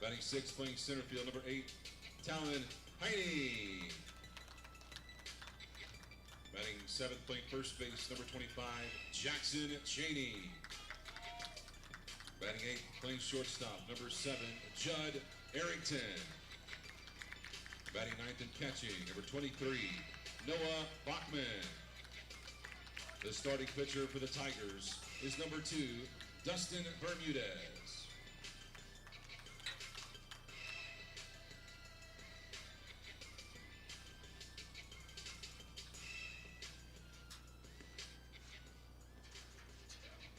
Batting 6, playing center field, number 8, Talon Heine. Batting 7th, playing first base, number 25, Jackson Cheney. Batting 8th, playing shortstop, number 7, Judd Arrington. Batting 9th and catching, number 23, Noah Bachman. The starting pitcher for the Tigers is number 2, Dustin Bermudez.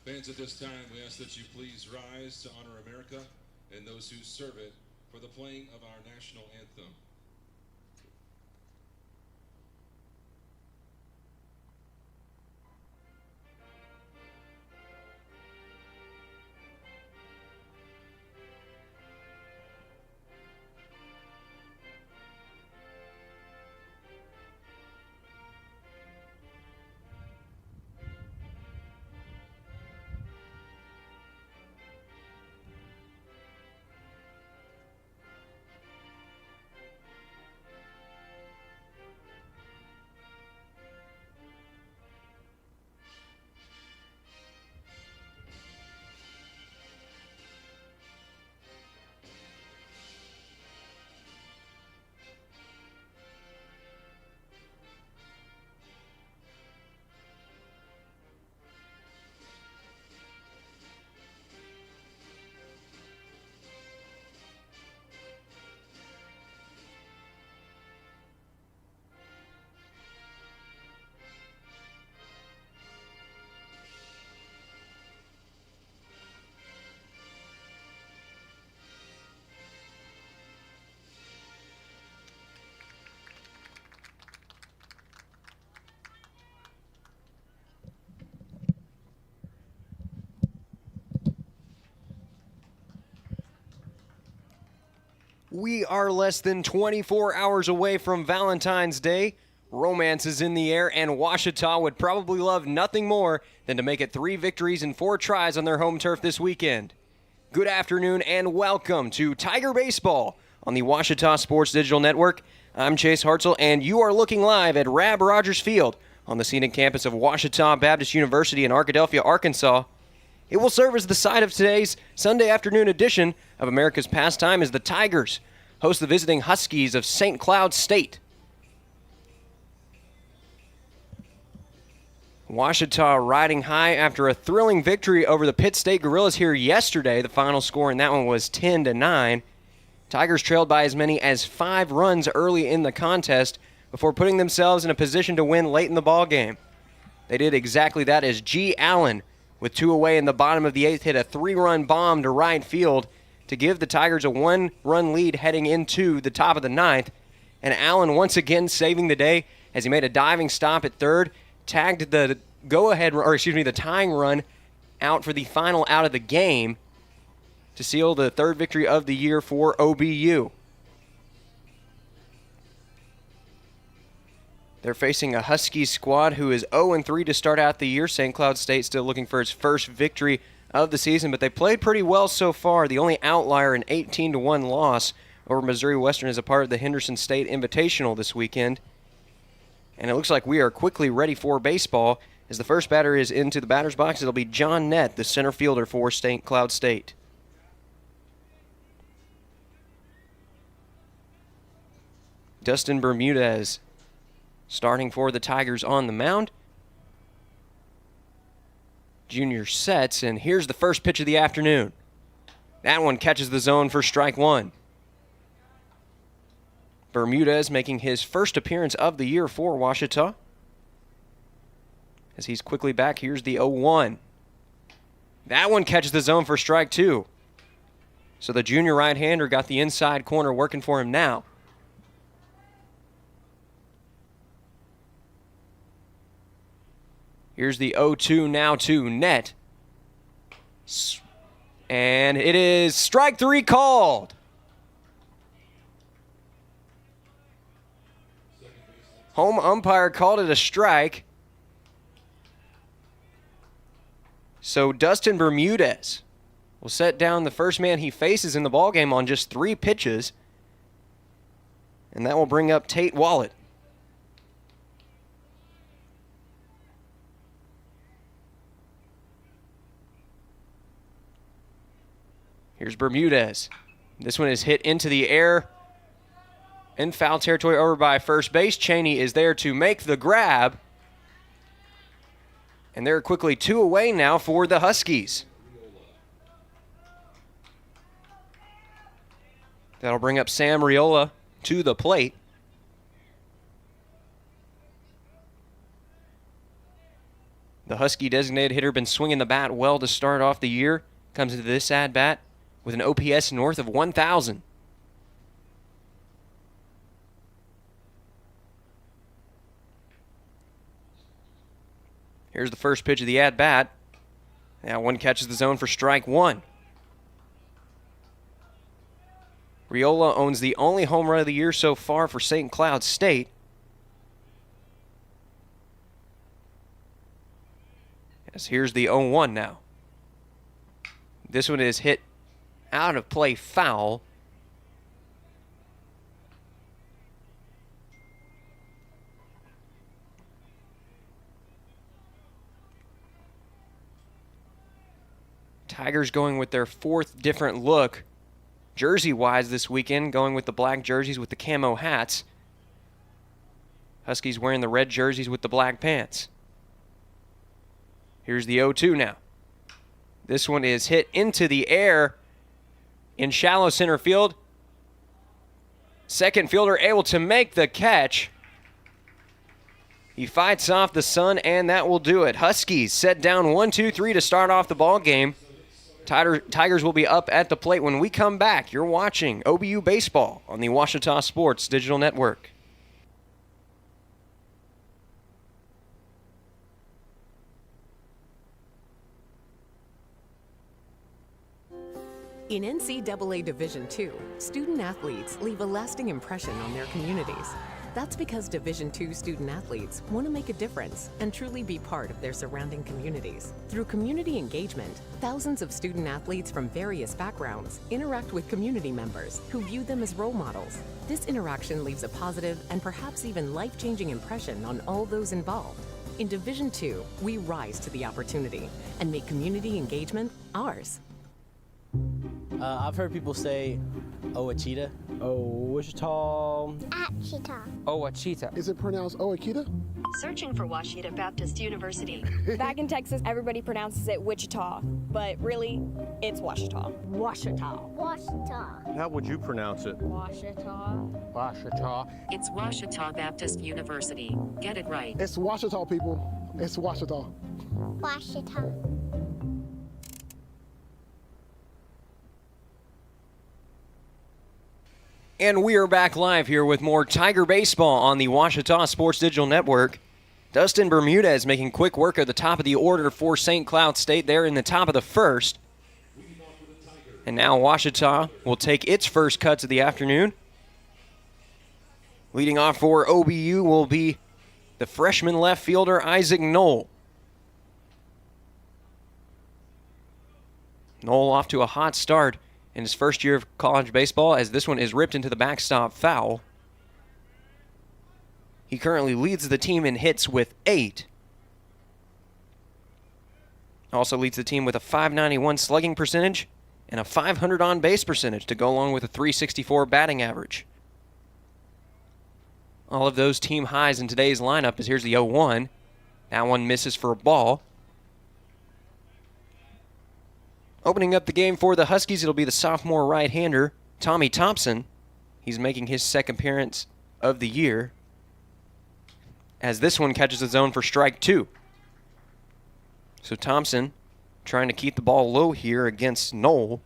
Fans, at this time, we ask that you please rise to honor America and those who serve it for the playing of our national anthem. We are less than 24 hours away from Valentine's Day. Romance is in the air, and Ouachita would probably love nothing more than to make it 3 victories and 4 tries on their home turf this weekend. Good afternoon and welcome to Tiger Baseball on the Ouachita Sports Digital Network. I'm Chase Hartzell, and you are looking live at Rab Rogers Field on the scenic campus of Ouachita Baptist University in Arkadelphia, Arkansas. It will serve as the site of today's Sunday afternoon edition of America's Pastime as the Tigers host the visiting Huskies of St. Cloud State. Ouachita riding high after a thrilling victory over the Pitt State Gorillas here yesterday. The final score in that one was 10-9. Tigers trailed by as many as 5 runs early in the contest before putting themselves in a position to win late in the ballgame. They did exactly that as G. Allen, with 2 away in the bottom of the 8th, hit a 3-run bomb to right field to give the Tigers a 1-run lead heading into the top of the 9th. And Allen once again saving the day as he made a diving stop at third, tagged the the tying run out for the final out of the game to seal the 3rd victory of the year for OBU. They're facing a Huskies squad who is 0-3 to start out the year. St. Cloud State still looking for its first victory of the season, but they played pretty well so far. The only outlier, an 18-1 loss over Missouri Western, is a part of the Henderson State Invitational this weekend. And it looks like we are quickly ready for baseball as the first batter is into the batter's box. It'll be John Nett, the center fielder for St. Cloud State. Dustin Bermudez starting for the Tigers on the mound. Junior sets, and here's the first pitch of the afternoon. That one catches the zone for strike 1. Bermudez making his first appearance of the year for Ouachita. As he's quickly back, here's the 0-1. That one catches the zone for strike 2. So the junior right-hander got the inside corner working for him now. Here's the 0-2 now to Nett. And it is strike 3 called. Home umpire called it a strike. So Dustin Bermudez will set down the first man he faces in the ballgame on just 3 pitches. And that will bring up Tate Wallet. Here's Bermudez. This one is hit into the air in foul territory over by first base. Cheney is there to make the grab. And they're quickly 2 away now for the Huskies. That'll bring up Sam Riola to the plate. The Husky designated hitter been swinging the bat well to start off the year. Comes into this at-bat with an OPS north of 1,000. Here's the first pitch of the at-bat. That one catches the zone for strike 1. Riola owns the only home run of the year so far for St. Cloud State. As here's the 0-1 now. This one is hit out of play foul. Tigers going with their 4th different look jersey-wise this weekend, going with the black jerseys with the camo hats. Huskies wearing the red jerseys with the black pants. Here's the 0-2 now. This one is hit into the air in shallow center field. Second fielder able to make the catch. He fights off the sun, and that will do it. Huskies set down 1-2-3 to start off the ball game. Tigers will be up at the plate when we come back. You're watching OBU Baseball on the Ouachita Sports Digital Network. In NCAA Division II, student athletes leave a lasting impression on their communities. That's because Division II student athletes want to make a difference and truly be part of their surrounding communities. Through community engagement, thousands of student athletes from various backgrounds interact with community members who view them as role models. This interaction leaves a positive and perhaps even life-changing impression on all those involved. In Division II, we rise to the opportunity and make community engagement ours. I've heard people say Ouachita. Wichita. Achita. Ouachita. Is it pronounced Ouachita? Searching for Ouachita Baptist University. Back in Texas, everybody pronounces it Wichita, but really, it's Ouachita. Washita. Washita. How would you pronounce it? Washita. Washita. It's Ouachita Baptist University. Get it right. It's Washita, people. It's Washita. Washita. And we are back live here with more Tiger Baseball on the Ouachita Sports Digital Network. Dustin Bermudez making quick work at the top of the order for St. Cloud State there in the top of the first. And now Ouachita will take its first cuts of the afternoon. Leading off for OBU will be the freshman left fielder Isaac Knoll. Knoll off to a hot start in his first year of college baseball, as this one is ripped into the backstop foul. He currently leads the team in hits with 8. Also leads the team with a .591 slugging percentage and a .500 on-base percentage to go along with a .364 batting average. All of those team highs in today's lineup, as here's the 0-1. That one misses for a ball. Opening up the game for the Huskies, it'll be the sophomore right-hander, Tommy Thompson. He's making his second appearance of the year, as this one catches the zone for strike 2. So Thompson trying to keep the ball low here against Knoll.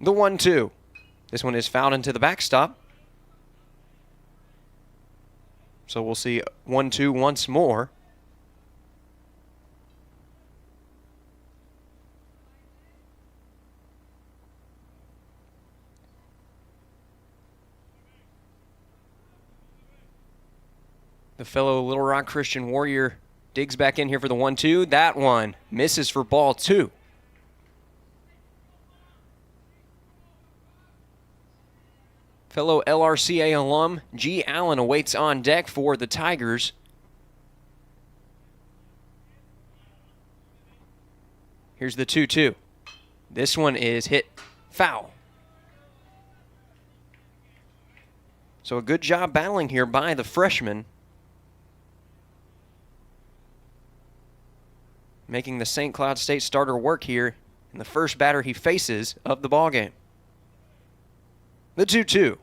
The 1-2. This one is fouled into the backstop. So we'll see 1-2 once more. The fellow Little Rock Christian Warrior digs back in here for the 1-2. That one misses for ball 2. Fellow LRCA alum G. Allen awaits on deck for the Tigers. Here's the 2-2. This one is hit foul. So a good job battling here by the freshman, making the St. Cloud State starter work here in the first batter he faces of the ballgame. The 2-2.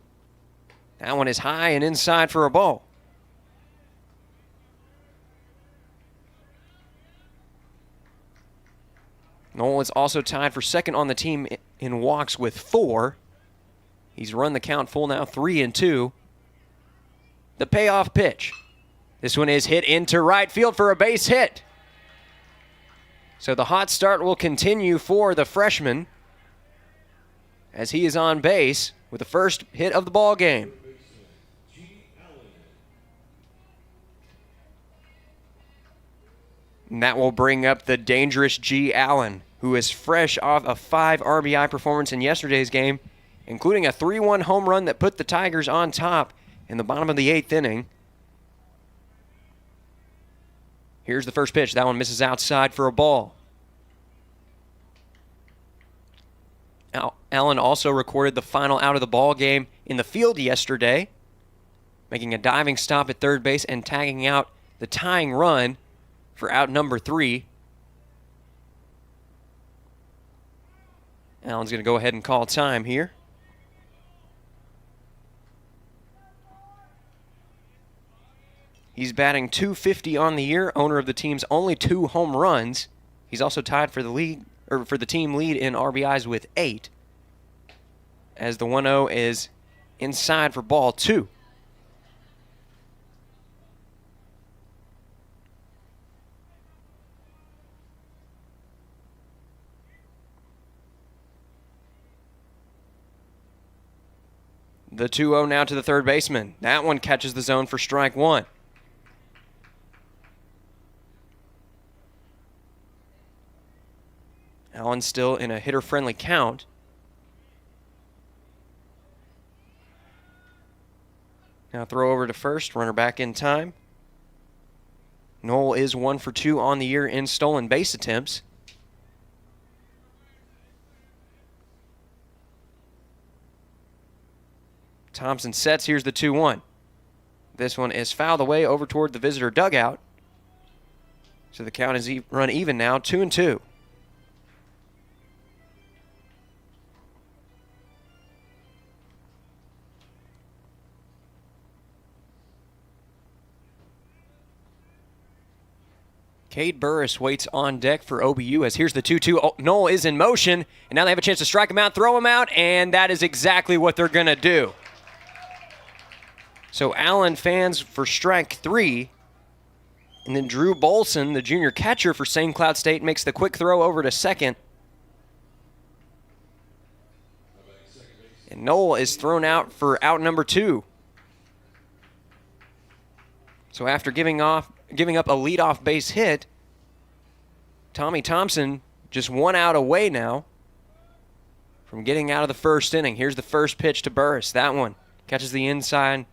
That one is high and inside for a ball. Noel is also tied for second on the team in walks with 4. He's run the count full now, 3-2. The payoff pitch. This one is hit into right field for a base hit. So the hot start will continue for the freshman as he is on base with the first hit of the ball game. And that will bring up the dangerous G. Allen, who is fresh off a 5 RBI performance in yesterday's game, including a 3-1 home run that put the Tigers on top in the bottom of the 8th inning. Here's the first pitch. That one misses outside for a ball. Allen also recorded the final out of the ball game in the field yesterday, making a diving stop at third base and tagging out the tying run for out number 3. Allen's going to go ahead and call time here. He's batting .250 on the year, owner of the team's only 2 home runs. He's also tied for the league, or for the team lead in RBIs with 8, as the 1-0 is inside for ball 2. The 2-0 now to the third baseman. That one catches the zone for strike 1. Allen still in a hitter-friendly count. Now throw over to first, runner back in time. Noel is 1 for 2 on the year in stolen base attempts. Thompson sets. Here's the 2-1. This one is fouled away over toward the visitor dugout. So the count is run even now, 2-2. Cade Burris waits on deck for OBU as here's the 2-2. Oh, Noel is in motion, and now they have a chance to strike him out, throw him out, and that is exactly what they're going to do. So Allen fans for strike 3, and then Drew Bolson, the junior catcher for St. Cloud State, makes the quick throw over to second. And Noel is thrown out for out number 2. So after giving up a leadoff base hit, Tommy Thompson just 1 out away now from getting out of the first inning. Here's the first pitch to Burris. That one catches the inside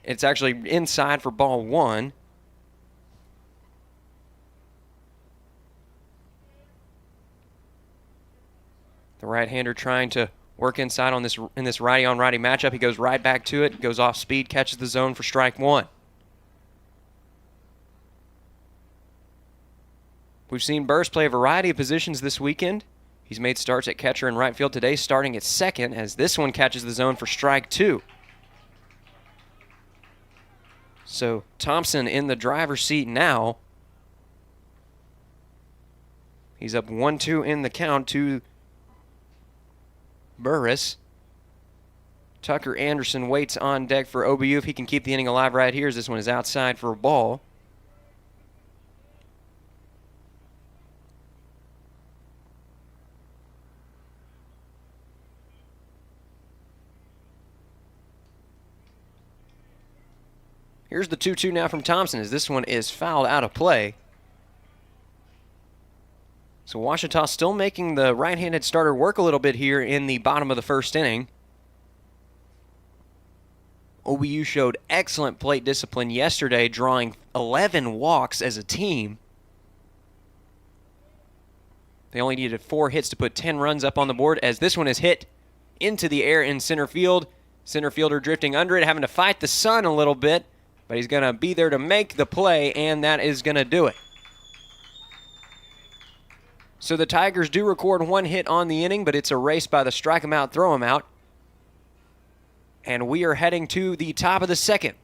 it's actually inside for ball 1. The right-hander trying to work inside on in this righty-on-righty matchup. He goes right back to it, goes off speed, catches the zone for strike 1. We've seen Burris play a variety of positions this weekend. He's made starts at catcher and right field today, starting at second, as this one catches the zone for strike 2. So Thompson in the driver's seat now. He's up 1-2 in the count to Burris. Tucker Anderson waits on deck for OBU if he can keep the inning alive right here, as this one is outside for a ball. Here's the 2-2 now from Thompson as this one is fouled out of play. So Ouachita still making the right-handed starter work a little bit here in the bottom of the first inning. OBU showed excellent plate discipline yesterday, drawing 11 walks as a team. They only needed 4 hits to put 10 runs up on the board as this one is hit into the air in center field. Center fielder drifting under it, having to fight the sun a little bit, but he's going to be there to make the play, and that is going to do it. So the Tigers do record 1 hit on the inning, but it's erased by the strike him out, throw him out. And we are heading to the top of the second.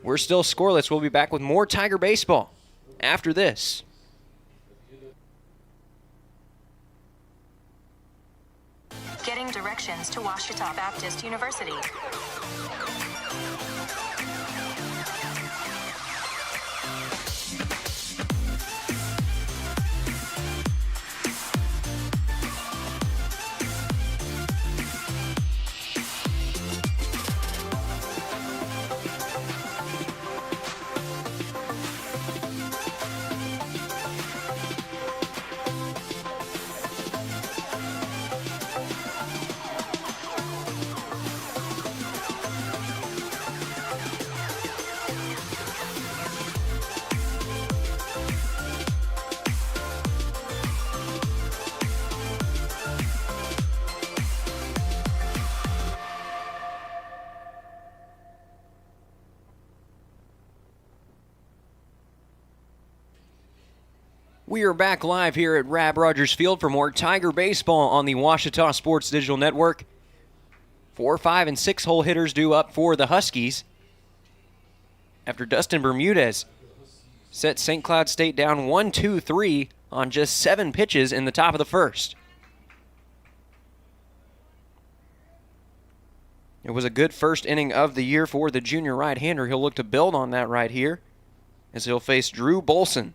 We're still scoreless. We'll be back with more Tiger baseball after this. Getting directions to Ouachita Baptist University. We are back live here at Rab Rogers Field for more Tiger baseball on the Ouachita Sports Digital Network. 4, 5, and 6 hole hitters due up for the Huskies after Dustin Bermudez set St. Cloud State down 1-2-3 on just 7 pitches in the top of the first. It was a good first inning of the year for the junior right-hander. He'll look to build on that right here as he'll face Drew Bolson.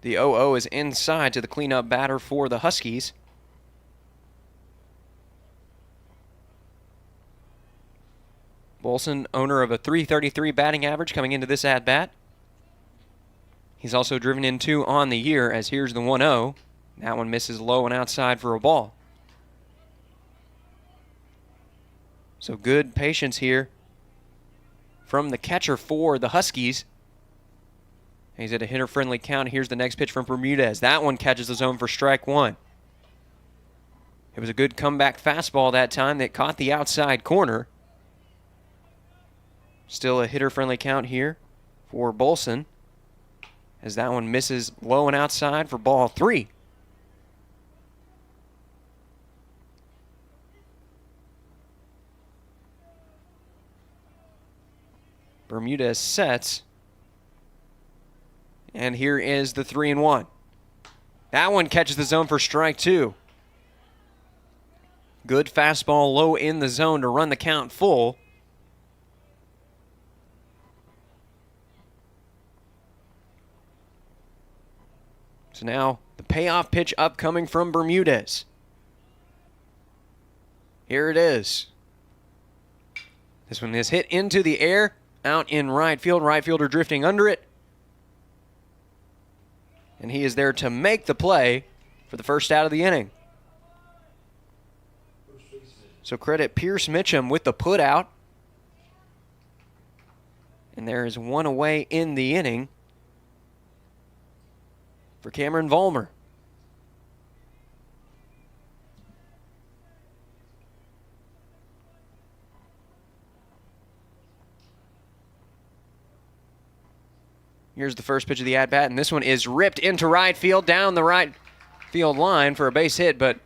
The 0-0 is inside to the cleanup batter for the Huskies. Bolson, owner of a .333 batting average coming into this at-bat. He's also driven in 2 on the year as here's the 1-0. That one misses low and outside for a ball. So good patience here from the catcher for the Huskies. He's at a hitter-friendly count. Here's the next pitch from Bermudez. That one catches the zone for strike 1. It was a good comeback fastball that time that caught the outside corner. Still a hitter-friendly count here for Bolson as that one misses low and outside for ball 3. Bermudez sets. And here is the 3-1. That one catches the zone for strike 2. Good fastball low in the zone to run the count full. So now the payoff pitch upcoming from Bermudez. Here it is. This one is hit into the air, out in right field. Right fielder drifting under it. And he is there to make the play for the first out of the inning. So credit Pierce Mitchum with the put out. And there is one away in the inning for Cameron Vollmer. Here's the first pitch of the at-bat, and this one is ripped into right field, down the right field line for a base hit, but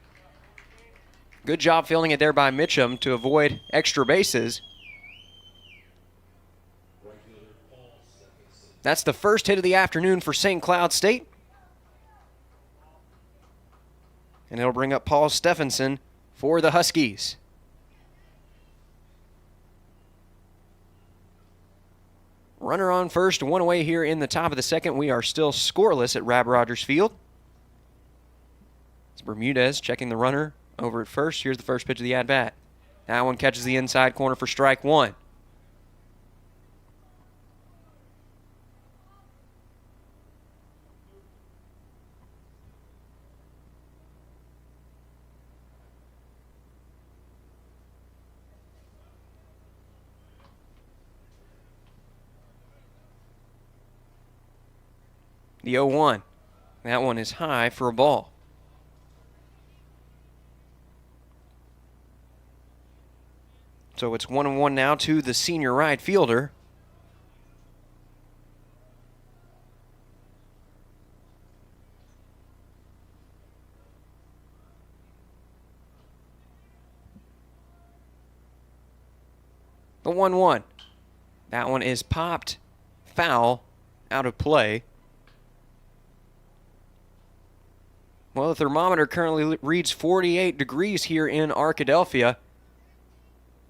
good job fielding it there by Mitchum to avoid extra bases. That's the first hit of the afternoon for St. Cloud State. And it'll bring up Paul Stephenson for the Huskies. Runner on first, one away here in the top of the second. We are still scoreless at Rab Rogers Field. It's Bermudez checking the runner over at first. Here's the first pitch of the at-bat. That one catches the inside corner for strike one. The 0-1. That one is high for a ball. So it's 1-1 now to the senior right fielder. The 1-1. That one is popped, foul, out of play. Well, the thermometer currently reads 48 degrees here in Arkadelphia.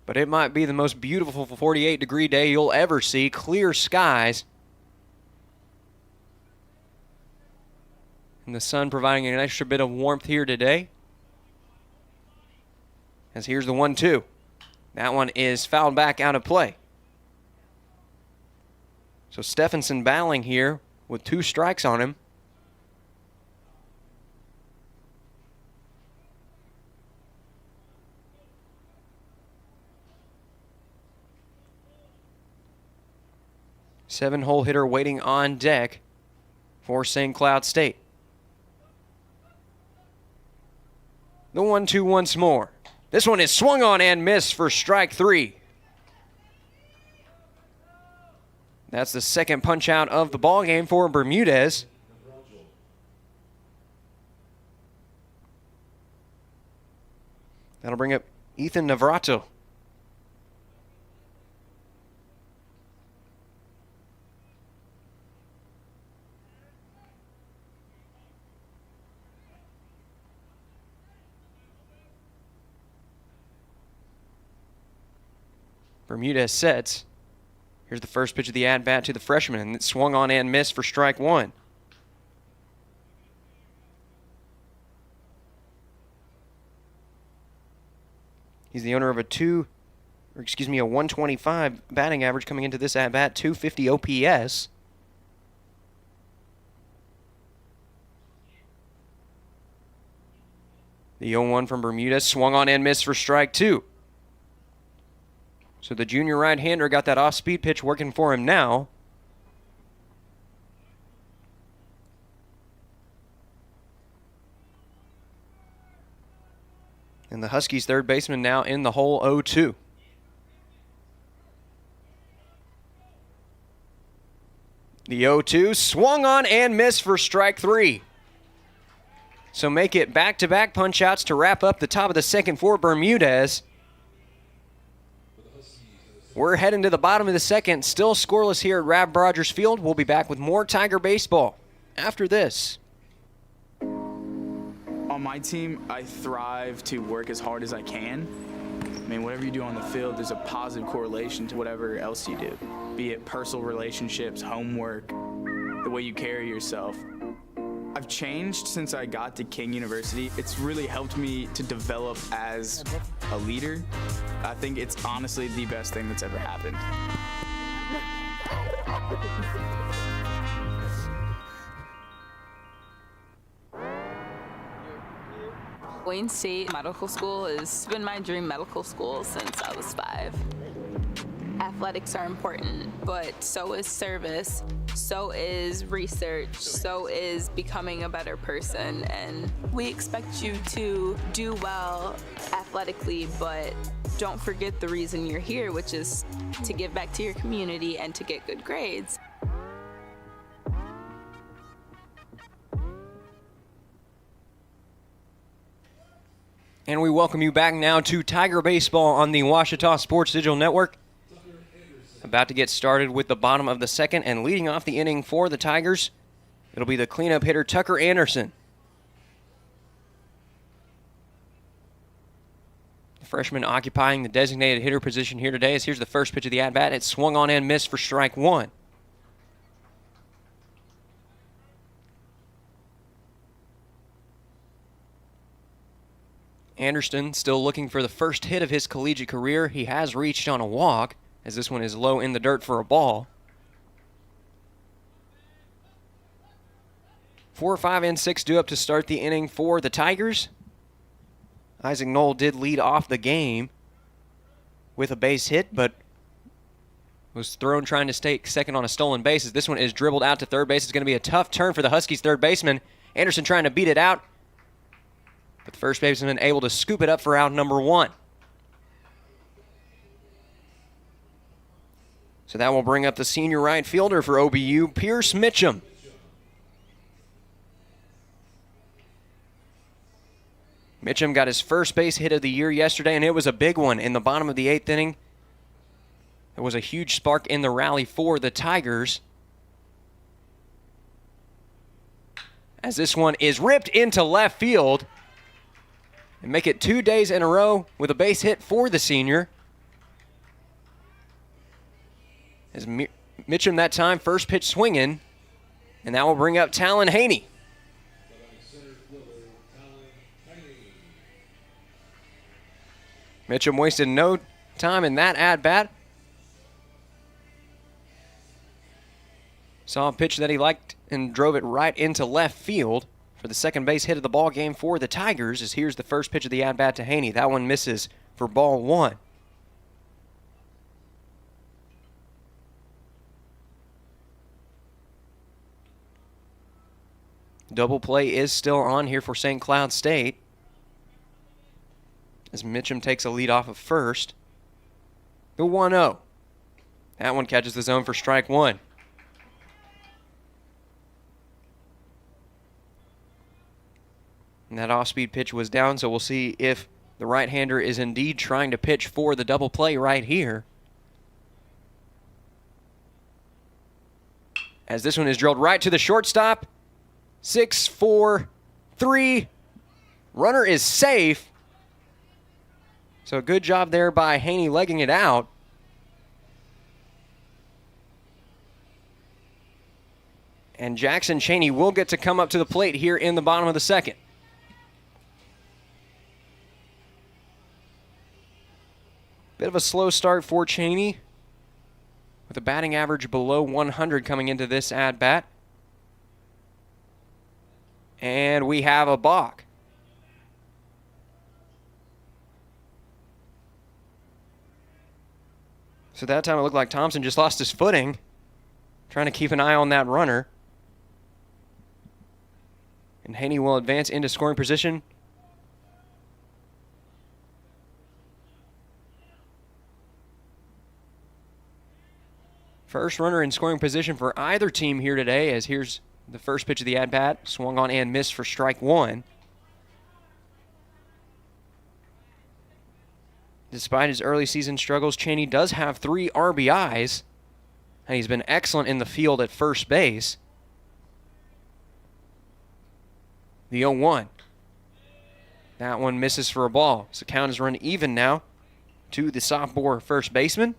But it might be the most beautiful 48-degree day you'll ever see. Clear skies. And the sun providing an extra bit of warmth here today. As here's the 1-2. That one is fouled back out of play. So Stephenson battling here with 2 strikes on him. Seven-hole hitter waiting on deck for St. Cloud State. The 1-2 once more. This one is swung on and missed for strike 3. That's the second punch out of the ball game for Bermudez. That'll bring up Ethan Navratil. Bermudez sets. Here's the first pitch of the at-bat to the freshman, and it's swung on and missed for strike 1. He's the owner of a 125 batting average coming into this at-bat, 250 OPS. The 0-1 from Bermudez, swung on and missed for strike 2. So the junior right-hander got that off-speed pitch working for him now. And the Huskies' third baseman now in the hole, 0-2. The 0-2 swung on and missed for strike 3. So make it back-to-back punch-outs to wrap up the top of the second for Bermudez. We're heading to the bottom of the second, still scoreless here at Rab Rogers Field. We'll be back with more Tiger baseball after this. On my team, I thrive to work as hard as I can. I mean, whatever you do on the field, there's a positive correlation to whatever else you do, be it personal relationships, homework, the way you carry yourself. I've changed since I got to King University. It's really helped me to develop as a leader. I think it's honestly the best thing that's ever happened. Wayne State Medical School has been my dream medical school since I was 5. Athletics are important, but so is service, so is research, so is becoming a better person. And we expect you to do well athletically, but don't forget the reason you're here, which is to give back to your community and to get good grades. And we welcome you back now to Tiger Baseball on the Ouachita Sports Digital Network. About to get started with the bottom of the second, and leading off the inning for the Tigers, it'll be the cleanup hitter Tucker Anderson. The freshman occupying the designated hitter position here today, as here's the first pitch of the at-bat. It's swung on and missed for strike 1. Anderson still looking for the first hit of his collegiate career. He has reached on a walk, as this one is low in the dirt for a ball. 4, 5, and 6 due up to start the inning for the Tigers. Isaac Knoll did lead off the game with a base hit, but was thrown trying to stay second on a stolen base. As this one is dribbled out to third base. It's going to be a tough turn for the Huskies third baseman. Anderson trying to beat it out, but the first baseman able to scoop it up for out number 1. So that will bring up the senior right fielder for OBU, Pierce Mitchum. Mitchum got his first base hit of the year yesterday, and it was a big one in the bottom of the 8th inning. There was a huge spark in the rally for the Tigers, as this one is ripped into left field and make it 2 days in a row with a base hit for the senior. As Mitchum that time, first pitch swinging, and that will bring up Talon Haney. Mitchum wasted no time in that at-bat. Saw a pitch that he liked and drove it right into left field for the second base hit of the ball game for the Tigers. As here's the first pitch of the at-bat to Haney. That one misses for ball 1. Double play is still on here for St. Cloud State, as Mitchum takes a lead off of first. The 1-0. That one catches the zone for strike 1. And that off-speed pitch was down, so we'll see if the right-hander is indeed trying to pitch for the double play right here. As this one is drilled right to the shortstop. 6, 4, 3. Runner is safe. So good job there by Haney legging it out. And Jackson Chaney will get to come up to the plate here in the bottom of the 2nd. Bit of a slow start for Chaney, with a batting average below 100 coming into this at-bat. And we have a balk. So that time it looked like Thompson just lost his footing, trying to keep an eye on that runner. And Haney will advance into scoring position. First runner in scoring position for either team here today, as here's the first pitch of the at-bat. Swung on and missed for strike 1. Despite his early season struggles, Chaney does have 3 RBIs, and he's been excellent in the field at first base. The 0-1. That one misses for a ball. So count is run even now to the sophomore first baseman.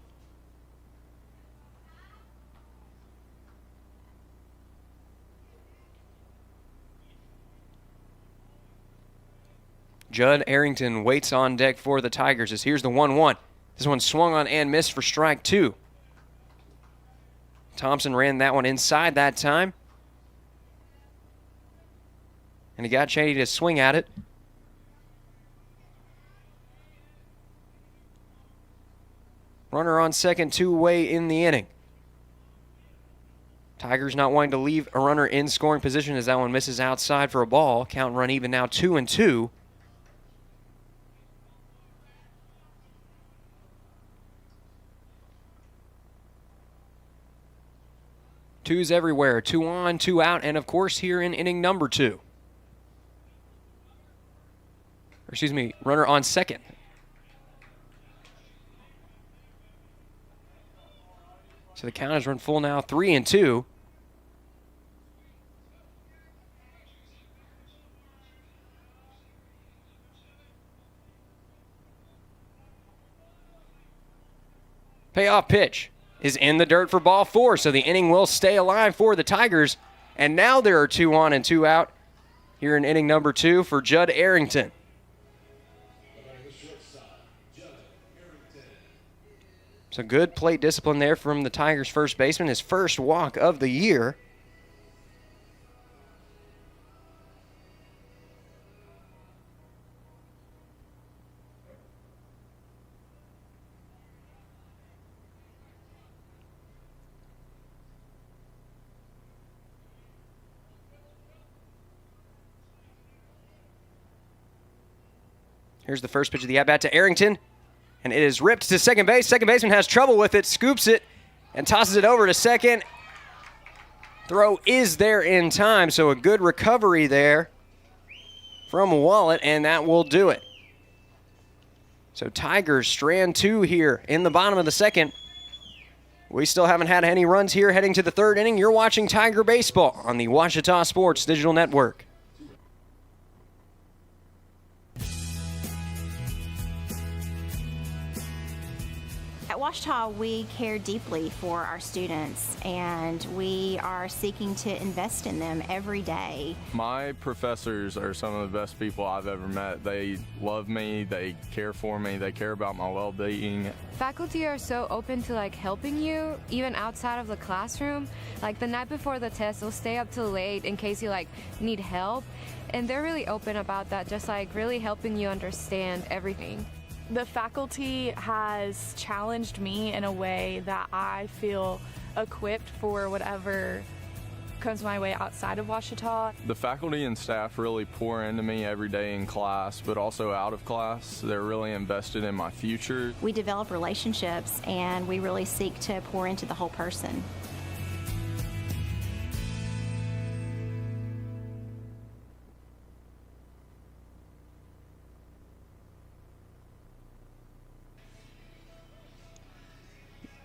Judd Arrington waits on deck for the Tigers, as here's the 1-1. This one swung on and missed for strike 2. Thompson ran that one inside that time, and he got Chaney to swing at it. Runner on second, 2-away in the inning. Tigers not wanting to leave a runner in scoring position, as that one misses outside for a ball. Count run even now, 2-2. Twos everywhere, 2 on, 2 out, and of course here in inning number 2. Runner on second. So the count has run full now, 3-2. Payoff pitch is in the dirt for ball 4, so the inning will stay alive for the Tigers. And now there are 2 on and 2 out here in inning number 2 for Judd Arrington. So good plate discipline there from the Tigers' first baseman, his first walk of the year. Here's the first pitch of the at-bat to Arrington, and it is ripped to second base. Second baseman has trouble with it, scoops it, and tosses it over to second. Throw is there in time, so a good recovery there from Wallet, and that will do it. So Tigers strand 2 here in the bottom of the second. We still haven't had any runs here heading to the third inning. You're watching Tiger Baseball on the Ouachita Sports Digital Network. At Ouachita, we care deeply for our students, and we are seeking to invest in them every day. My professors are some of the best people I've ever met. They love me, they care for me, they care about my well-being. Faculty are so open to helping you, even outside of the classroom. Like the night before the test, they'll stay up till late in case you need help. And they're really open about that, just really helping you understand everything. The faculty has challenged me in a way that I feel equipped for whatever comes my way outside of Ouachita. The faculty and staff really pour into me every day in class, but also out of class. They're really invested in my future. We develop relationships, and we really seek to pour into the whole person.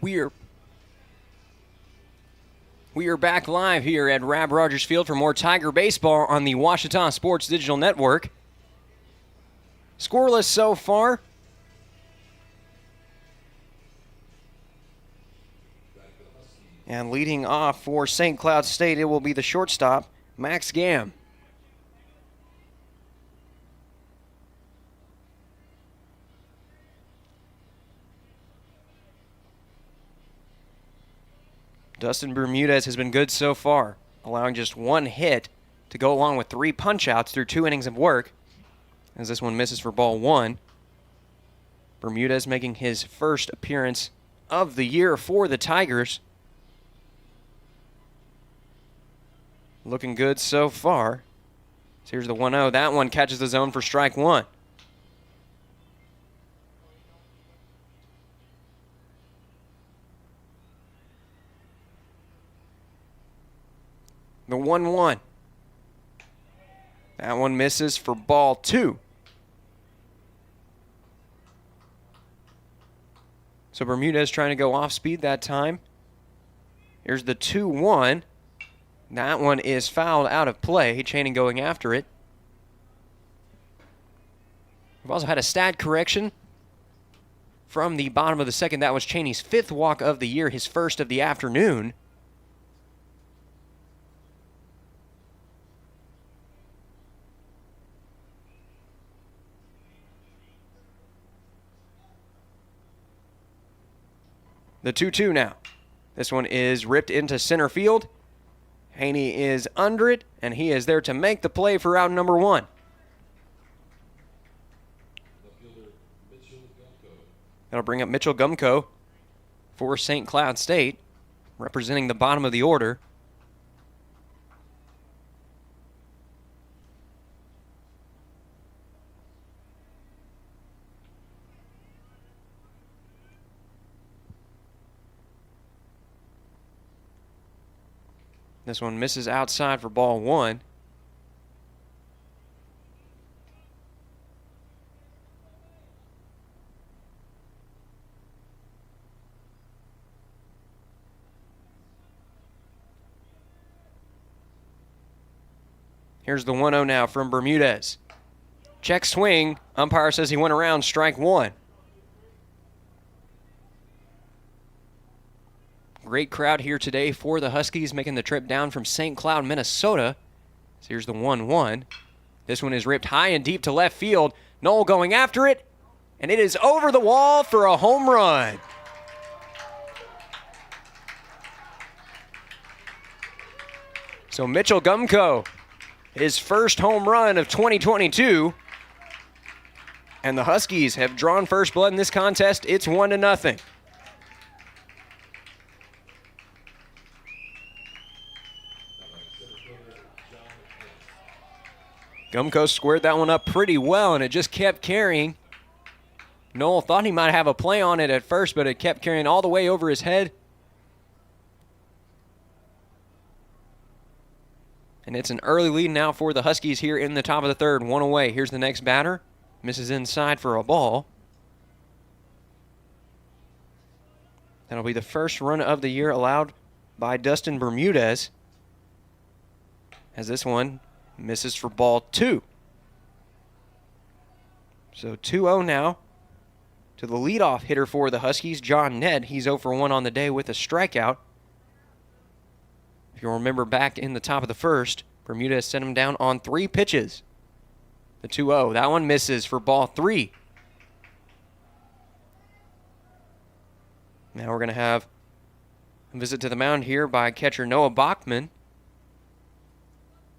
We are back live here at Rab Rogers Field for more Tiger Baseball on the Ouachita Sports Digital Network. Scoreless so far. And leading off for St. Cloud State, it will be the shortstop, Max Gam. Dustin Bermudez has been good so far, allowing just 1 hit to go along with 3 punch-outs through 2 innings of work, as this one misses for ball 1. Bermudez making his first appearance of the year for the Tigers. Looking good so far. So here's the 1-0. That one catches the zone for strike 1. The 1-1. That one misses for ball 2. So Bermudez trying to go off speed that time. Here's the 2-1. That one is fouled out of play. Channing going after it. We've also had a stat correction from the bottom of the second. That was Chaney's 5th walk of the year, his first of the afternoon. The 2-2 now. This one is ripped into center field. Haney is under it, and he is there to make the play for out number 1. That'll bring up Mitchell Gumko for St. Cloud State, representing the bottom of the order. This one misses outside for ball 1. Here's the 1-0 now from Bermudez. Check swing. Umpire says he went around, strike 1. Great crowd here today for the Huskies, making the trip down from St. Cloud, Minnesota. So here's the 1-1. This one is ripped high and deep to left field. Knoll going after it, and it is over the wall for a home run. So Mitchell Gumko, his first home run of 2022. And the Huskies have drawn first blood in this contest. It's 1-0. Gumko squared that one up pretty well, and it just kept carrying. Noel thought he might have a play on it at first, but it kept carrying all the way over his head. And it's an early lead now for the Huskies here in the top of the third. One away. Here's the next batter. Misses inside for a ball. That'll be the first run of the year allowed by Dustin Bermudez. As this one misses for ball 2. So 2-0 now to the leadoff hitter for the Huskies, John Ned. He's 0 for 1 on the day with a strikeout. If you'll remember back in the top of the first, Bermudez sent him down on 3 pitches. The 2-0, that one misses for ball 3. Now we're going to have a visit to the mound here by catcher Noah Bachman,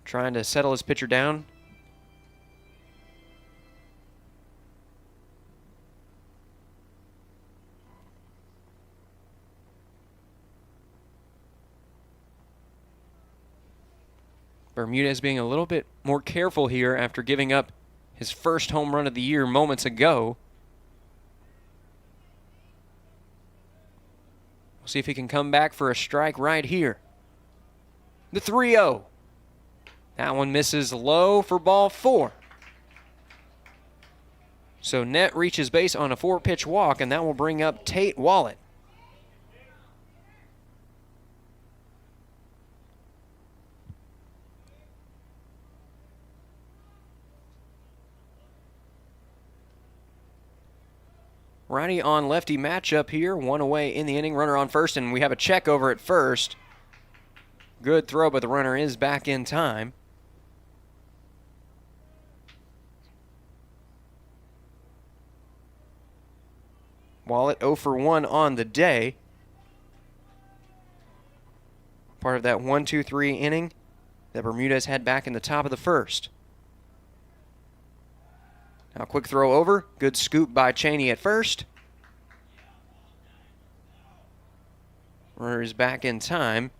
trying to settle his pitcher down. Bermudez being a little bit more careful here after giving up his first home run of the year moments ago. We'll see if he can come back for a strike right here. The 3-0. That one misses low for ball 4. So Net reaches base on a 4-pitch walk, and that will bring up Tate Wallet. Righty on lefty matchup here. One away in the inning. Runner on first, and we have a check over at first. Good throw, but the runner is back in time. Wallet 0 for 1 on the day. Part of that 1-2-3 inning that Bermudez had back in the top of the first. Now quick throw over. Good scoop by Cheney at first. Runner is back in time.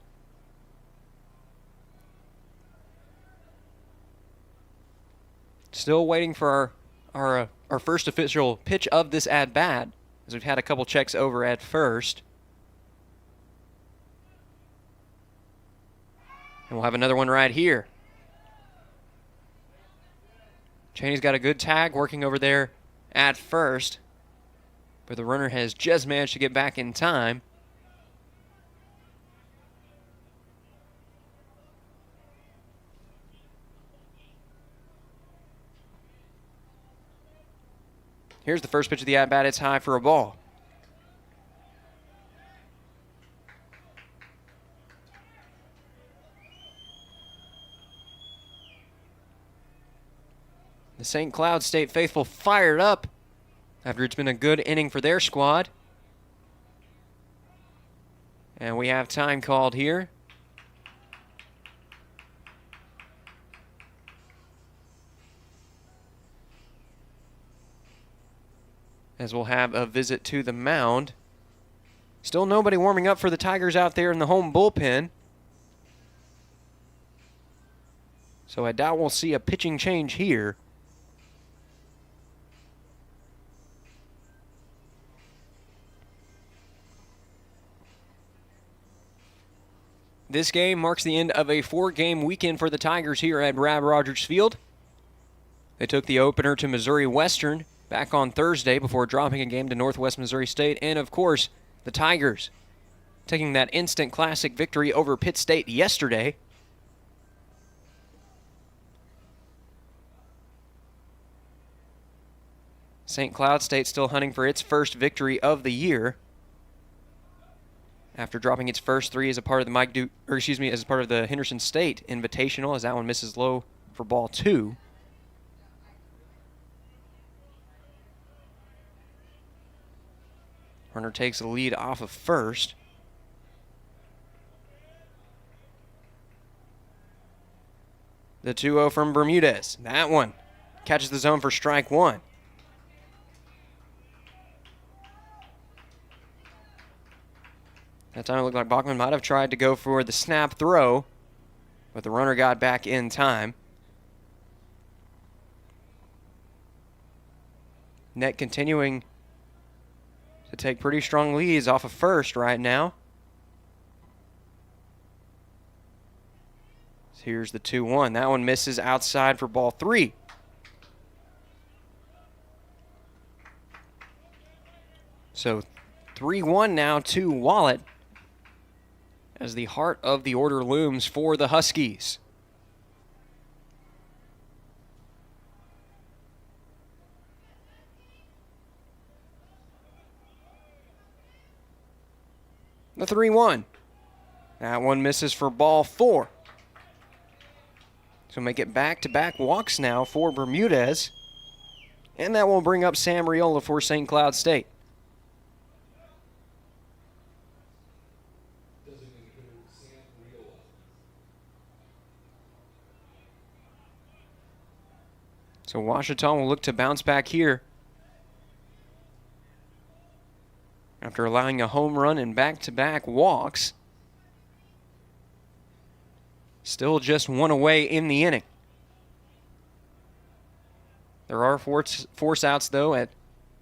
Still waiting for our first official pitch of this at-bat, as we've had a couple checks over at first. And we'll have another one right here. Cheney's got a good tag working over there at first, but the runner has just managed to get back in time. Here's the first pitch of the at-bat. It's high for a ball. The St. Cloud State faithful fired up after it's been a good inning for their squad. And we have time called here. As we'll have a visit to the mound. Still nobody warming up for the Tigers out there in the home bullpen. So I doubt we'll see a pitching change here. This game marks the end of a 4-game weekend for the Tigers here at Brad Rogers Field. They took the opener to Missouri Western back on Thursday before dropping a game to Northwest Missouri State. And, of course, the Tigers taking that instant classic victory over Pitt State yesterday. St. Cloud State still hunting for its first victory of the year after dropping its first 3 as a part of the as part of the Henderson State Invitational, as that one misses low for ball 2. Runner takes the lead off of first. The 2-0 from Bermudez. That one catches the zone for strike one. That time it looked like Bachman might have tried to go for the snap throw, but the runner got back in time. Net continuing to take pretty strong leads off of first right now. So here's the 2-1. That one misses outside for ball three. So 3-1 now to Wahlert as the heart of the order looms for the Huskies. The 3-1. That one misses for ball four. So make it back-to-back walks now for Bermudez. And that will bring up Sam Riola for St. Cloud State. So Washita will look to bounce back here after allowing a home run and back-to-back walks. Still just one away in the inning. There are force outs, though, at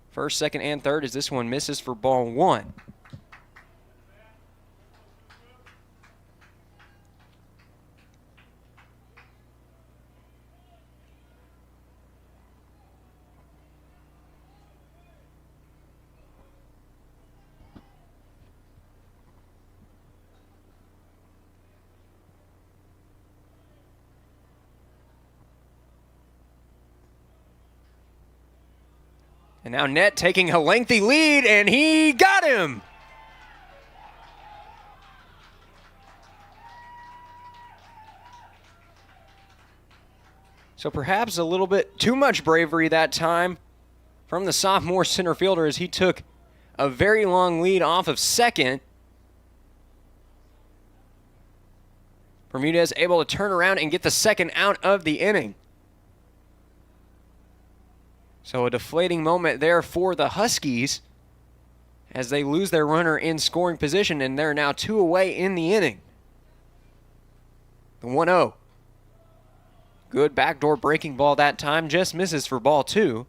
first, second, and third as this one misses for ball one. And now Net taking a lengthy lead, and he got him! So perhaps a little bit too much bravery that time from the sophomore center fielder as he took a very long lead off of second. Bermudez able to turn around and get the second out of the inning. So a deflating moment there for the Huskies as they lose their runner in scoring position, and they're now two away in the inning. The 1-0. Good backdoor breaking ball that time, just misses for ball two.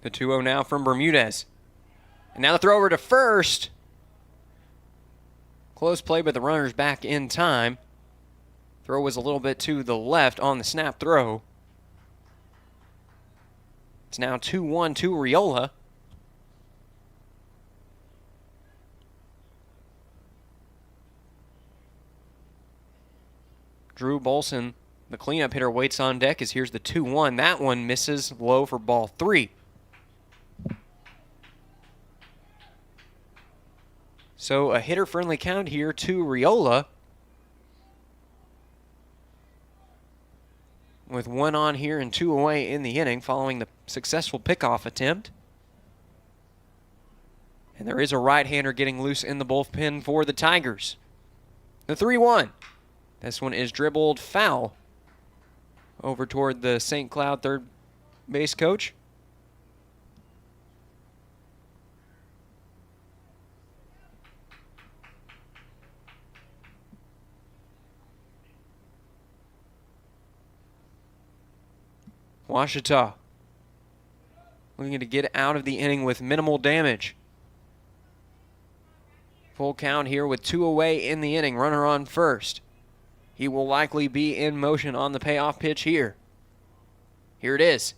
The 2-0 now from Bermudez. And now the throw over to first. Close play, but the runner's back in time. Throw was a little bit to the left on the snap throw. It's now 2-1 to Riola. Drew Bolson, the cleanup hitter, waits on deck as here's the 2-1. That one misses low for ball three. So a hitter-friendly count here to Riola. With one on here and two away in the inning following the successful pickoff attempt. And there is a right-hander getting loose in the bullpen for the Tigers. The 3-1. This one is dribbled foul over toward the St. Cloud third base coach. Washita looking to get out of the inning with minimal damage. Full count here with two away in the inning. Runner on first. He will likely be in motion on the payoff pitch here. Here it is.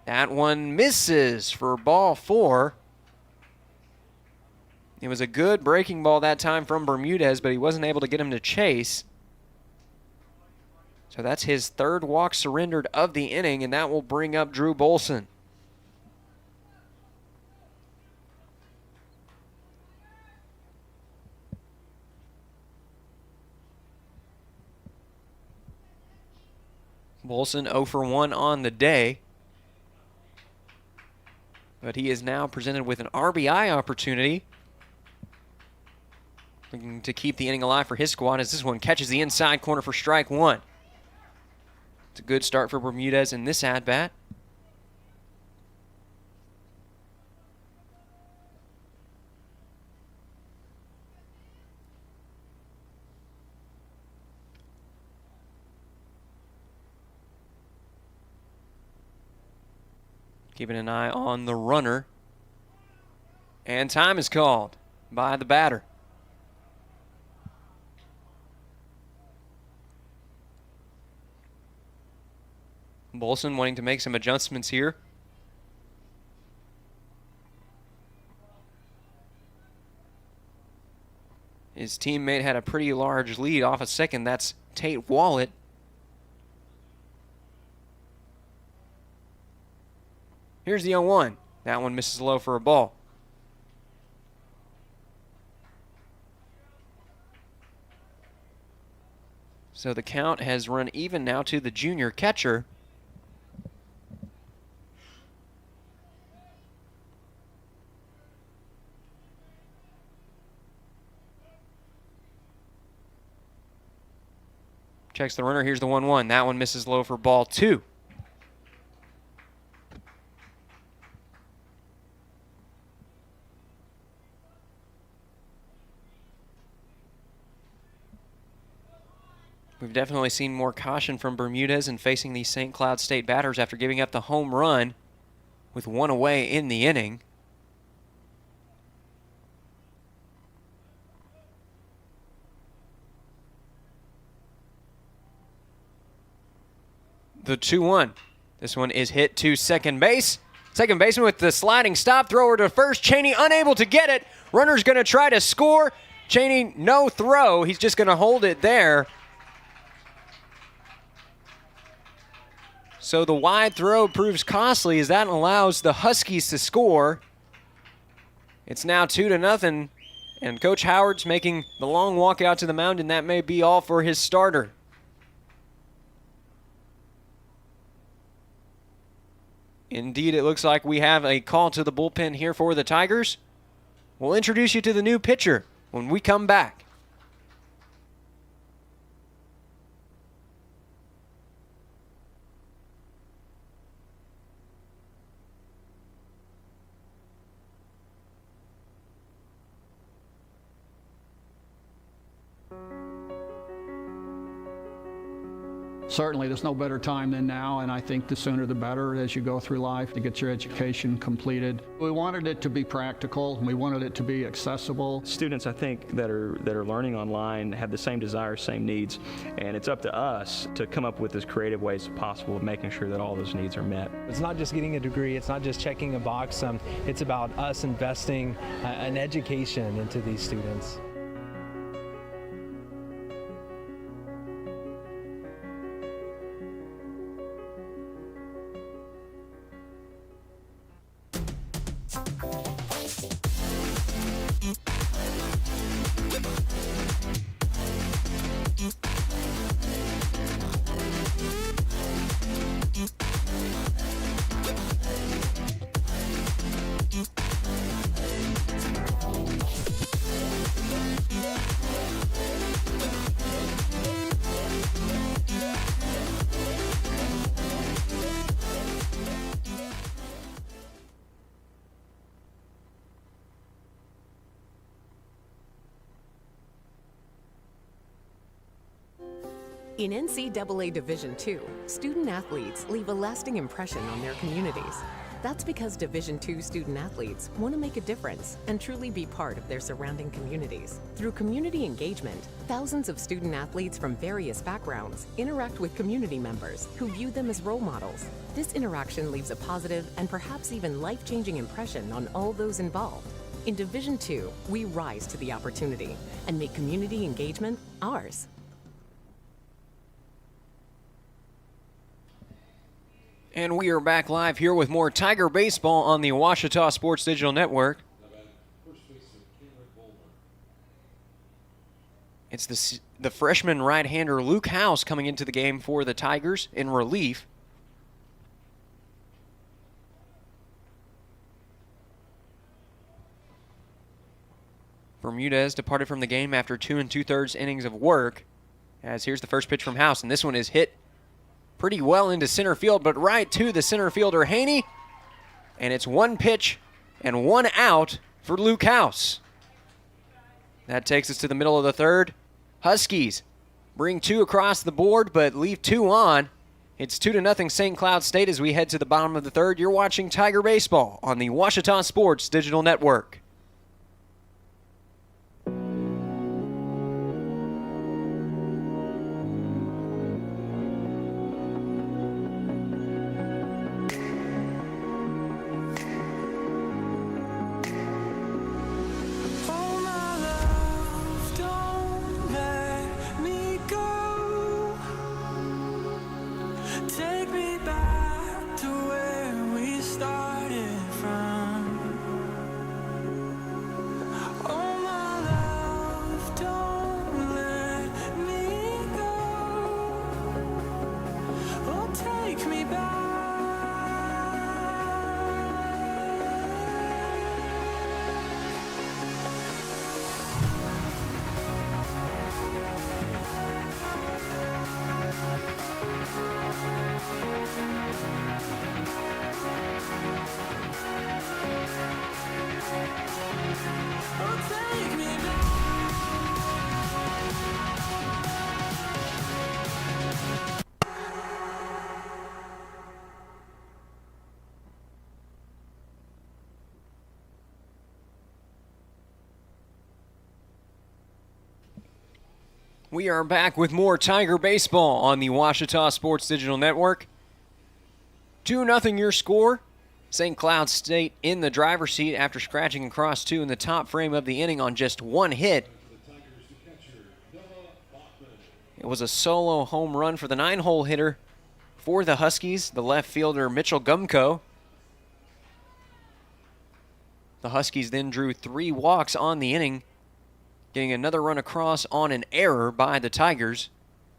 That one misses for ball four. It was a good breaking ball that time from Bermudez, but he wasn't able to get him to chase. So that's his third walk surrendered of the inning, and that will bring up Drew Bolson. Bolson 0 for 1 on the day. But he is now presented with an RBI opportunity. Looking to keep the inning alive for his squad as this one catches the inside corner for strike one. It's a good start for Bermudez in this at-bat. Keeping an eye on the runner. And time is called by the batter. Bolson wanting to make some adjustments here. His teammate had a pretty large lead off a second. That's Tate Wallet. Here's the 0-1. That one misses low for a ball. So the count has run even now to the junior catcher. Checks the runner. Here's the 1-1. That one misses low for ball two. We've definitely seen more caution from Bermudez in facing these St. Cloud State batters after giving up the home run with one away in the inning. The 2-1. This one is hit to second base. Second baseman with the sliding stop. Thrower to first. Cheney unable to get it. Runner's going to try to score. Cheney, no throw. He's just going to hold it there. So the wide throw proves costly as that allows the Huskies to score. It's now 2-0, and Coach Howard's making the long walk out to the mound, and that may be all for his starter. Indeed, it looks like we have a call to the bullpen here for the Tigers. We'll introduce you to the new pitcher when we come back. Certainly, there's no better time than now, and I think the sooner the better as you go through life to get your education completed. We wanted it to be practical, and we wanted it to be accessible. Students, I think, that are learning online have the same desires, same needs, and it's up to us to come up with as creative ways as possible of making sure that all those needs are met. It's not just getting a degree, it's not just checking a box, it's about us investing an education into these students. In NCAA Division II, student athletes leave a lasting impression on their communities. That's because Division II student athletes want to make a difference and truly be part of their surrounding communities. Through community engagement, thousands of student athletes from various backgrounds interact with community members who view them as role models. This interaction leaves a positive and perhaps even life-changing impression on all those involved. In Division II, we rise to the opportunity and make community engagement ours. And we are back live here with more Tiger baseball on the Ouachita Sports Digital Network. It's the freshman right-hander Luke House coming into the game for the Tigers in relief. Bermudez departed from the game after 2 2/3 innings of work. As here's the first pitch from House, and this one is hit pretty well into center field, but right to the center fielder, Haney. And it's 1 pitch and 1 out for Luke House. That takes us to the middle of the third. Huskies bring 2 across the board, but leave 2 on. It's 2-0 St. Cloud State as we head to the bottom of the third. You're watching Tiger Baseball on the Ouachita Sports Digital Network. Take me back to where we started from. Oh my love, don't let me go. Oh, take me back. We are back with more Tiger Baseball on the Ouachita Sports Digital Network. 2-0 your score. St. Cloud State in the driver's seat after scratching across 2 in the top frame of the inning on just 1 hit. It was a solo home run for the 9-hole hitter for the Huskies, the left fielder Mitchell Gumko. The Huskies then drew 3 walks on the inning, getting another run across on an error by the Tigers.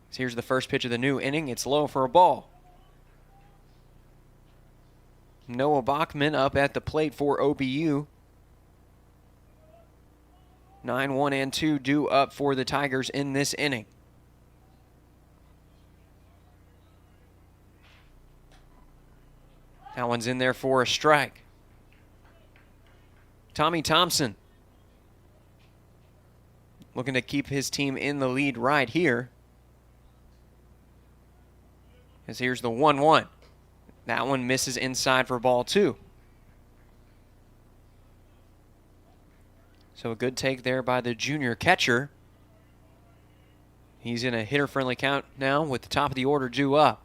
So here's the first pitch of the new inning. It's low for a ball. Noah Bachman up at the plate for OBU. 9-1 and 2 due up for the Tigers in this inning. That one's in there for a strike. Tommy Thompson looking to keep his team in the lead right here. As here's the 1-1. That one misses inside for ball 2. So a good take there by the junior catcher. He's in a hitter-friendly count now with the top of the order due up.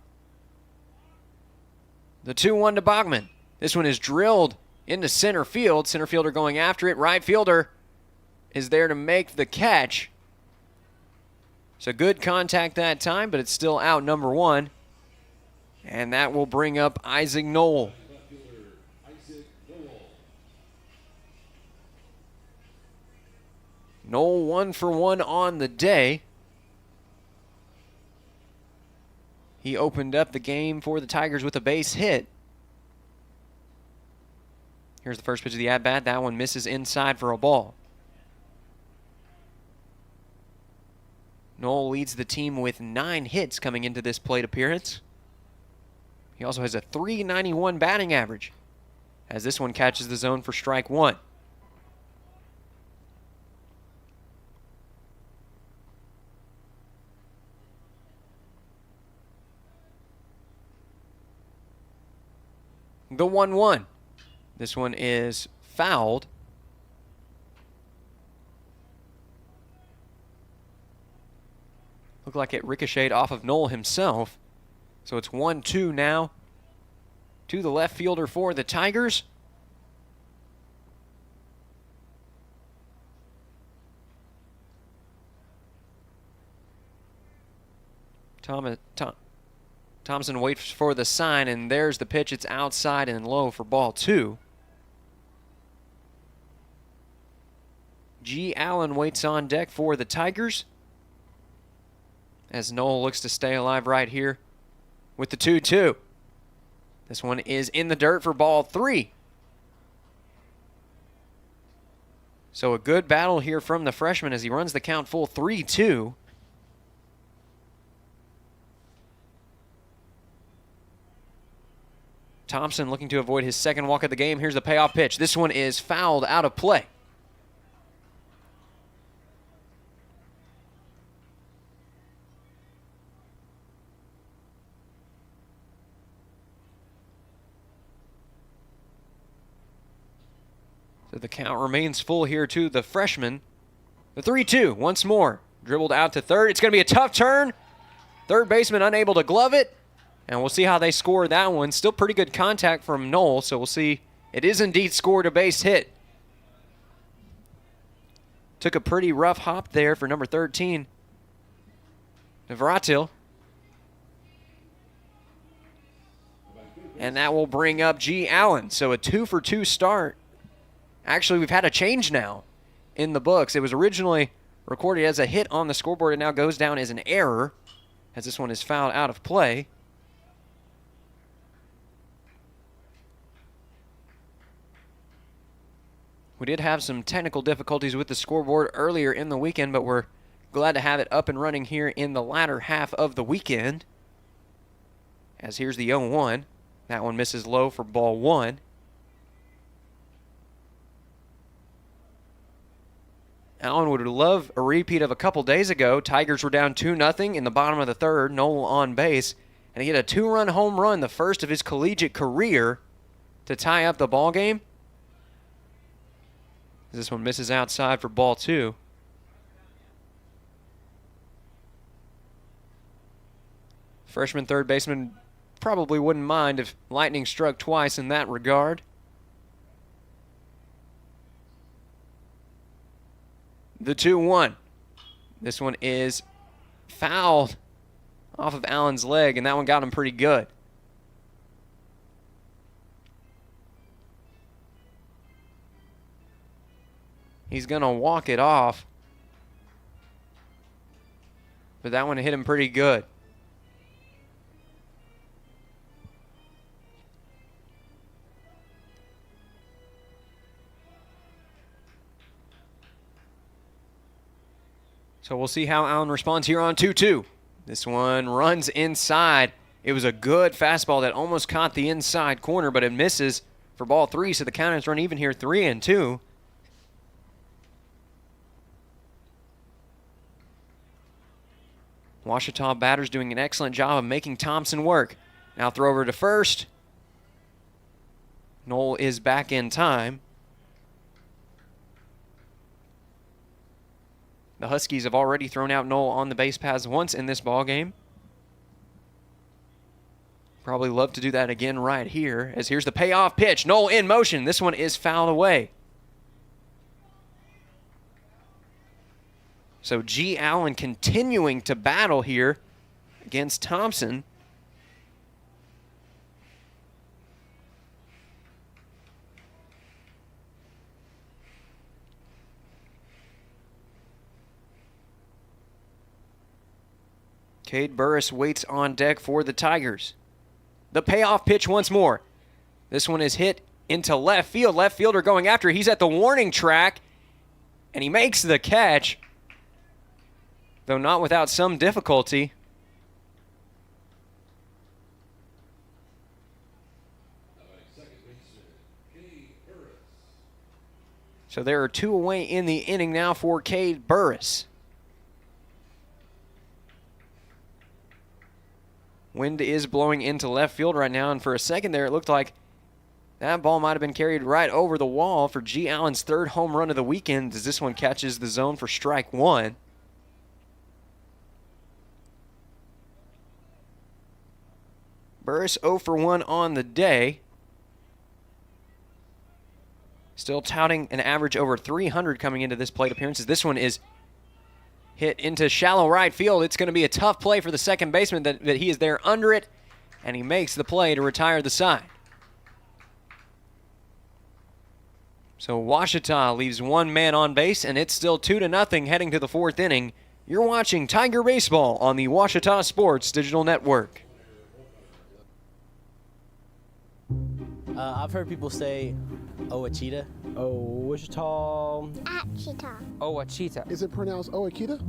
The 2-1 to Bachman. This one is drilled into center field. Center fielder going after it. Right fielder is there to make the catch. So good contact that time, but it's still out, number 1. And that will bring up Isaac Knoll. Knoll 1 for 1 on the day. He opened up the game for the Tigers with a base hit. Here's the first pitch of the at-bat. That one misses inside for a ball. Knoll leads the team with 9 hits coming into this plate appearance. He also has a .391 batting average, as this one catches the zone for strike 1. The 1-1. This one is fouled. Looked like it ricocheted off of Knoll himself. So it's 1-2 now to the left fielder for the Tigers. Thompson waits for the sign, and there's the pitch. It's outside and low for ball 2. G. Allen waits on deck for the Tigers, as Knoll looks to stay alive right here with the 2-2. This one is in the dirt for ball 3. So a good battle here from the freshman as he runs the count full 3-2. Thompson looking to avoid his second walk of the game. Here's the payoff pitch. This one is fouled out of play. So the count remains full here to the freshman. The 3-2 once more. Dribbled out to third. It's going to be a tough turn. Third baseman unable to glove it. And we'll see how they score that one. Still pretty good contact from Knoll, so we'll see. It is indeed scored a base hit. Took a pretty rough hop there for number 13, Navratil. And that will bring up G. Allen. So a 2-for-2 start. Actually, we've had a change now in the books. It was originally recorded as a hit on the scoreboard. It now goes down as an error as this one is fouled out of play. We did have some technical difficulties with the scoreboard earlier in the weekend, but we're glad to have it up and running here in the latter half of the weekend. As here's the 0-1. That one misses low for ball one. Allen would love a repeat of a couple days ago. Tigers were down 2-0 in the bottom of the third. Knoll on base. And he hit a two-run home run, the first of his collegiate career, to tie up the ball game. This one misses outside for ball two. Freshman third baseman probably wouldn't mind if lightning struck twice in that regard. The 2-1. This one is fouled off of Allen's leg, and that one got him pretty good. He's going to walk it off. But that one hit him pretty good. So we'll see how Allen responds here on 2-2. This one runs inside. It was a good fastball that almost caught the inside corner, but it misses for ball three, so the count is run even here, 3-2. Ouachita batters doing an excellent job of making Thompson work. Now throw over to first. Knoll is back in time. The Huskies have already thrown out Knoll on the base paths once in this ball game. Probably love to do that again right here, as here's the payoff pitch. Knoll in motion. This one is fouled away. So G. Allen continuing to battle here against Thompson. Cade Burris waits on deck for the Tigers. The payoff pitch once more. This one is hit into left field. Left fielder going after. He's at the warning track, and he makes the catch, though not without some difficulty. So there are two away in the inning now for Cade Burris. Wind is blowing into left field right now, and for a second there it looked like that ball might have been carried right over the wall for G. Allen's third home run of the weekend, as this one catches the zone for strike one. Burris 0 for 1 on the day. Still touting an average over 300 coming into this plate appearance, as this one is hit into shallow right field. It's going to be a tough play for the second baseman that he is there under it, and he makes the play to retire the side. So Ouachita leaves one man on base, and it's still 2-0 heading to the fourth inning. You're watching Tiger Baseball on the Ouachita Sports Digital Network. I've heard people say Ouachita. Wichita. Achita. Ouachita. Is it pronounced Ouachita?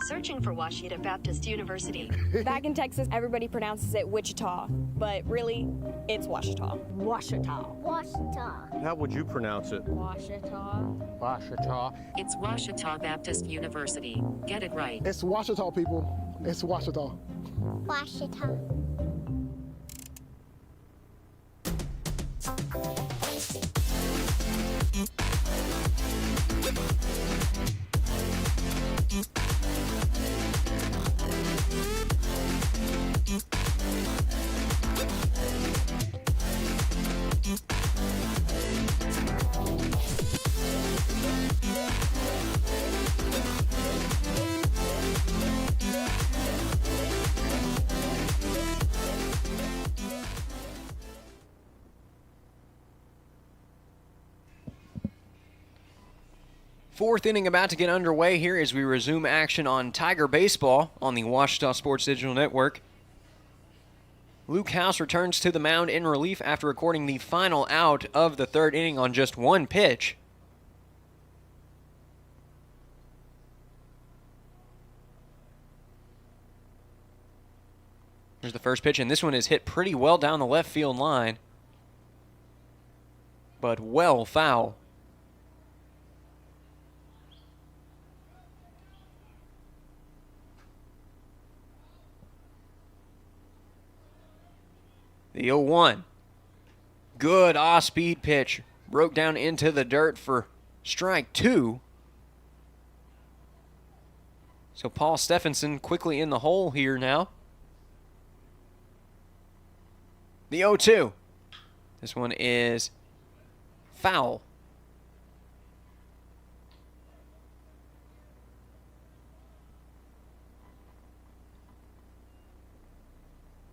Searching for Washita Baptist University. Back in Texas, everybody pronounces it Wichita, but really, it's Washita. Washita. Washita. How would you pronounce it? Washita. Washita. It's Washita Baptist University. Get it right. It's Washita, people. It's Washita. Washita. Fourth inning about to get underway here as we resume action on Tiger Baseball on the Washita Sports Digital Network. Luke House returns to the mound in relief after recording the final out of the third inning on just one pitch. Here's the first pitch, and this one is hit pretty well down the left field line, but well foul. The 0-1. Good off-speed pitch. Broke down into the dirt for strike two. So Paul Stephenson quickly in the hole here now. The 0-2. This one is foul.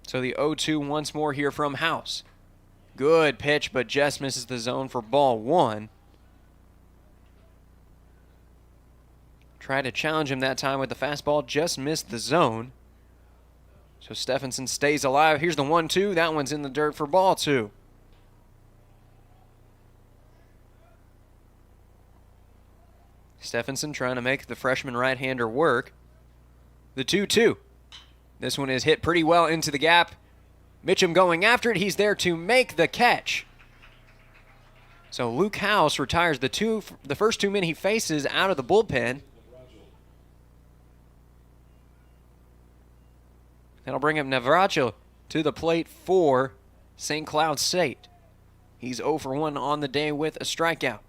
So the 0-2 once more here from House. Good pitch, but just misses the zone for ball one. Tried to challenge him that time with the fastball, just missed the zone. So Stephenson stays alive. Here's the 1-2. That one's in the dirt for ball two. Stephenson trying to make the freshman right-hander work. The 2-2. This one is hit pretty well into the gap. Mitchum going after it. He's there to make the catch. So Luke House retires the first two men he faces out of the bullpen. That'll bring up Navratil to the plate for St. Cloud State. He's 0 for 1 on the day with a strikeout.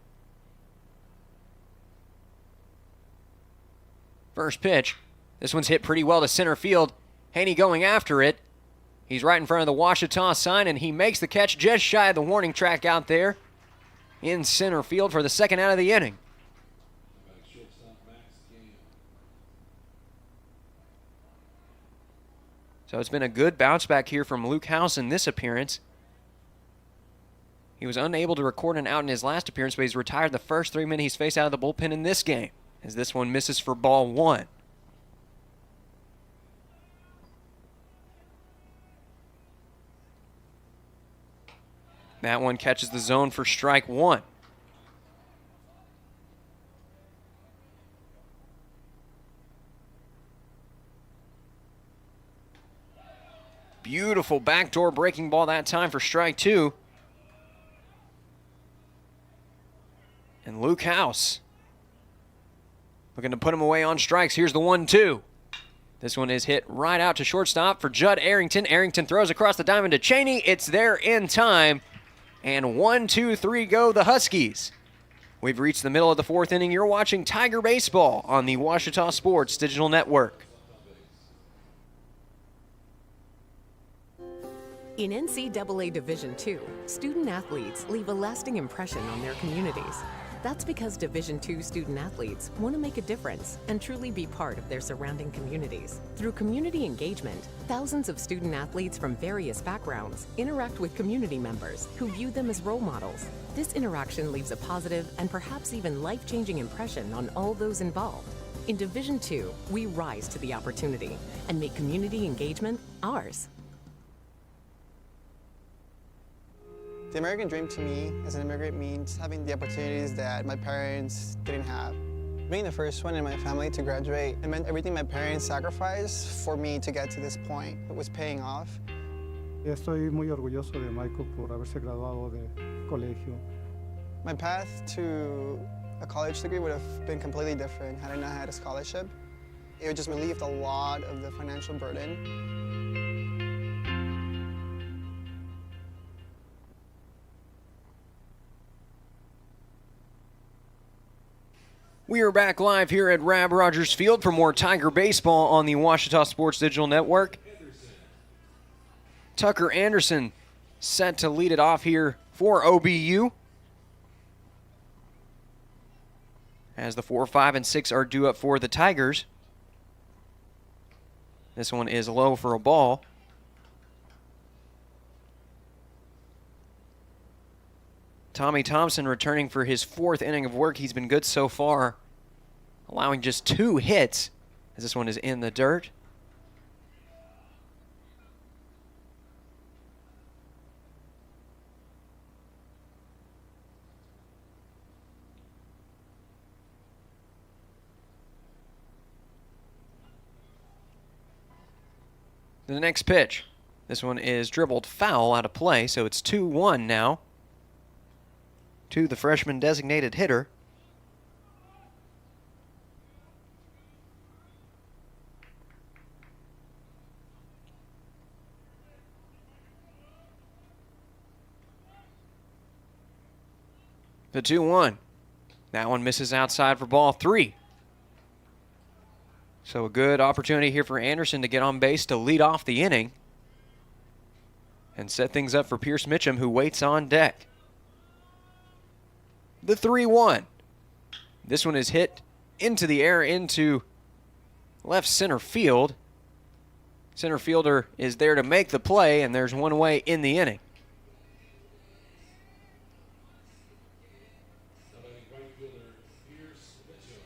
First pitch. This one's hit pretty well to center field. Haney going after it. He's right in front of the Washita sign, and he makes the catch just shy of the warning track out there in center field for the second out of the inning. So it's been a good bounce back here from Luke House in this appearance. He was unable to record an out in his last appearance, but he's retired the first three men he's faced out of the bullpen in this game, as this one misses for ball one. That one catches the zone for strike one. Beautiful backdoor breaking ball that time for strike two. And Luke House looking to put him away on strikes. Here's the 1-2. This one is hit right out to shortstop for Judd Arrington. Arrington throws across the diamond to Cheney. It's there in time. And 1, 2, 3 go the Huskies. We've reached the middle of the fourth inning. You're watching Tiger Baseball on the Washita Sports Digital Network. In NCAA Division II, student athletes leave a lasting impression on their communities. That's because Division II student athletes want to make a difference and truly be part of their surrounding communities. Through community engagement, thousands of student athletes from various backgrounds interact with community members who view them as role models. This interaction leaves a positive and perhaps even life-changing impression on all those involved. In Division II, we rise to the opportunity and make community engagement ours. The American dream to me as an immigrant means having the opportunities that my parents didn't have. Being the first one in my family to graduate, it meant everything my parents sacrificed for me to get to this point. It was paying off. Estoy muy orgulloso de Michael por haberse graduado de colegio. My path to a college degree would have been completely different had I not had a scholarship. It would just relieved a lot of the financial burden. We are back live here at Rab Rogers Field for more Tiger baseball on the Ouachita Sports Digital Network. Tucker Anderson set to lead it off here for OBU, as the 4, 5, and 6 are due up for the Tigers. This one is low for a ball. Tommy Thompson returning for his 4th inning of work. He's been good so far, allowing just 2 hits, as this one is in the dirt. The next pitch. This one is dribbled foul out of play, so it's 2-1 now to the freshman designated hitter. The 2-1. That one misses outside for ball 3. So a good opportunity here for Anderson to get on base to lead off the inning and set things up for Pierce Mitchum, who waits on deck. The 3-1. This one is hit into the air into left center field. Center fielder is there to make the play, and there's one away in the inning.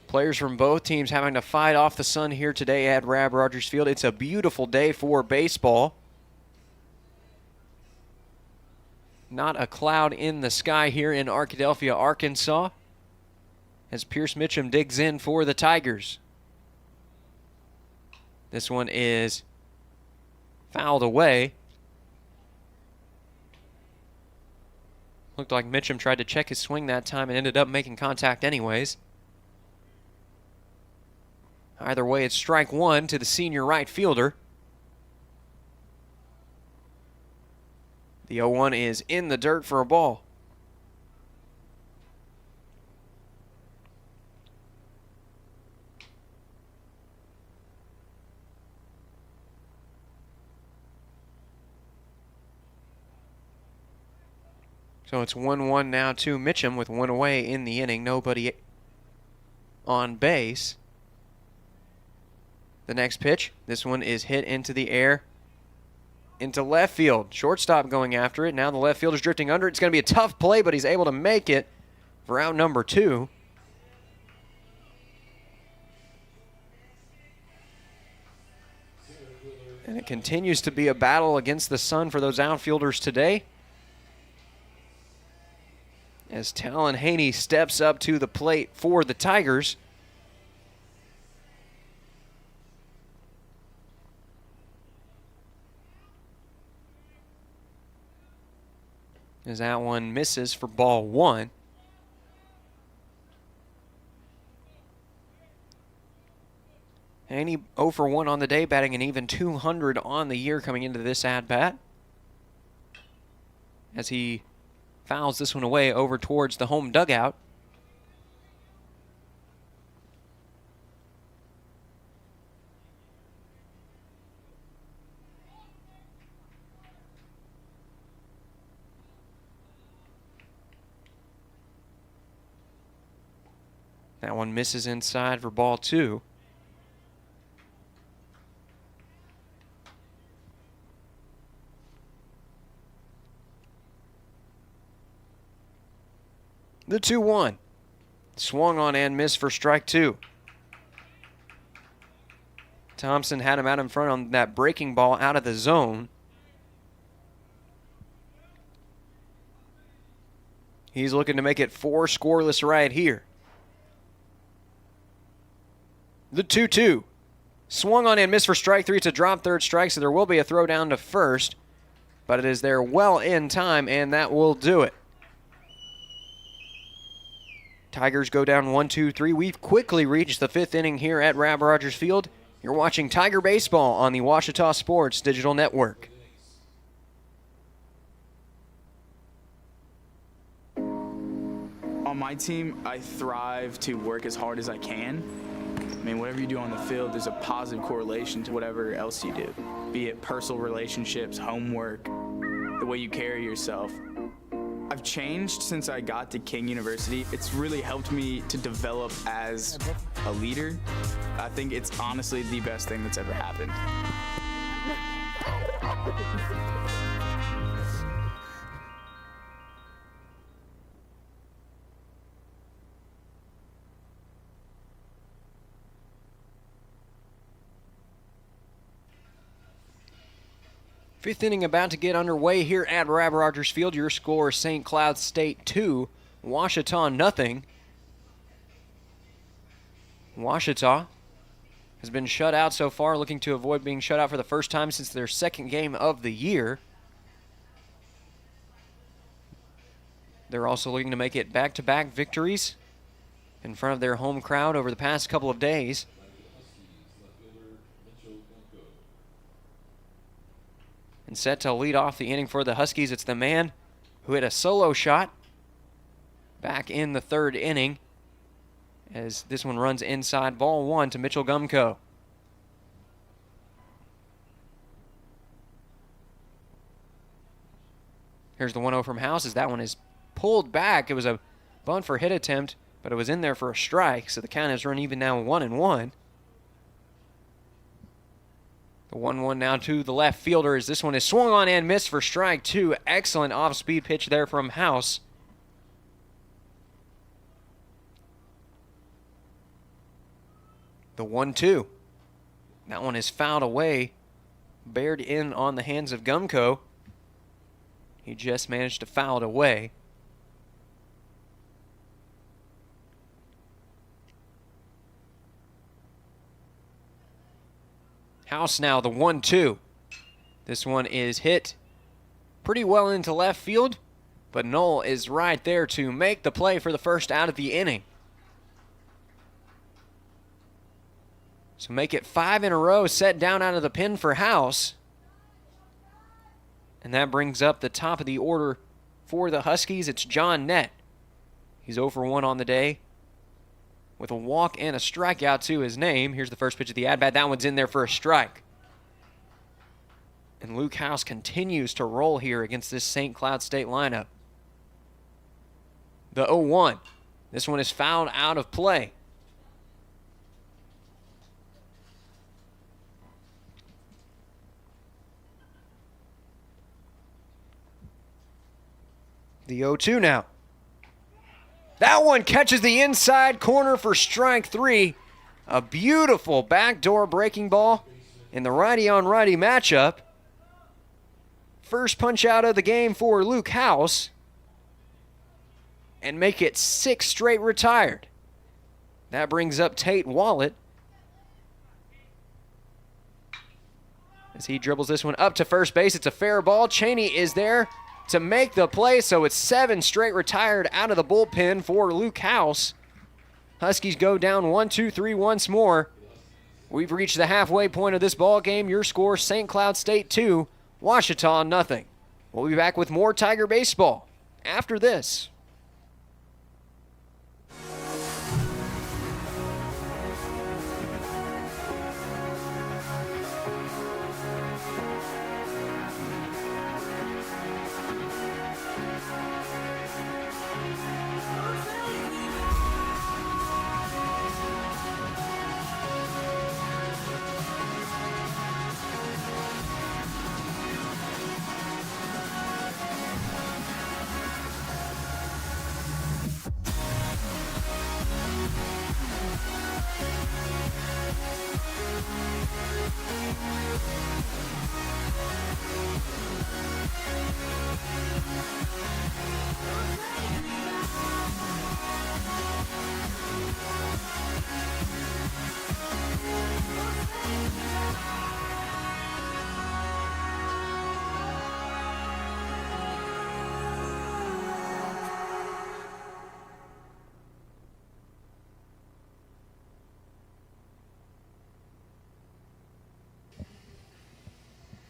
Players from both teams having to fight off the sun here today at Rab Rogers Field. It's a beautiful day for baseball. Not a cloud in the sky here in Arkadelphia, Arkansas, as Pierce Mitchum digs in for the Tigers. This one is fouled away. Looked like Mitchum tried to check his swing that time and ended up making contact anyways. Either way, it's strike 1 to the senior right fielder. The 0-1 is in the dirt for a ball. So it's 1-1 now to Mitchum with 1 away in the inning. Nobody on base. The next pitch, this one is hit into the air, into left field. Shortstop going after it. Now the left fielder's drifting under it. It's going to be a tough play, but he's able to make it for out number 2. And it continues to be a battle against the sun for those outfielders today, as Talon Haney steps up to the plate for the Tigers. As that one misses for ball 1. Haney 0 for 1 on the day, batting an even 200 on the year coming into this at-bat, as he fouls this one away over towards the home dugout. That one misses inside for ball 2. The 2-1. Swung on and missed for strike 2. Thompson had him out in front on that breaking ball out of the zone. He's looking to make it 4 scoreless right here. The 2-2. Swung on and missed for strike 3. It's a drop third strike, so there will be a throw down to first. But it is there well in time, and that will do it. Tigers go down 1-2-3. We've quickly reached the 5th inning here at Rab Rogers Field. You're watching Tiger Baseball on the Ouachita Sports Digital Network. On my team, I thrive to work as hard as I can. I mean, whatever you do on the field, there's a positive correlation to whatever else you do, be it personal relationships, homework, the way you carry yourself. I've changed since I got to King University. It's really helped me to develop as a leader. I think it's honestly the best thing that's ever happened. Fifth inning about to get underway here at Rab Rogers Field. Your score, St. Cloud State 2, Ouachita nothing. Ouachita has been shut out so far, looking to avoid being shut out for the first time since their second game of the year. They're also looking to make it back-to-back victories in front of their home crowd over the past couple of days. And set to lead off the inning for the Huskies, it's the man who hit a solo shot back in the 3rd inning, as this one runs inside, ball 1 to Mitchell Gumko. Here's the 1-0 from House, as that one is pulled back. It was a bunt for hit attempt, but it was in there for a strike, so the count is run even now 1-1. The 1-1 now to the left fielder as this one is swung on and missed for strike 2. Excellent off-speed pitch there from House. The 1-2. That one is fouled away, bared in on the hands of Gumko. He just managed to foul it away. House now, the 1-2. This one is hit pretty well into left field, but Knoll is right there to make the play for the first out of the inning. So make it 5 in a row, set down out of the pen for House. And that brings up the top of the order for the Huskies. It's John Nett. He's 0 for 1 on the day, with a walk and a strikeout to his name. Here's the first pitch of the at-bat. That one's in there for a strike. And Luke House continues to roll here against this St. Cloud State lineup. The 0-1. This one is fouled out of play. The 0-2 now. That one catches the inside corner for strike 3. A beautiful backdoor breaking ball in the righty-on-righty matchup. First punch out of the game for Luke House. And make it 6 straight retired. That brings up Tate Wallet as he dribbles this one up to first base. It's a fair ball. Cheney is there to make the play, so it's 7 straight retired out of the bullpen for Luke House. Huskies go down 1-2-3 once more. We've reached the halfway point of this ball game. Your score, St. Cloud State 2, Ouachita nothing. We'll be back with more Tiger Baseball after this.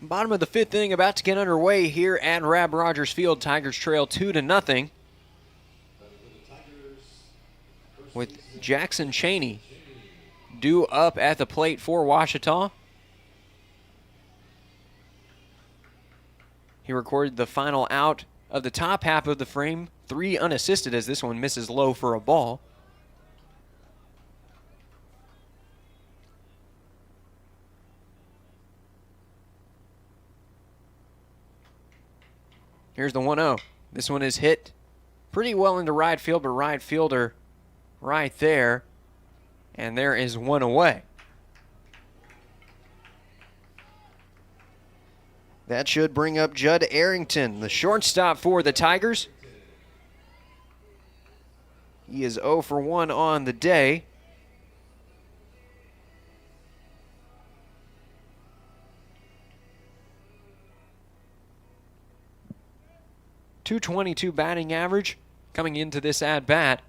Bottom of the 5th inning about to get underway here at Rab Rogers Field. Tigers trail 2-0 with Jackson Cheney due up at the plate for Ouachita. He recorded the final out of the top half of the frame, 3 unassisted as this one misses low for a ball. Here's the 1-0. This one is hit pretty well into right field, but right fielder right there. And there is one away. That should bring up Judd Arrington, the shortstop for the Tigers. He is 0 for 1 on the day. .222 batting average coming into this at-bat.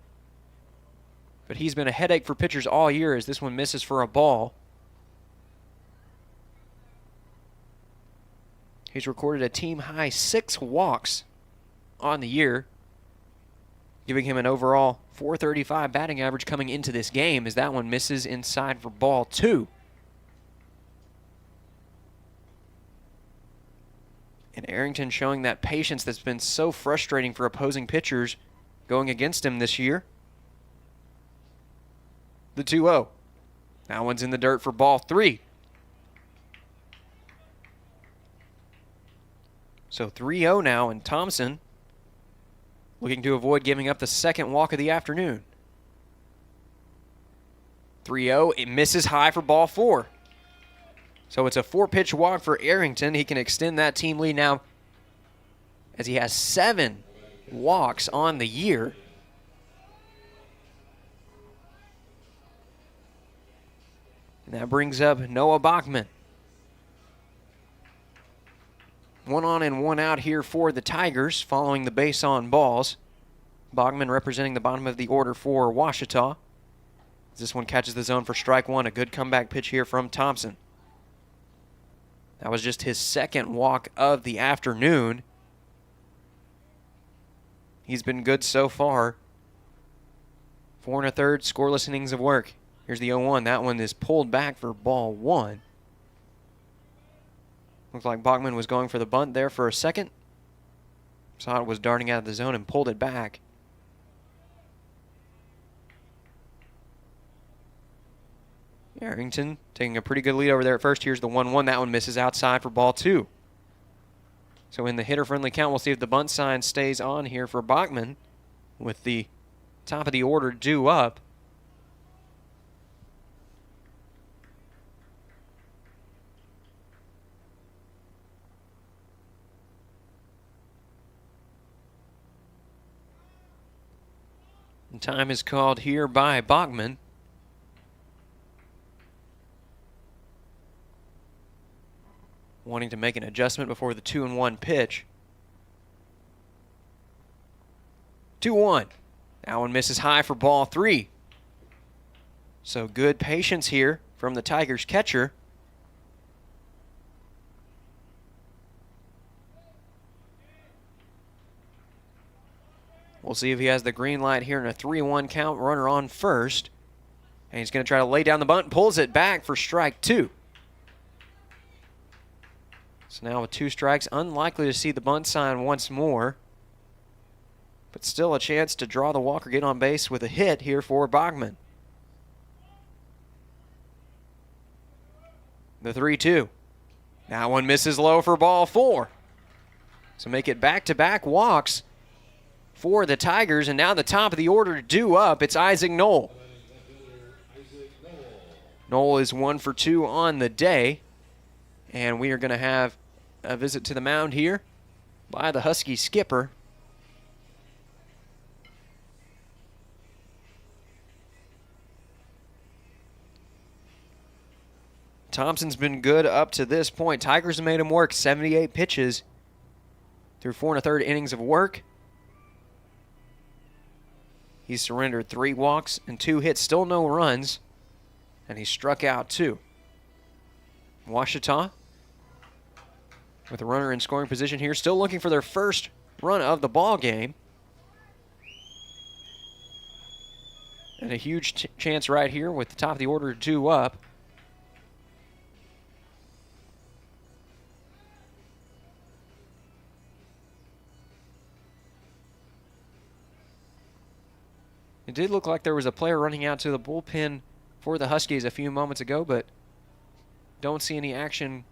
But he's been a headache for pitchers all year as this one misses for a ball. He's recorded a team-high 6 walks on the year, giving him an overall .435 batting average coming into this game as that one misses inside for ball 2. And Arrington showing that patience that's been so frustrating for opposing pitchers going against him this year. The 2-0. That one's in the dirt for ball 3. So 3-0 now, and Thompson looking to avoid giving up the second walk of the afternoon. 3-0, it misses high for ball 4. So it's a 4-pitch walk for Arrington. He can extend that team lead now as he has 7 walks on the year. And that brings up Noah Bachman. 1 on and 1 out here for the Tigers following the base on balls. Bachman representing the bottom of the order for Ouachita. This one catches the zone for strike 1. A good comeback pitch here from Thompson. That was just his 2nd walk of the afternoon. He's been good so far. 4 1/3 scoreless innings of work. Here's the 0-1. That one is pulled back for ball 1. Looks like Bachman was going for the bunt there for a second. Saw it was darting out of the zone and pulled it back. Arrington taking a pretty good lead over there at first. Here's the 1-1. That one misses outside for ball 2. So in the hitter-friendly count, we'll see if the bunt sign stays on here for Bachman with the top of the order due up. And time is called here by Bachman. Wanting to make an adjustment before the 2-1 pitch. 2-1. That one misses high for ball 3. So good patience here from the Tigers catcher. We'll see if he has the green light here in a 3-1 count. Runner on first. And he's going to try to lay down the bunt. Pulls it back for strike 2. So now with 2 strikes, unlikely to see the bunt sign once more. But still a chance to draw the walk or get on base with a hit here for Bachman. The 3-2. That one misses low for ball 4. So make it back-to-back walks for the Tigers. And now the top of the order due up. It's Isaac Knoll. Knoll is 1 for 2 on the day. And we are going to have a visit to the mound here by the Husky skipper. Thompson's been good up to this point. Tigers have made him work 78 pitches through 4 1/3 innings of work. He's surrendered 3 walks and 2 hits, still no runs, and he struck out 2. Ouachita with a runner in scoring position here, still looking for their first run of the ball game. And a huge chance right here with the top of the order 2 up. It did look like there was a player running out to the bullpen for the Huskies a few moments ago, but don't see any action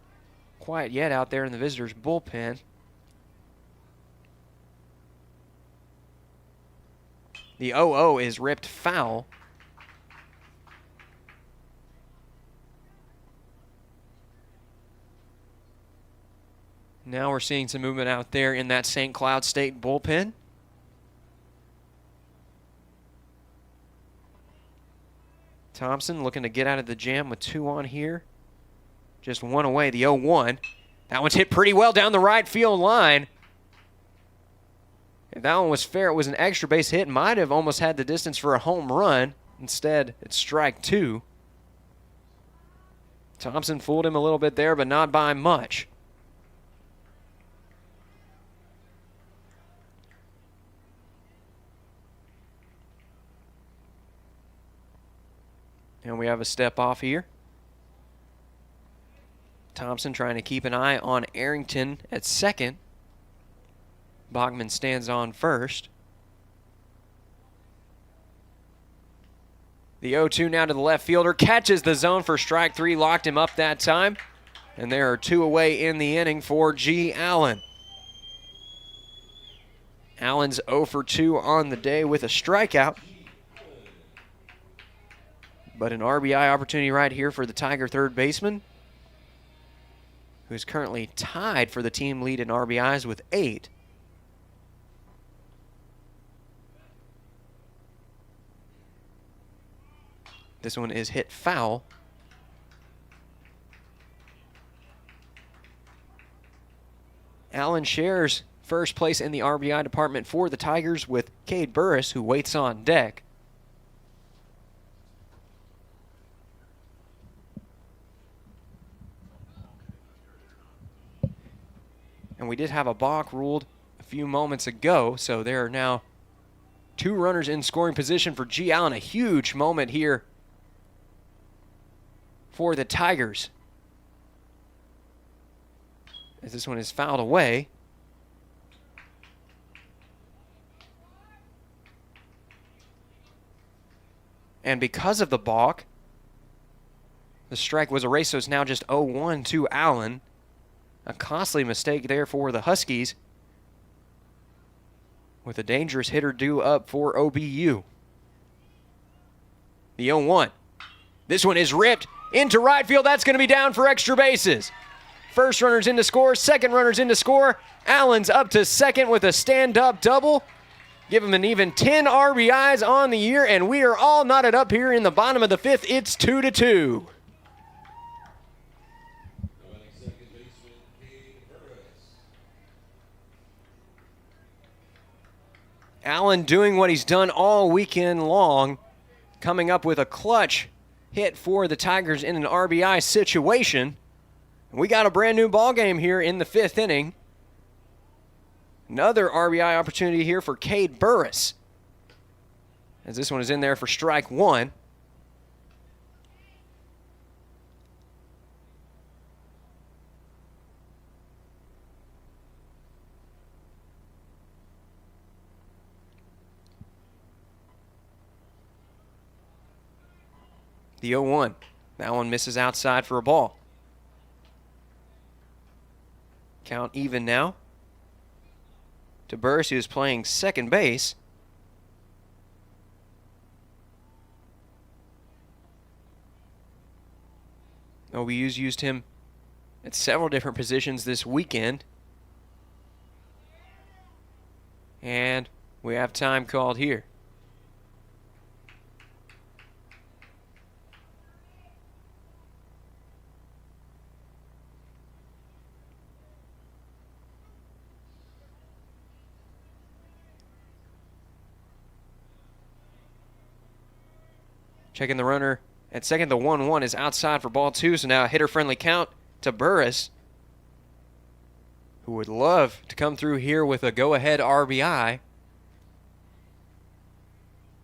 quite yet out there in the visitors' bullpen. The 0-0 is ripped foul. Now we're seeing some movement out there in that St. Cloud State bullpen. Thompson looking to get out of the jam with 2 on here. Just 1 away, the 0-1. That one's hit pretty well down the right field line. If that one was fair, it was an extra base hit. Might have almost had the distance for a home run. Instead, it's strike 2. Thompson fooled him a little bit there, but not by much. And we have a step off here. Thompson trying to keep an eye on Arrington at second. Bachman stands on first. The 0-2 now to the left fielder. Catches the zone for strike 3. Locked him up that time. And there are 2 away in the inning for G. Allen. Allen's 0 for 2 on the day with a strikeout. But an RBI opportunity right here for the Tiger third baseman, who's currently tied for the team lead in RBIs with 8. This one is hit foul. Allen shares first place in the RBI department for the Tigers with Cade Burris, who waits on deck. And we did have a balk ruled a few moments ago, so there are now 2 runners in scoring position for G. Allen. A huge moment here for the Tigers, as this one is fouled away. And because of the balk, the strike was erased, so it's now just 0-1 to Allen. A costly mistake there for the Huskies, with a dangerous hitter due up for OBU. The 0-1. This one is ripped into right field. That's going to be down for extra bases. First runner's in to score. Second runner's in to score. Allen's up to second with a stand-up double. Give him an even 10 RBIs on the year, and we are all knotted up here in the bottom of the 5th. It's 2-2. Allen doing what he's done all weekend long, coming up with a clutch hit for the Tigers in an RBI situation. We got a brand new ball game here in the 5th inning. Another RBI opportunity here for Cade Burris, as this one is in there for strike 1. The 0-1. That one misses outside for a ball. Count even now to Burris, who is playing second base. OBU's used him at several different positions this weekend. And we have time called here. Checking the runner at second. The 1-1 is outside for ball 2, so now a hitter-friendly count to Burris. who would love to come through here with a go-ahead RBI.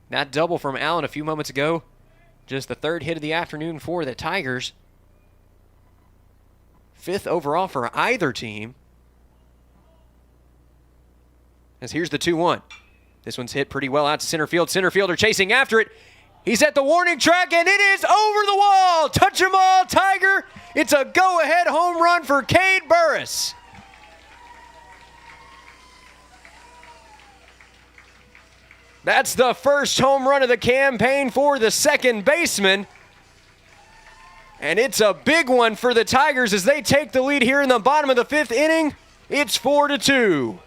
That double from Allen a few moments ago, just the third hit of the afternoon for the Tigers. 5th overall for either team. As here's the 2-1. This one's hit pretty well out to center field. Center fielder chasing after it. He's at the warning track, and it is over the wall. Touch 'em all, Tiger. It's a go-ahead home run for Cade Burris. That's the first home run of the campaign for the second baseman. And it's a big one for the Tigers as they take the lead here in the bottom of the 5th inning. It's 4-2.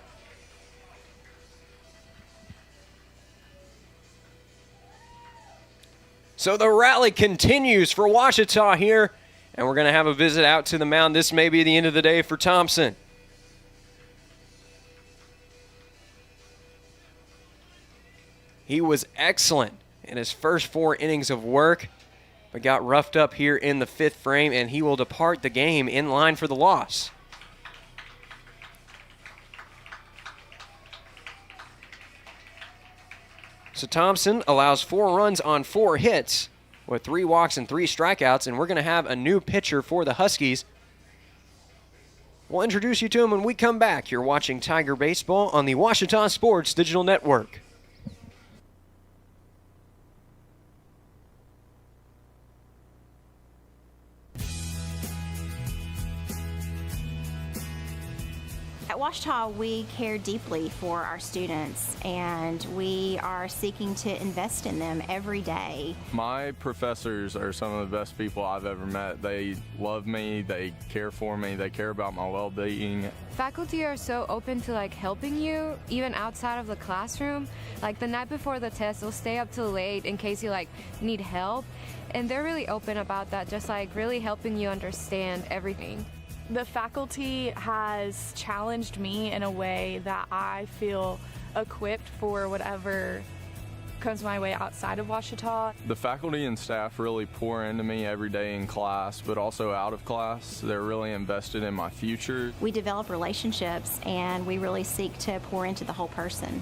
So the rally continues for Ouachita here, and we're going to have a visit out to the mound. This may be the end of the day for Thompson. He was excellent in his first 4 innings of work, but got roughed up here in the 5th frame, and he will depart the game in line for the loss. So Thompson allows 4 runs on 4 hits with 3 walks and 3 strikeouts, and we're going to have a new pitcher for the Huskies. We'll introduce you to him when we come back. You're watching Tiger Baseball on the Ouachita Sports Digital Network. At Ouachita, we care deeply for our students, and we are seeking to invest in them every day. My professors are some of the best people I've ever met. They love me, they care for me, they care about my well-being. Faculty are so open to like helping you, even outside of the classroom. Like the night before the test, they'll stay up till late in case you like need help. And they're really open about that, just like really helping you understand everything. The faculty has challenged me in a way that I feel equipped for whatever comes my way outside of Ouachita. The faculty and staff really pour into me every day in class, but also out of class. They're really invested in my future. We develop relationships, and we really seek to pour into the whole person.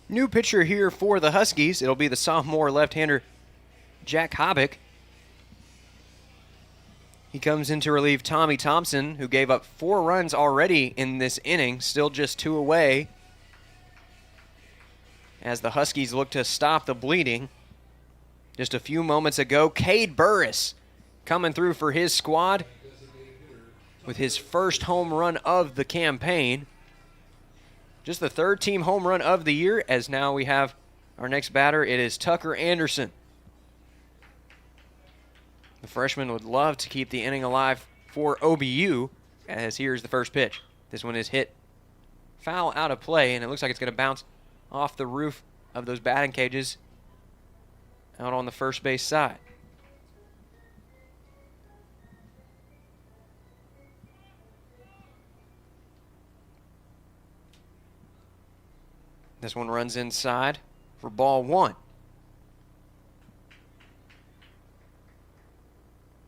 New pitcher here for the Huskies. It'll be the sophomore left-hander Jack Hobbick. He comes in to relieve Tommy Thompson, who gave up 4 runs already in this inning, still just 2 away, as the Huskies look to stop the bleeding. Just a few moments ago, Cade Burris coming through for his squad with his first home run of the campaign. Just the 3rd team home run of the year, as now we have our next batter. It is Tucker Anderson. The freshman would love to keep the inning alive for OBU, as here's the first pitch. This one is hit foul out of play, and it looks like it's going to bounce off the roof of those batting cages out on the first base side. This one runs inside for ball 1.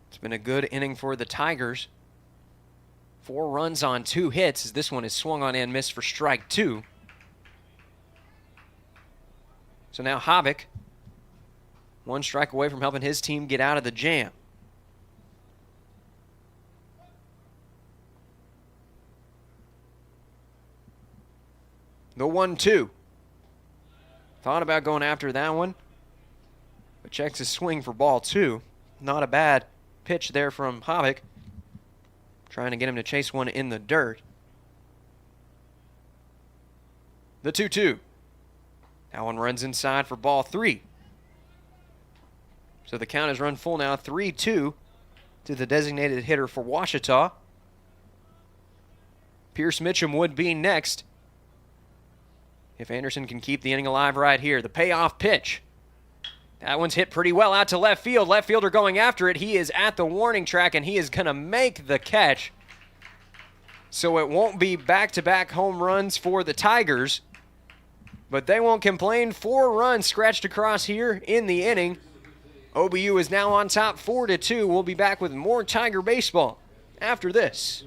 It's been a good inning for the Tigers. 4 runs on 2 hits as this one is swung on and missed for strike 2. So now Havoc, 1 strike away from helping his team get out of the jam. The 1-2. Thought about going after that one, but checks his swing for ball 2. Not a bad pitch there from Havoc, trying to get him to chase one in the dirt. The 2-2. That one runs inside for ball 3. So the count is run full now, 3-2 to the designated hitter for Ouachita. Pierce Mitchum would be next if Anderson can keep the inning alive right here. The payoff pitch. That one's hit pretty well out to left field. Left fielder going after it. He is at the warning track, and he is going to make the catch. So it won't be back-to-back home runs for the Tigers, But they won't complain. 4 runs scratched across here in the inning. OBU is now on top 4-2. We'll be back with more Tiger baseball after this.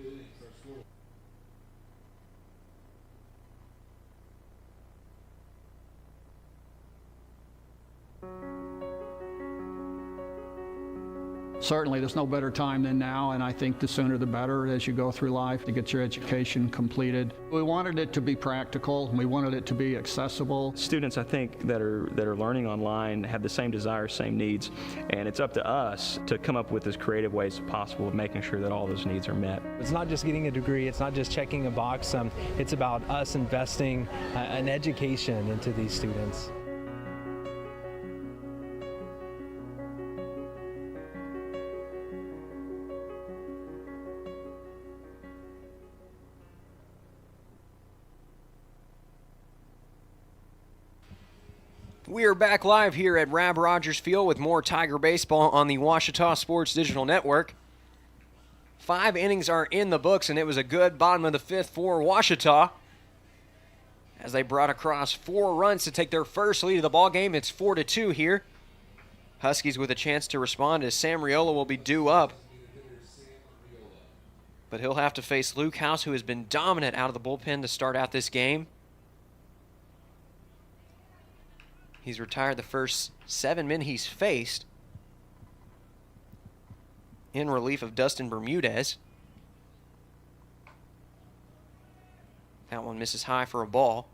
Certainly, there's no better time than now, and I think the sooner the better as you go through life to get your education completed. We wanted it to be practical, and we wanted it to be accessible. Students, I think, that are learning online have the same desires, same needs, and it's up to us to come up with as creative ways as possible of making sure that all those needs are met. It's not just getting a degree, it's not just checking a box, it's about us investing an education into these students. We are back live here at Rab Rogers Field with more Tiger baseball on the Ouachita Sports Digital Network. 5 innings are in the books, and it was a good bottom of the 5th for Ouachita as they brought across 4 runs to take their first lead of the ball game. It's 4-2 here. Huskies with a chance to respond as Sam Riola will be due up. But he'll have to face Luke House, who has been dominant out of the bullpen to start out this game. He's retired the first 7 men he's faced in relief of Dustin Bermudez. That one misses high for a ball.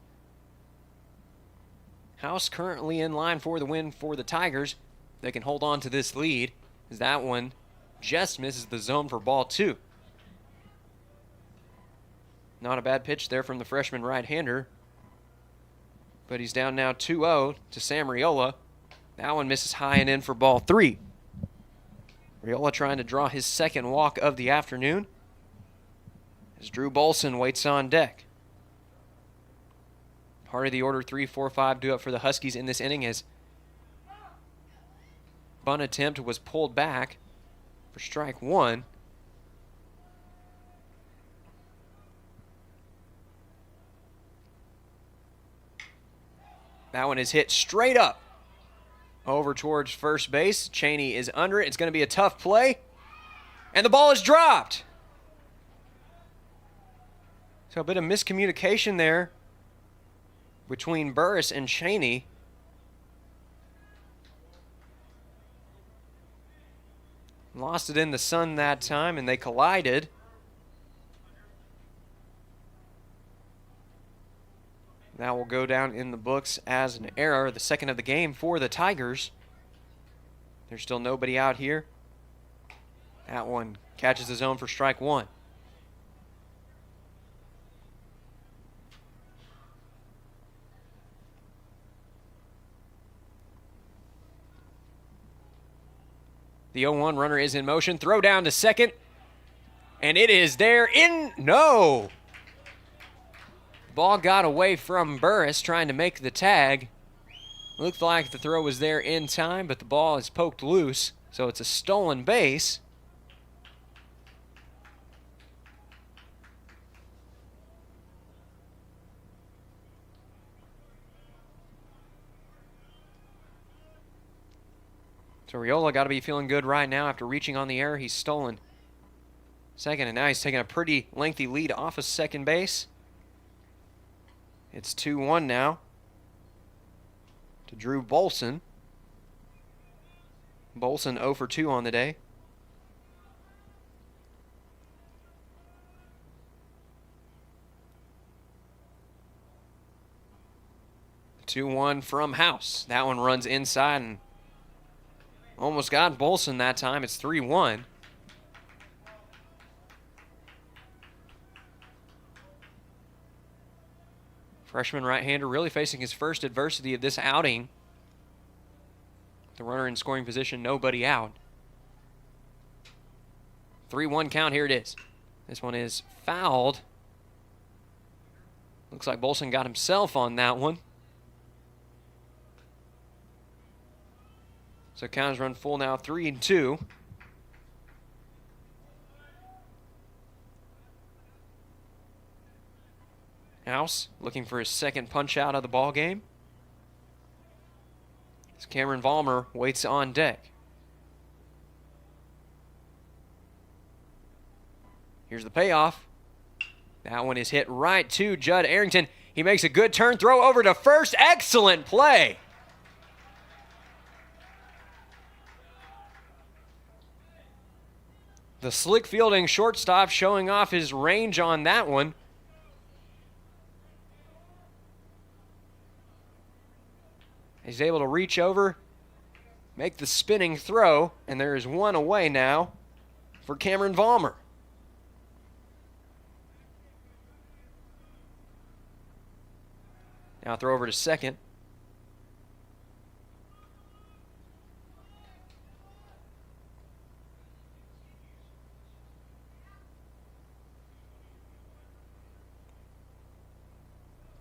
House currently in line for the win for the Tigers. They can hold on to this lead as that one just misses the zone for ball 2. Not a bad pitch there from the freshman right-hander. But he's down now 2-0 to Sam Riola. That one misses high and in for ball 3. Riola trying to draw his second walk of the afternoon as Drew Bolson waits on deck. Part of the order 3, 4, 5 due up for the Huskies in this inning as bunt attempt was pulled back for strike 1. That one is hit straight up over towards first base. Cheney is under it. It's going to be a tough play. And the ball is dropped. So a bit of miscommunication there between Burris and Cheney. Lost it in the sun that time, and they collided. That will go down in the books as an error, the second of the game for the Tigers. There's still nobody out here. That one catches the zone for strike 1. The 0-1 runner is in motion. Throw down to second. And it is there in... No! Ball got away from Burris trying to make the tag. Looked like the throw was there in time, but the ball is poked loose, so it's a stolen base. So Riola got to be feeling good right now after reaching on the error. He's stolen second, and now he's taking a pretty lengthy lead off of second base. It's 2-1 now to Drew Bolson. Bolson 0 for 2 on the day. The 2-1 from House. That one runs inside and almost got Bolson that time. It's 3-1. Freshman right-hander really facing his first adversity of this outing. The runner in scoring position, nobody out. 3-1 count, here it is. This one is fouled. Looks like Bolson got himself on that one. So count is run full now, 3-2. House looking for his second punch out of the ball game. As Cameron Vollmer waits on deck. Here's the payoff. That one is hit right to Judd Arrington. He makes a good turn throw over to first. Excellent play. The slick fielding shortstop showing off his range on that one. He's able to reach over, make the spinning throw, and there is one away now for Cameron Vollmer. Now throw over to second.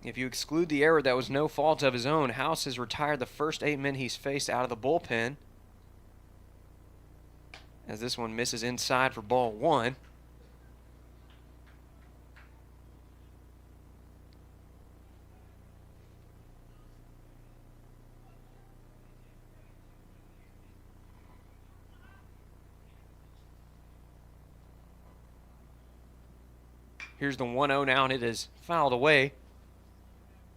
If you exclude the error that was no fault of his own, House has retired the first 8 men he's faced out of the bullpen. As this one misses inside for ball 1. Here's the 1-0 now, and it is fouled away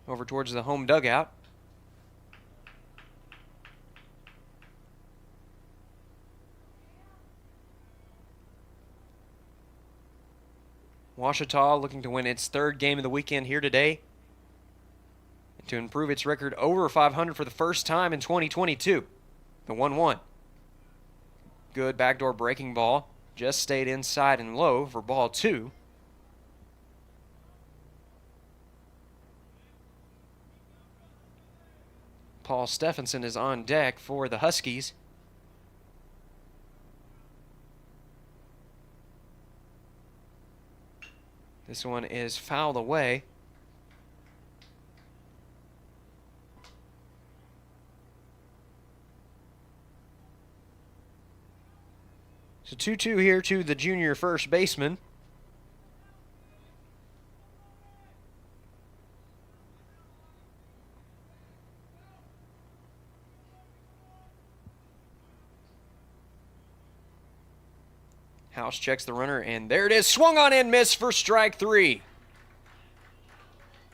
over towards the home dugout. Ouachita looking to win its third game of the weekend here today and to improve its record over 500 for the first time in 2022. The 1-1. Good backdoor breaking ball. Just stayed inside and low for ball 2. Paul Stephenson is on deck for the Huskies. This one is fouled away. So 2-2 here to the junior first baseman. House checks the runner, and there it is. Swung on and missed for strike 3.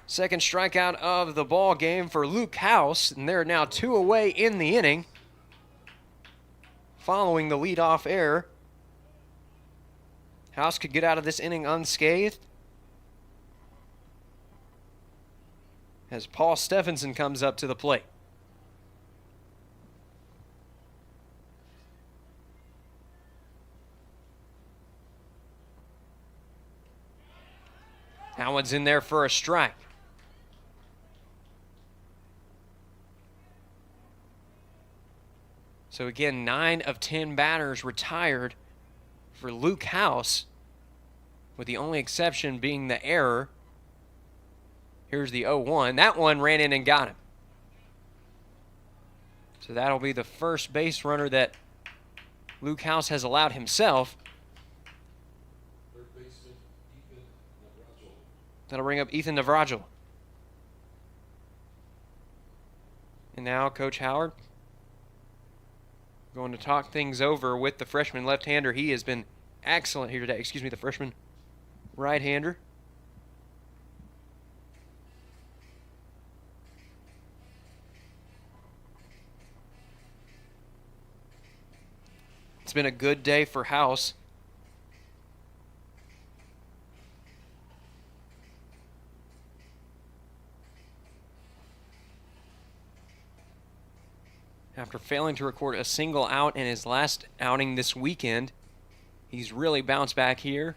Second strikeout of the ball game for Luke House, and they're now 2 away in the inning following the leadoff error. House could get out of this inning unscathed as Paul Stephenson comes up to the plate. That one's in there for a strike. So again, 9 of 10 batters retired for Luke House, with the only exception being the error. Here's the 0-1. That one ran in and got him. So that'll be the first base runner that Luke House has allowed himself. That'll bring up Ethan Navratil. And now Coach Howard going to talk things over with the freshman left-hander. He has been excellent here today. Excuse me, the freshman right-hander. It's been a good day for House. After failing to record a single out in his last outing this weekend, he's really bounced back here.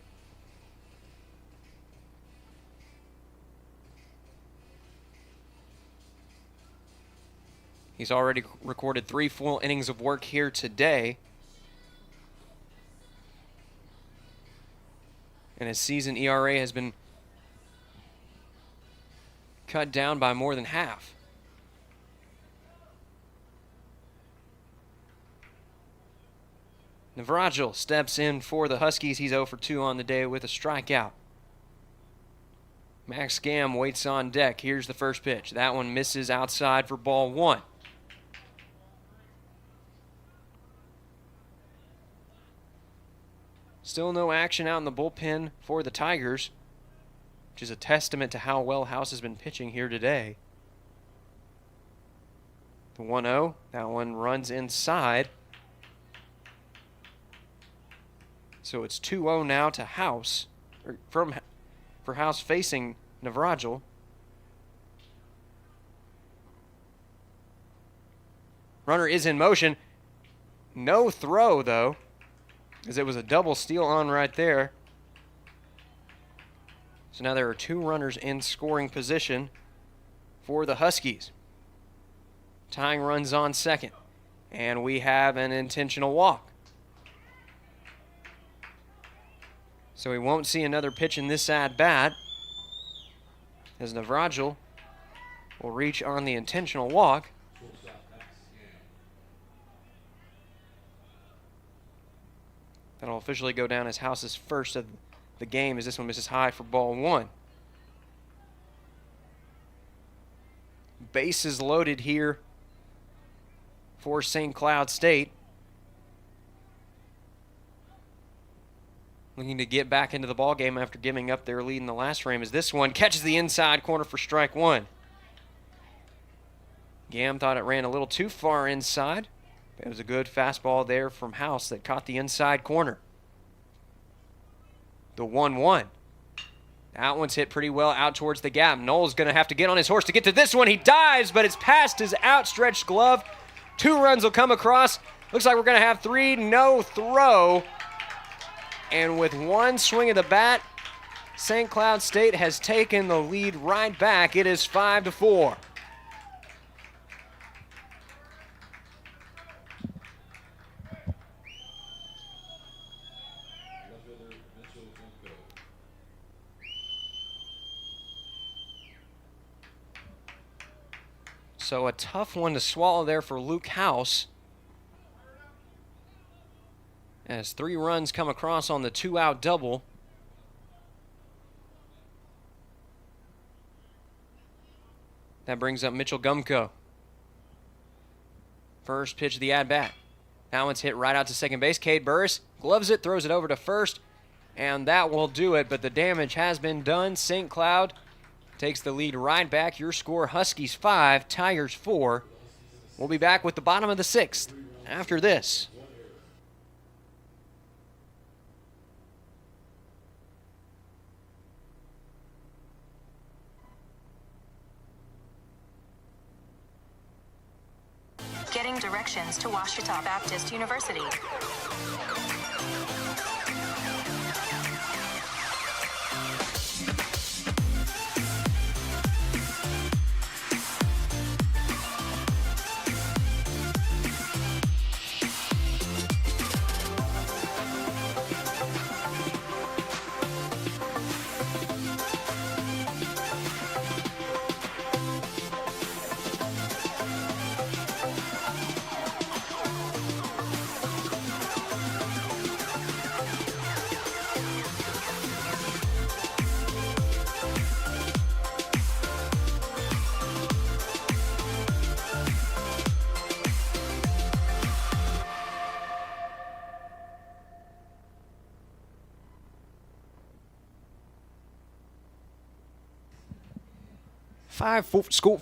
He's already recorded 3 full innings of work here today. And his season ERA has been cut down by more than half. Navratil steps in for the Huskies. He's 0 for 2 on the day with a strikeout. Max Gam waits on deck. Here's the first pitch. That one misses outside for ball 1. Still no action out in the bullpen for the Tigers, which is a testament to how well House has been pitching here today. The 1-0, that one runs inside. So it's 2-0 now to House, or for House facing Navratil. Runner is in motion. No throw, though, as it was a double steal on right there. So now there are 2 runners in scoring position for the Huskies. Tying runs on second. And we have an intentional walk. So we won't see another pitch in this at-bat, as Navratil will reach on the intentional walk. That'll officially go down as House's first of the game, as this one misses high for ball 1. Bases loaded here for St. Cloud State. Looking to get back into the ballgame after giving up their lead in the last frame, as this one catches the inside corner for strike 1. Gam thought it ran a little too far inside. It was a good fastball there from House that caught the inside corner. The 1-1. That one's hit pretty well out towards the gap. Noel's going to have to get on his horse to get to this one. He dives, but it's past his outstretched glove. 2 runs will come across. Looks like we're going to have 3, no throw. And with 1 swing of the bat, St. Cloud State has taken the lead right back. It is 5-4. So a tough one to swallow there for Luke House, as 3 runs come across on the 2-out double. That brings up Mitchell Gumko. First pitch of the at-bat. That one's hit right out to second base. Cade Burris gloves it, throws it over to first, and that will do it, but the damage has been done. St. Cloud takes the lead right back. Your score, Huskies 5, Tigers 4. We'll be back with the bottom of the 6th after this. Getting directions to Ouachita Baptist University.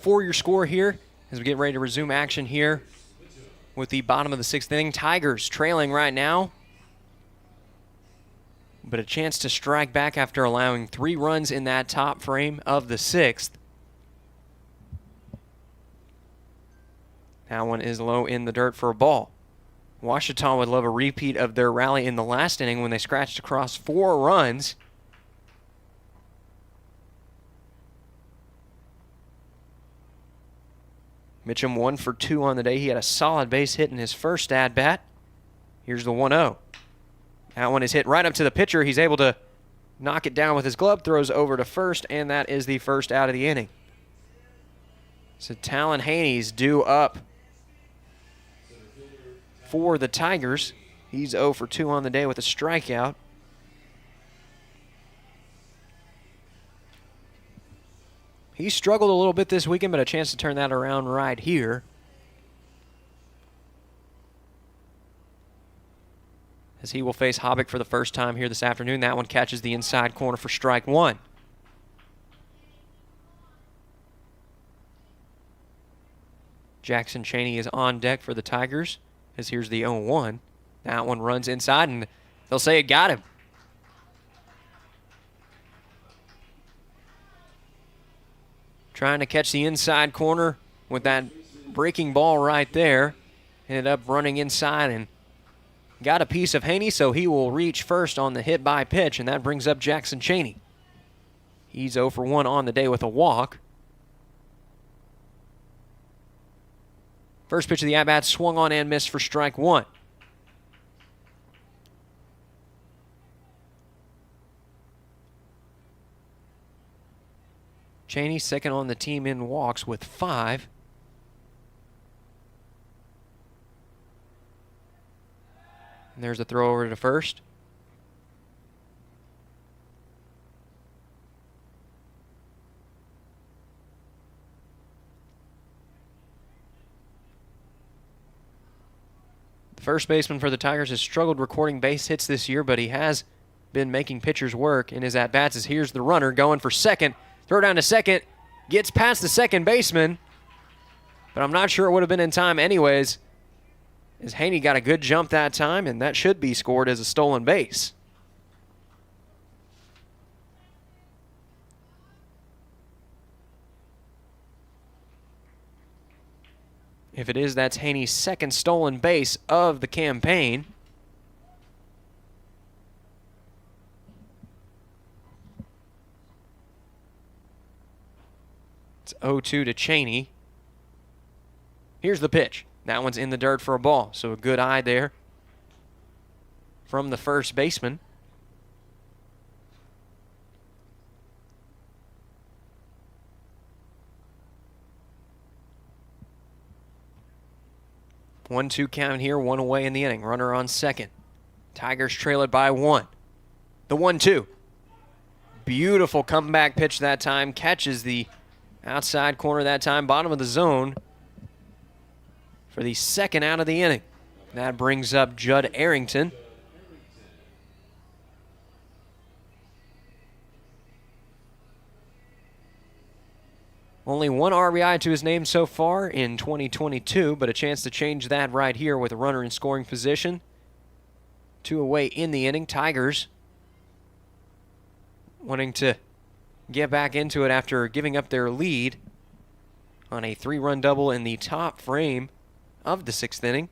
For your score here as we get ready to resume action here with the bottom of the 6th inning. Tigers trailing right now, but a chance to strike back after allowing 3 runs in that top frame of the 6th. That one is low in the dirt for a ball. Ouachita would love a repeat of their rally in the last inning when they scratched across 4 runs. Mitchum 1 for 2 on the day. He had a solid base hit in his first at-bat. Here's the 1-0. That one is hit right up to the pitcher. He's able to knock it down with his glove, throws over to first, and that is the first out of the inning. So Talon Haney's due up for the Tigers. He's 0 for 2 on the day with a strikeout. He struggled a little bit this weekend, but a chance to turn that around right here. As he will face Hobbick for the first time here this afternoon. That one catches the inside corner for strike one. Jackson Cheney is on deck for the Tigers, as here's the 0-1. That one runs inside, and they'll say it got him. Trying to catch the inside corner with that breaking ball right there. Ended up running inside and got a piece of Haney, so he will reach first on the hit by pitch, and that brings up Jackson Cheney. He's 0 for 1 on the day with a walk. First pitch of the at-bat swung on and missed for strike one. Cheney second on the team in walks with 5. And there's a throw over to first. The first baseman for the Tigers has struggled recording base hits this year, but he has been making pitchers work in his at-bats as here's the runner going for second. Throw down to second, gets past the second baseman, but I'm not sure it would have been in time anyways, as Haney got a good jump that time, and that should be scored as a stolen base. If it is, that's Haney's second stolen base of the campaign. It's 0-2 to Cheney. Here's the pitch. That one's in the dirt for a ball, so a good eye there from the first baseman. One-two count here, one away in the inning. Runner on second. Tigers trail it by 1. The 1-2. Beautiful comeback pitch that time. Catches the outside corner that time, bottom of the zone for the second out of the inning. That brings up Judd Arrington. Only one RBI to his name so far in 2022, but a chance to change that right here with a runner in scoring position. 2 away in the inning. Tigers wanting to get back into it after giving up their lead on a 3-run double in the top frame of the 6th inning.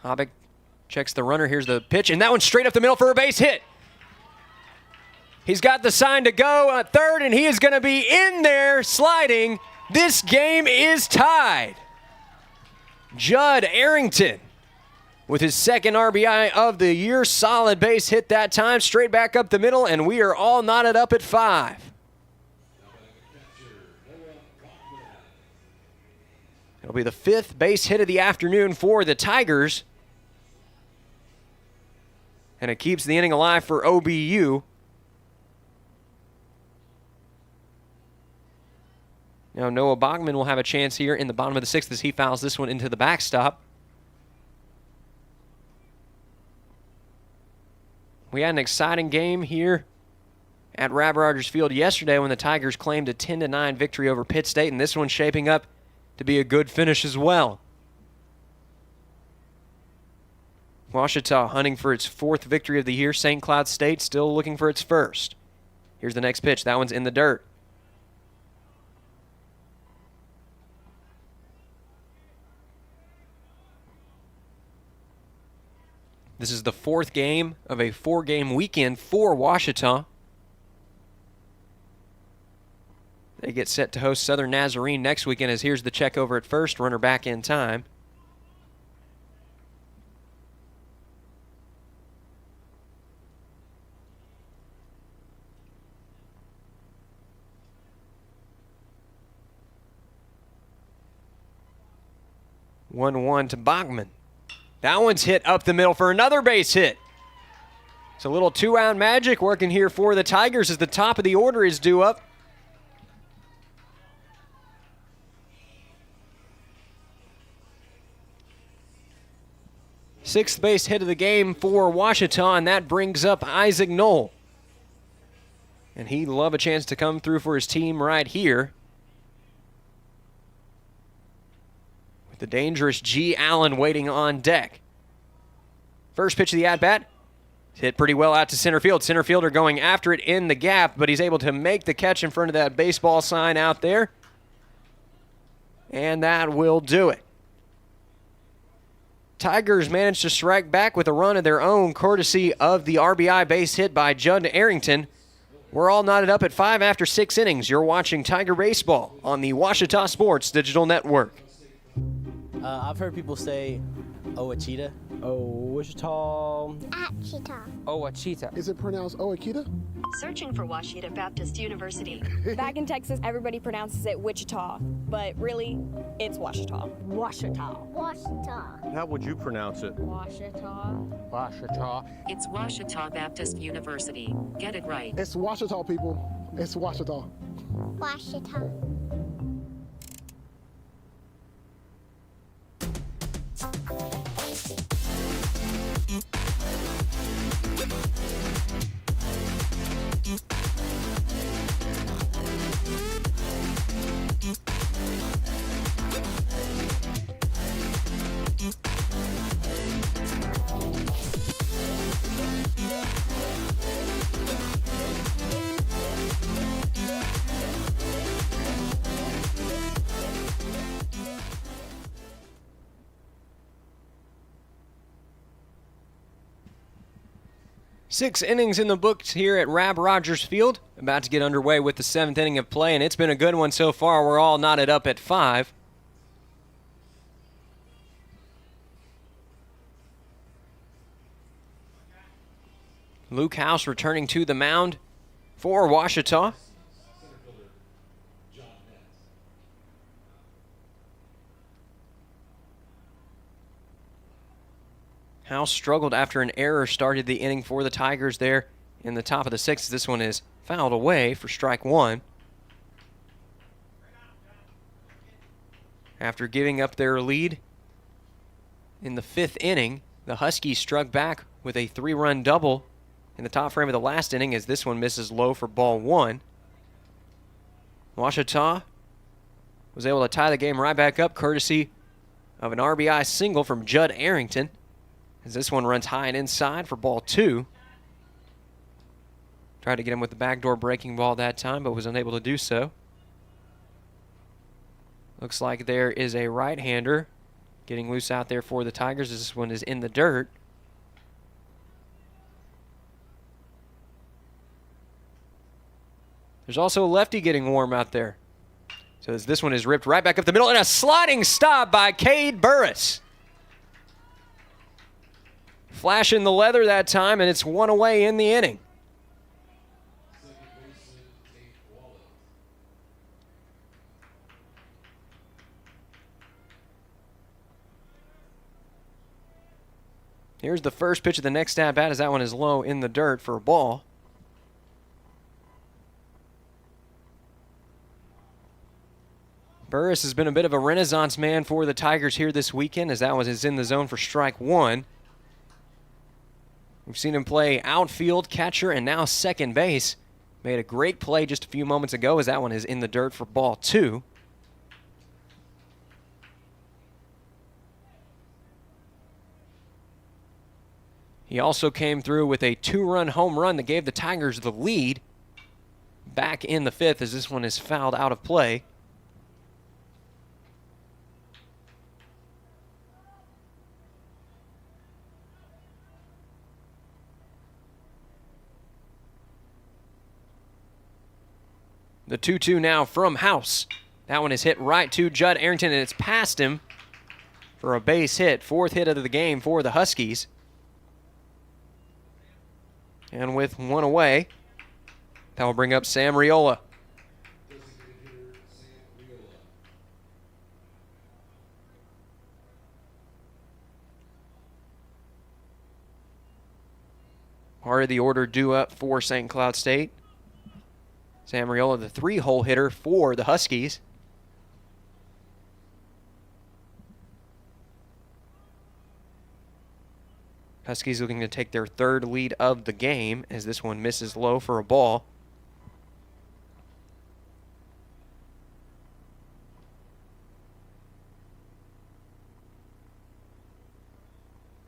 Hobbick checks the runner. Here's the pitch, and that one's straight up the middle for a base hit. He's got the sign to go at third, and he is going to be in there sliding. This game is tied. Judd Arrington with his second RBI of the year. Solid base hit that time, straight back up the middle, and we are all knotted up at 5. It'll be the 5th base hit of the afternoon for the Tigers. And it keeps the inning alive for OBU. Now Noah Bachman will have a chance here in the bottom of the 6th as he fouls this one into the backstop. We had an exciting game here at Rab Rogers Field yesterday when the Tigers claimed a 10-9 victory over Pitt State, and this one's shaping up to be a good finish as well. Ouachita hunting for its 4th victory of the year. St. Cloud State still looking for its 1st. Here's the next pitch. That one's in the dirt. This is the 4th game of a 4-game weekend for Ouachita. They get set to host Southern Nazarene next weekend as here's the check over at first. Runner back in time. 1-1 to Bachman. That one's hit up the middle for another base hit. It's a little two-out magic working here for the Tigers as the top of the order is due up. Sixth base hit of the game for Ouachita, and that brings up Isaac Knoll. And he'd love a chance to come through for his team right here. With the dangerous G. Allen waiting on deck. First pitch of the at-bat. Hit pretty well out to center field. Center fielder going after it in the gap, but he's able to make the catch in front of that baseball sign out there. And that will do it. Tigers managed to strike back with a run of their own, courtesy of the RBI base hit by Judd Arrington. We're all knotted up at 5 after 6 innings. You're watching Tiger Baseball on the Ouachita Sports Digital Network. I've heard people say Ouachita. Ouachita. Ouachita. Ouachita. Is it pronounced Ouachita? Searching for Ouachita Baptist University. Back in Texas, everybody pronounces it Wichita, but really, it's Ouachita. Ouachita. Ouachita. How would you pronounce it? Ouachita. Ouachita. It's Ouachita Baptist University. Get it right. It's Ouachita, people. It's Ouachita. Ouachita. Six innings in the books here at Rab Rogers Field. About to get underway with the 7th inning of play, and it's been a good one so far. We're all knotted up at 5. Luke House returning to the mound for Ouachita. House struggled after an error started the inning for the Tigers there in the top of the 6th. This one is fouled away for strike 1. After giving up their lead in the 5th inning, the Huskies struck back with a 3-run double in the top frame of the last inning as this one misses low for ball 1. Ouachita was able to tie the game right back up courtesy of an RBI single from Judd Arrington. As this one runs high and inside for ball 2. Tried to get him with the backdoor breaking ball that time, but was unable to do so. Looks like there is a right-hander getting loose out there for the Tigers as this one is in the dirt. There's also a lefty getting warm out there. So as this one is ripped right back up the middle, and a sliding stop by Cade Burris. Flashing the leather that time, and it's 1 away in the inning. Here's the first pitch of the next at-bat as that one is low in the dirt for a ball. Burris has been a bit of a renaissance man for the Tigers here this weekend as that one is in the zone for strike 1. We've seen him play outfield, catcher, and now second base. Made a great play just a few moments ago as that one is in the dirt for ball 2. He also came through with a 2-run home run that gave the Tigers the lead back in the 5th as this one is fouled out of play. The 2-2 now from House. That one is hit right to Judd Arrington, and it's past him for a base hit. 4th hit of the game for the Huskies. And with 1 away, that will bring up Sam Riola. Heart of the order due up for St. Cloud State. Sam Riola, the 3-hole hitter for the Huskies. Huskies looking to take their 3rd lead of the game as this one misses low for a ball.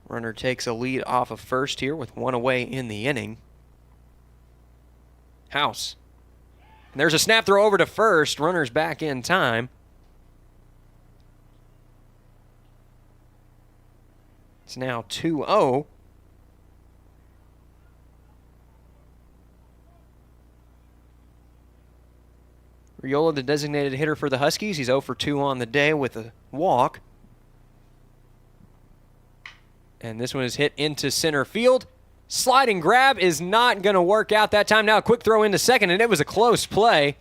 Runner takes a lead off of first here with 1 away in the inning. House. And there's a snap throw over to first. Runner's back in time. It's now 2-0. Riola, the designated hitter for the Huskies. He's 0 for 2 on the day with a walk. And this one is hit into center field. Sliding grab is not going to work out that time. Now a quick throw into second, and it was a close play.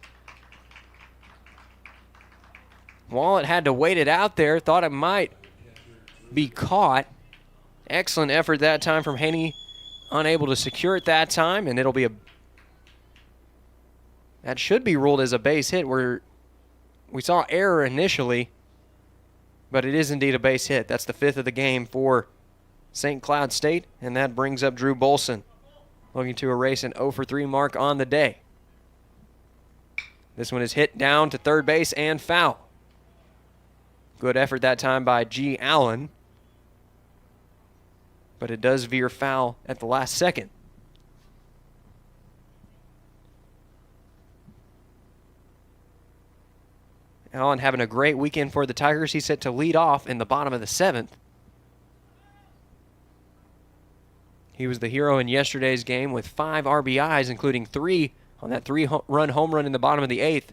Wallet had to wait it out there. Thought it might be caught. Excellent effort that time from Haney. Unable to secure it that time, and it'll be that should be ruled as a base hit where we saw error initially, but it is indeed a base hit. That's the 5th of the game for St. Cloud State, and that brings up Drew Bolson, looking to erase an 0 for 3 mark on the day. This one is hit down to third base and foul. Good effort that time by G. Allen, but it does veer foul at the last second. Allen having a great weekend for the Tigers. He's set to lead off in the bottom of the 7th. He was the hero in yesterday's game with 5 RBIs, including 3 on that 3-run home run in the bottom of the 8th.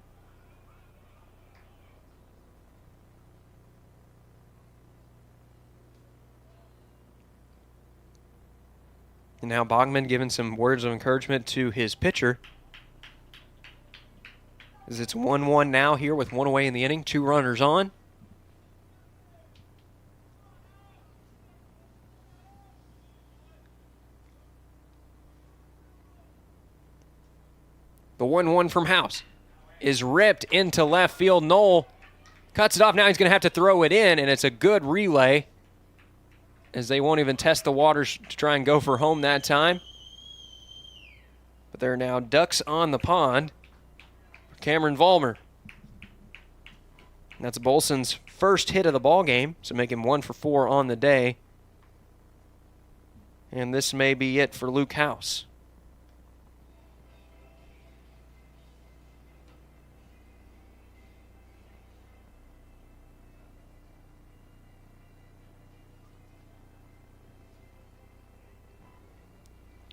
And now Bogman giving some words of encouragement to his pitcher. As it's 1-1 now here with 1 away in the inning, 2 runners on. The 1-1 from House is ripped into left field. Knoll cuts it off. Now he's going to have to throw it in, and it's a good relay as they won't even test the waters to try and go for home that time. But there are now ducks on the pond for Cameron Vollmer. And that's Bolson's first hit of the ball game, so make him 1 for 4 on the day. And this may be it for Luke House.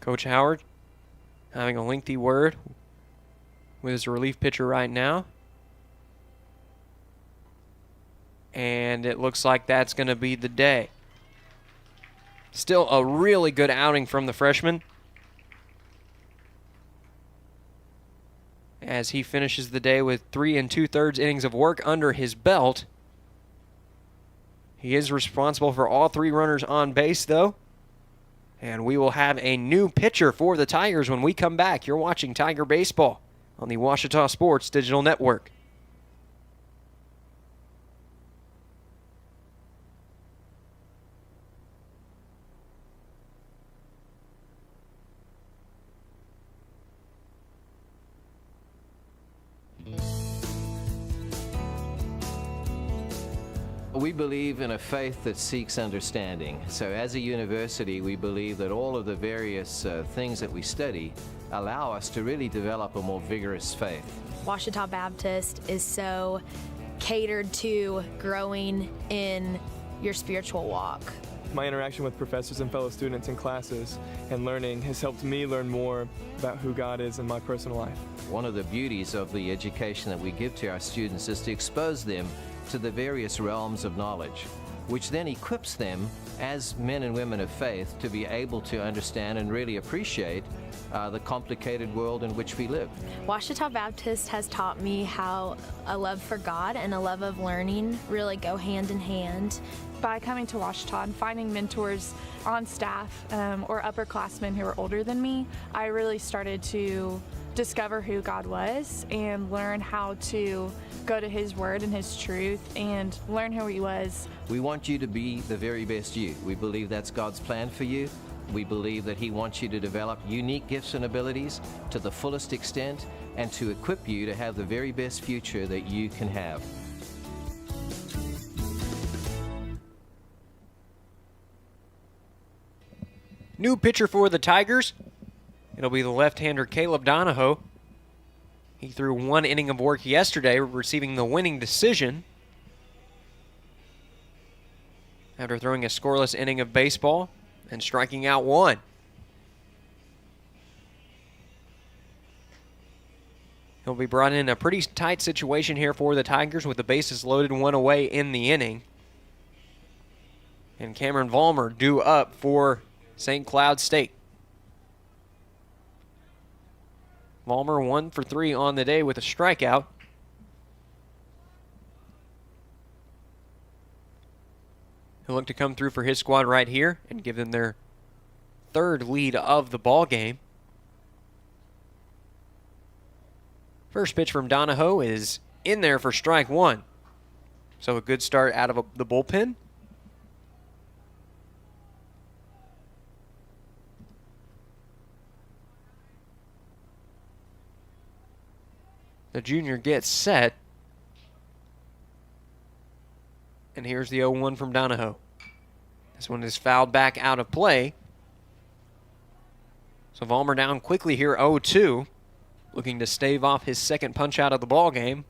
Coach Howard having a lengthy word with his relief pitcher right now. And it looks like that's going to be the day. Still a really good outing from the freshman, as he finishes the day with 3 2/3 innings of work under his belt. He is responsible for all 3 runners on base, though. And we will have a new pitcher for the Tigers when we come back. You're watching Tiger Baseball on the Ouachita Sports Digital Network. We believe in a faith that seeks understanding. So as a university, we believe that all of the various things that we study allow us to really develop a more vigorous faith. Ouachita Baptist is so catered to growing in your spiritual walk. My interaction with professors and fellow students in classes and learning has helped me learn more about who God is in my personal life. One of the beauties of the education that we give to our students is to expose them to the various realms of knowledge, which then equips them as men and women of faith to be able to understand and really appreciate the complicated world in which we live. Ouachita Baptist has taught me how a love for God and a love of learning really go hand in hand, by coming to Ouachita and finding mentors on staff or upperclassmen who were older than me, I really started to discover who God was and learn how to go to His Word and His truth and learn who He was. We want you to be the very best you. We believe that's God's plan for you. We believe that He wants you to develop unique gifts and abilities to the fullest extent and to equip you to have the very best future that you can have. New pitcher for the Tigers. It'll be the left-hander Caleb Donahoe. He threw 1 inning of work yesterday, receiving the winning decision after throwing a scoreless inning of baseball and striking out 1. He'll be brought in a pretty tight situation here for the Tigers with the bases loaded, 1 away in the inning. And Cameron Vollmer due up for St. Cloud State. Vollmer 1 for 3 on the day with a strikeout. He'll look to come through for his squad right here and give them their 3rd lead of the ball game. First pitch from Donahoe is in there for strike 1. So a good start out of the bullpen. The junior gets set. And here's the 0-1 from Donahoe. This one is fouled back out of play. So Vollmer down quickly here, 0-2. Looking to stave off his 2nd punch out of the ball game.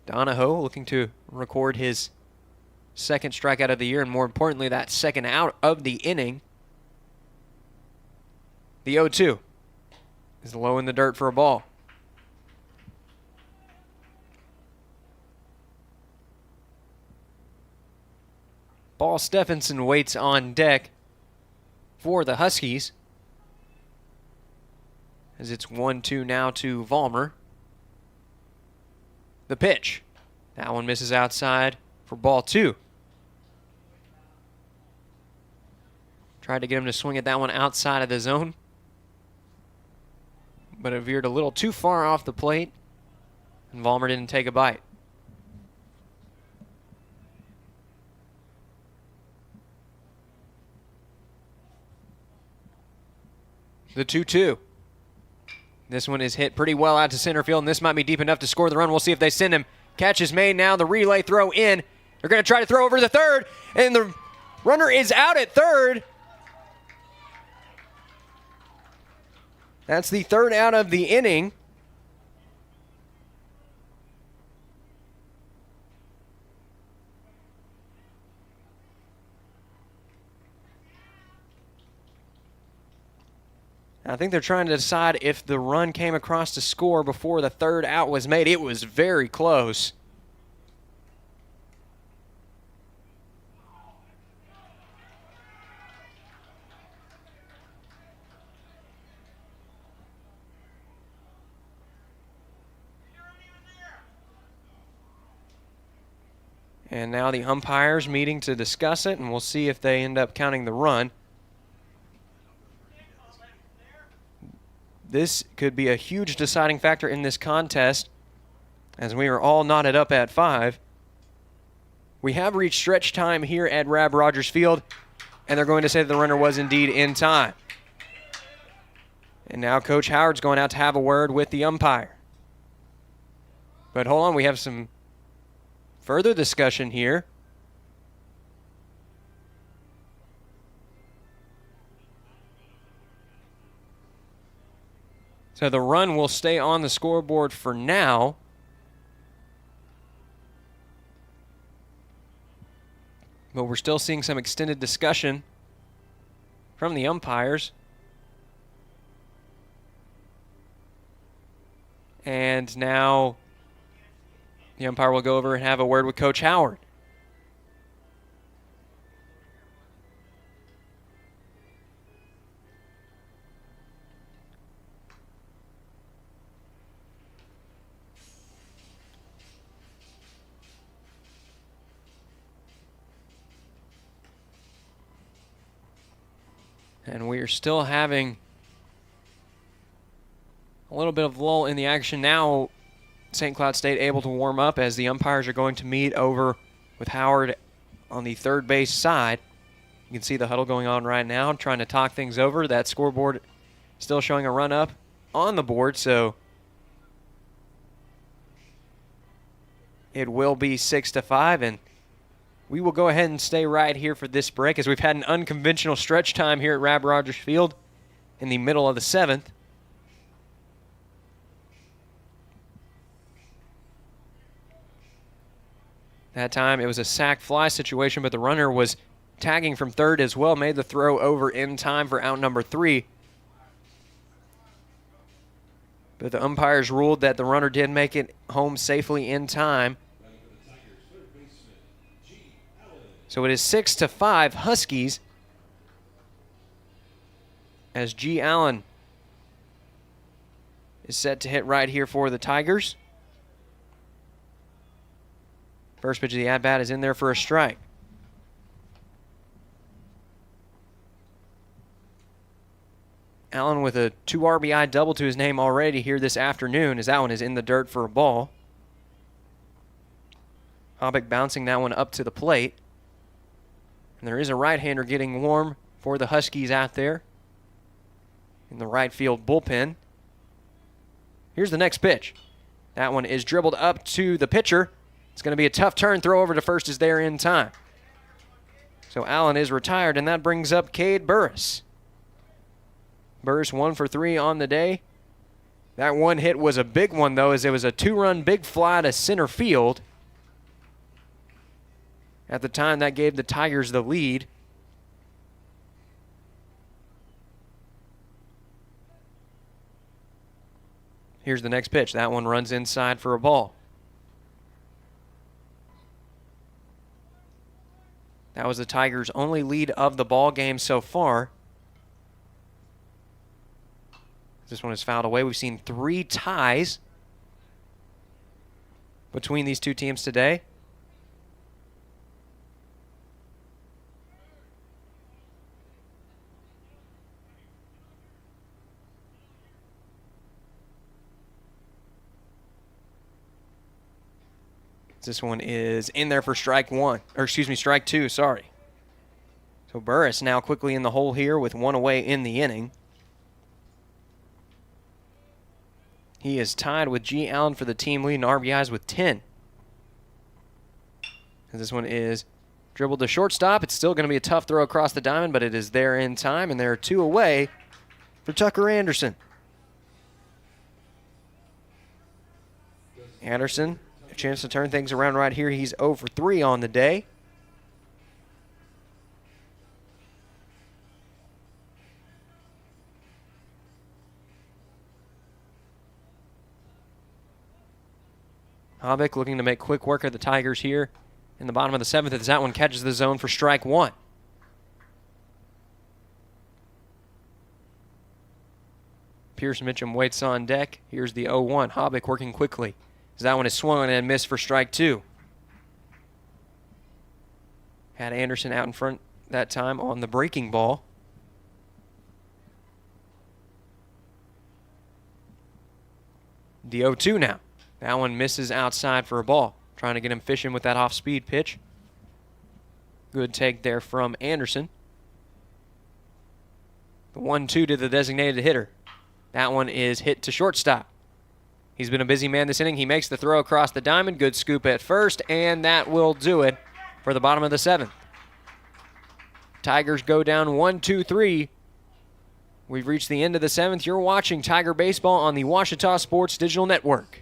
Donahoe looking to record his 2nd strikeout of the year, and more importantly, that 2nd out of the inning. The 0-2 is low in the dirt for a ball. Paul Stephenson waits on deck for the Huskies, as it's 1-2 now to Vollmer. The pitch. That one misses outside for ball 2. Tried to get him to swing at that one outside of the zone, but it veered a little too far off the plate, and Vollmer didn't take a bite. The 2-2. This one is hit pretty well out to center field, and this might be deep enough to score the run. We'll see if they send him. Catch is made now. The relay throw in. They're going to try to throw over the 3rd, and the runner is out at 3rd. That's the 3rd out of the inning. I think they're trying to decide if the run came across to score before the 3rd out was made. It was very close. And now the umpires meeting to discuss it, and we'll see if they end up counting the run. This could be a huge deciding factor in this contest, as we are all knotted up at 5. We have reached stretch time here at Rab Rogers Field, and they're going to say that the runner was indeed in time. And now Coach Howard's going out to have a word with the umpire. But hold on, we have some further discussion here. So the run will stay on the scoreboard for now. But we're still seeing some extended discussion from the umpires. And now the umpire will go over and have a word with Coach Howard. And we are still having a little bit of lull in the action now. St. Cloud State able to warm up as the umpires are going to meet over with Howard on the third base side. You can see the huddle going on right now, trying to talk things over. That scoreboard still showing a run up on the board, so it will be 6-5, and we will go ahead and stay right here for this break as we've had an unconventional stretch time here at Rab Rogers Field in the middle of the 7th. That time it was a sack fly situation, but the runner was tagging from third as well, made the throw over in time for out number 3. But the umpires ruled that the runner did make it home safely in time. So it is 6-5 Huskies as G. Allen is set to hit right here for the Tigers. First pitch of the at-bat is in there for a strike. Allen with a 2 RBI double to his name already here this afternoon as that one is in the dirt for a ball. Hobick bouncing that one up to the plate. And there is a right-hander getting warm for the Huskies out there in the right field bullpen. Here's the next pitch. That one is dribbled up to the pitcher. It's going to be a tough turn. Throw over to first is there in time. So Allen is retired, and that brings up Cade Burris. Burris 1 for 3 on the day. That one hit was a big one, though, as it was a 2-run big fly to center field. At the time, that gave the Tigers the lead. Here's the next pitch. That one runs inside for a ball. That was the Tigers' only lead of the ball game so far. This one is fouled away. We've seen 3 ties between these two teams today. This one is in there for strike 2, sorry. So Burris now quickly in the hole here with 1 away in the inning. He is tied with G. Allen for the team lead in RBIs with 10. And this one is dribbled to shortstop. It's still going to be a tough throw across the diamond, but it is there in time, and there are 2 away for Tucker Anderson. Anderson, a chance to turn things around right here. He's 0 for 3 on the day. Hobick looking to make quick work of the Tigers here in the bottom of the 7th as that one catches the zone for strike 1. Pierce Mitchum waits on deck. Here's the 0-1. Hobick working quickly as that one is swung and missed for strike 2. Had Anderson out in front that time on the breaking ball. The 0-2 now. That one misses outside for a ball. Trying to get him fishing with that off-speed pitch. Good take there from Anderson. The 1-2 to the designated hitter. That one is hit to shortstop. He's been a busy man this inning. He makes the throw across the diamond. Good scoop at first, and that will do it for the bottom of the 7th. Tigers go down 1-2-3. We've reached the end of the 7th. You're watching Tiger Baseball on the Ouachita Sports Digital Network.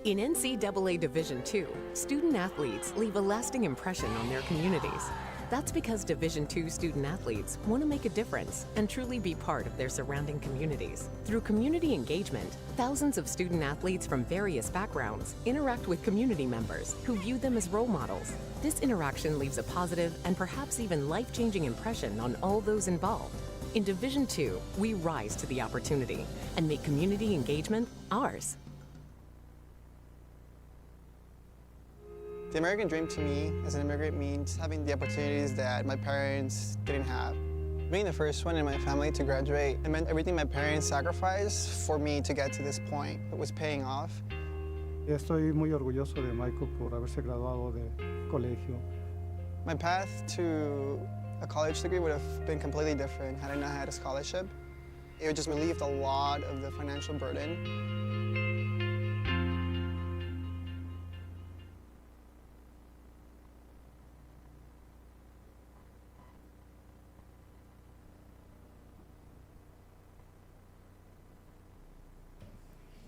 In NCAA Division II, student athletes leave a lasting impression on their communities. That's because Division II student athletes want to make a difference and truly be part of their surrounding communities. Through community engagement, thousands of student athletes from various backgrounds interact with community members who view them as role models. This interaction leaves a positive and perhaps even life-changing impression on all those involved. In Division II, we rise to the opportunity and make community engagement ours. The American dream to me as an immigrant means having the opportunities that my parents didn't have. Being the first one in my family to graduate, it meant everything my parents sacrificed for me to get to this point. It was paying off. Estoy muy orgulloso de Michael por haberse graduado de colegio. My path to a college degree would have been completely different had I not had a scholarship. It would just relieved a lot of the financial burden.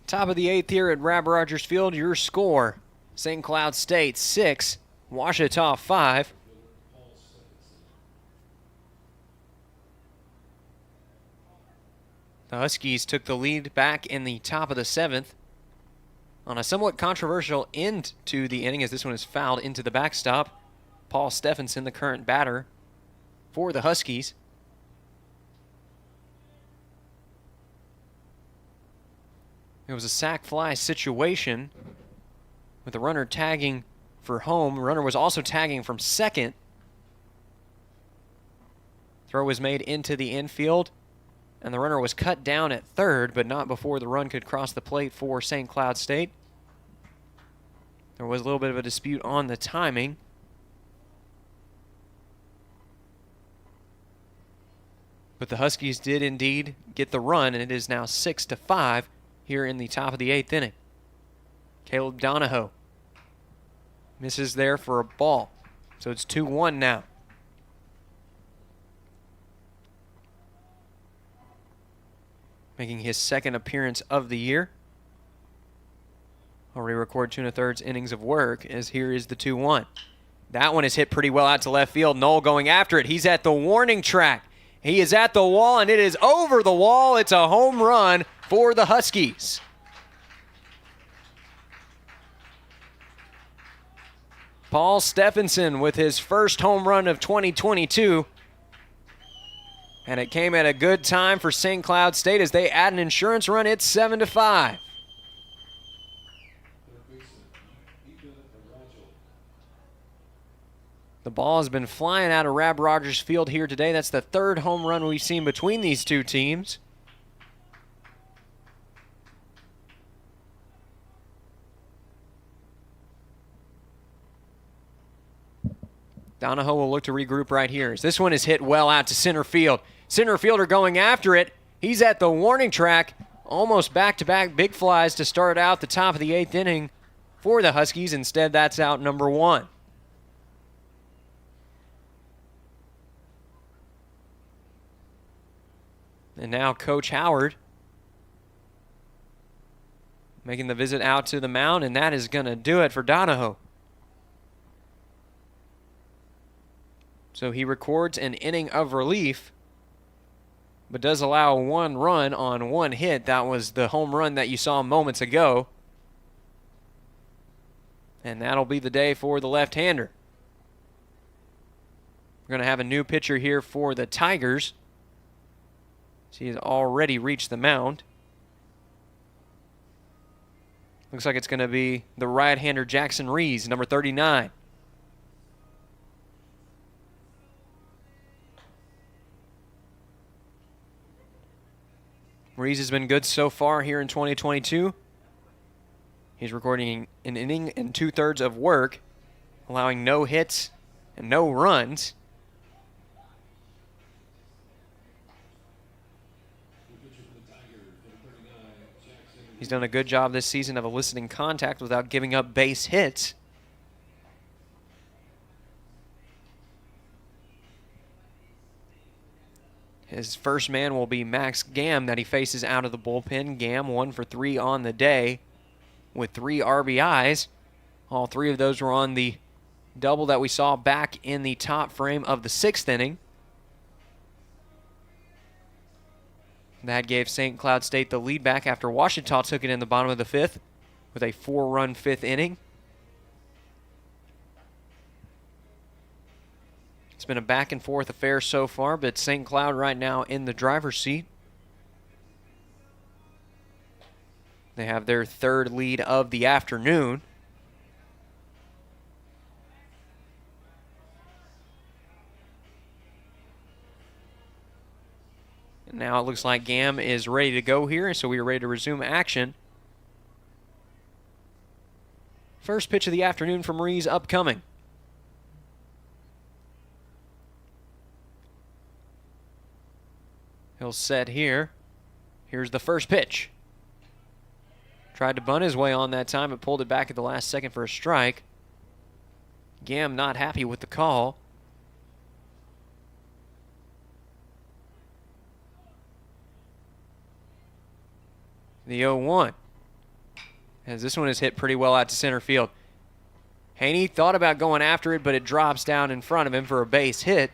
Top of the 8th here at Rab Rogers Field. Your score, St. Cloud State 6, Ouachita 5. The Huskies took the lead back in the top of the 7th on a somewhat controversial end to the inning, as this one is fouled into the backstop. Paul Stephenson, the current batter for the Huskies. It was a sac fly situation with the runner tagging for home. The runner was also tagging from second. Throw was made into the infield, and the runner was cut down at third, but not before the run could cross the plate for St. Cloud State. There was a little bit of a dispute on the timing. But the Huskies did indeed get the run, and it is now 6-5. Here in the top of the 8th inning. Caleb Donahoe misses there for a ball. So it's 2-1 now. Making his second appearance of the year. Already recorded 2 1/3 innings of work, as here is the 2-1. That one is hit pretty well out to left field. Knoll going after it. He's at the warning track. He is at the wall, and it is over the wall. It's a home run for the Huskies. Paul Stephenson with his first home run of 2022. And it came at a good time for St. Cloud State as they add an insurance run. It's 7-5. The ball has been flying out of Rab Rogers Field here today. That's the third home run we've seen between these two teams. Donahoe will look to regroup right here. As this one is hit well out to center field. Center fielder going after it. He's at the warning track. Almost back-to-back big flies to start out the top of the 8th inning for the Huskies. Instead, that's out number 1. And now Coach Howard making the visit out to the mound, and that is going to do it for Donahoe. So he records an inning of relief, but does allow 1 run on 1 hit. That was the home run that you saw moments ago. And that'll be the day for the left-hander. We're going to have a new pitcher here for the Tigers. He has already reached the mound. Looks like it's going to be the right-hander Jackson Rees, number 39. Rees has been good so far here in 2022. He's recording an inning and 2/3 of work, allowing no hits and no runs. He's done a good job this season of eliciting contact without giving up base hits. His first man will be Max Gamm that he faces out of the bullpen. Gamm 1 for 3 on the day with 3 RBIs. All 3 of those were on the double that we saw back in the top frame of the 6th inning. That gave St. Cloud State the lead back after Ouachita took it in the bottom of the 5th with a 4-run 5th inning. It's been a back-and-forth affair so far, but St. Cloud right now in the driver's seat. They have their 3rd lead of the afternoon. Now it looks like Gam is ready to go here, so we are ready to resume action. First pitch of the afternoon from Rees upcoming. He'll set here. Here's the first pitch. Tried to bunt his way on that time, but pulled it back at the last second for a strike. Gam not happy with the call. The 0-1. As this one is hit pretty well out to center field. Haney thought about going after it, but it drops down in front of him for a base hit.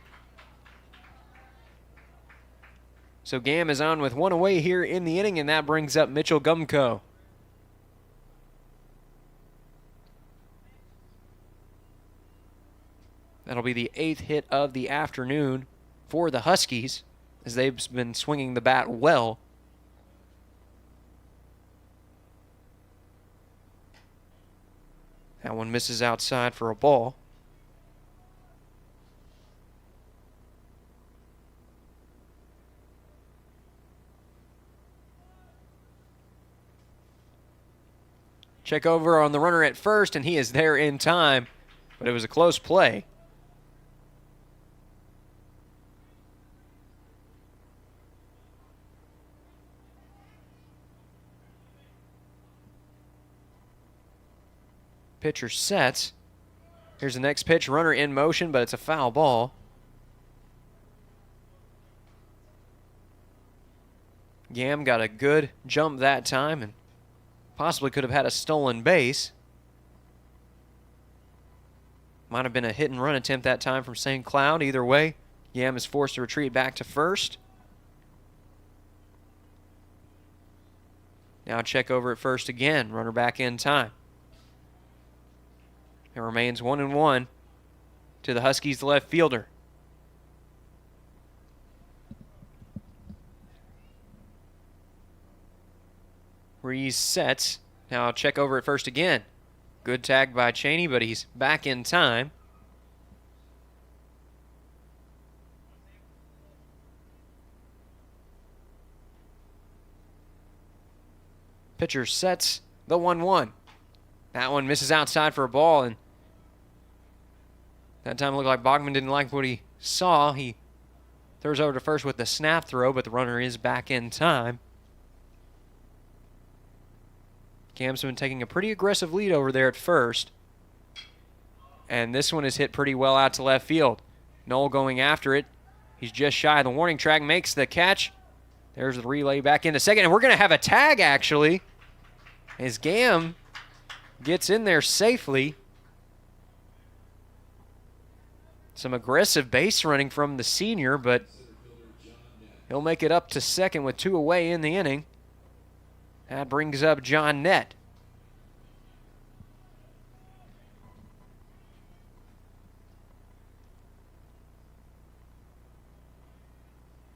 So Gam is on with one away here in the inning, and that brings up Mitchell Gumko. That'll be the 8th hit of the afternoon for the Huskies, as they've been swinging the bat well. That one misses outside for a ball. Check over on the runner at first, and he is there in time, but it was a close play. Pitcher sets. Here's the next pitch, runner in motion, but it's a foul ball. Gam got a good jump that time and possibly could have had a stolen base. Might have been a hit and run attempt that time from St. Cloud. Either way, Gam is forced to retreat back to first. Now check over at first again. Runner back in time. It remains 1-1 to the Huskies' left fielder. Rees sets. Now I'll check over at first again. Good tag by Cheney, but he's back in time. Pitcher sets the 1-1. That one misses outside for a ball, and that time it looked like Bogman didn't like what he saw. He throws over to first with the snap throw, but the runner is back in time. Gam's been taking a pretty aggressive lead over there at first. And this one is hit pretty well out to left field. Knoll going after it. He's just shy of the warning track, makes the catch. There's the relay back into second, and we're going to have a tag, actually, as Gam gets in there safely. Some aggressive base running from the senior, but he'll make it up to second with 2 away in the inning. That brings up John Nett.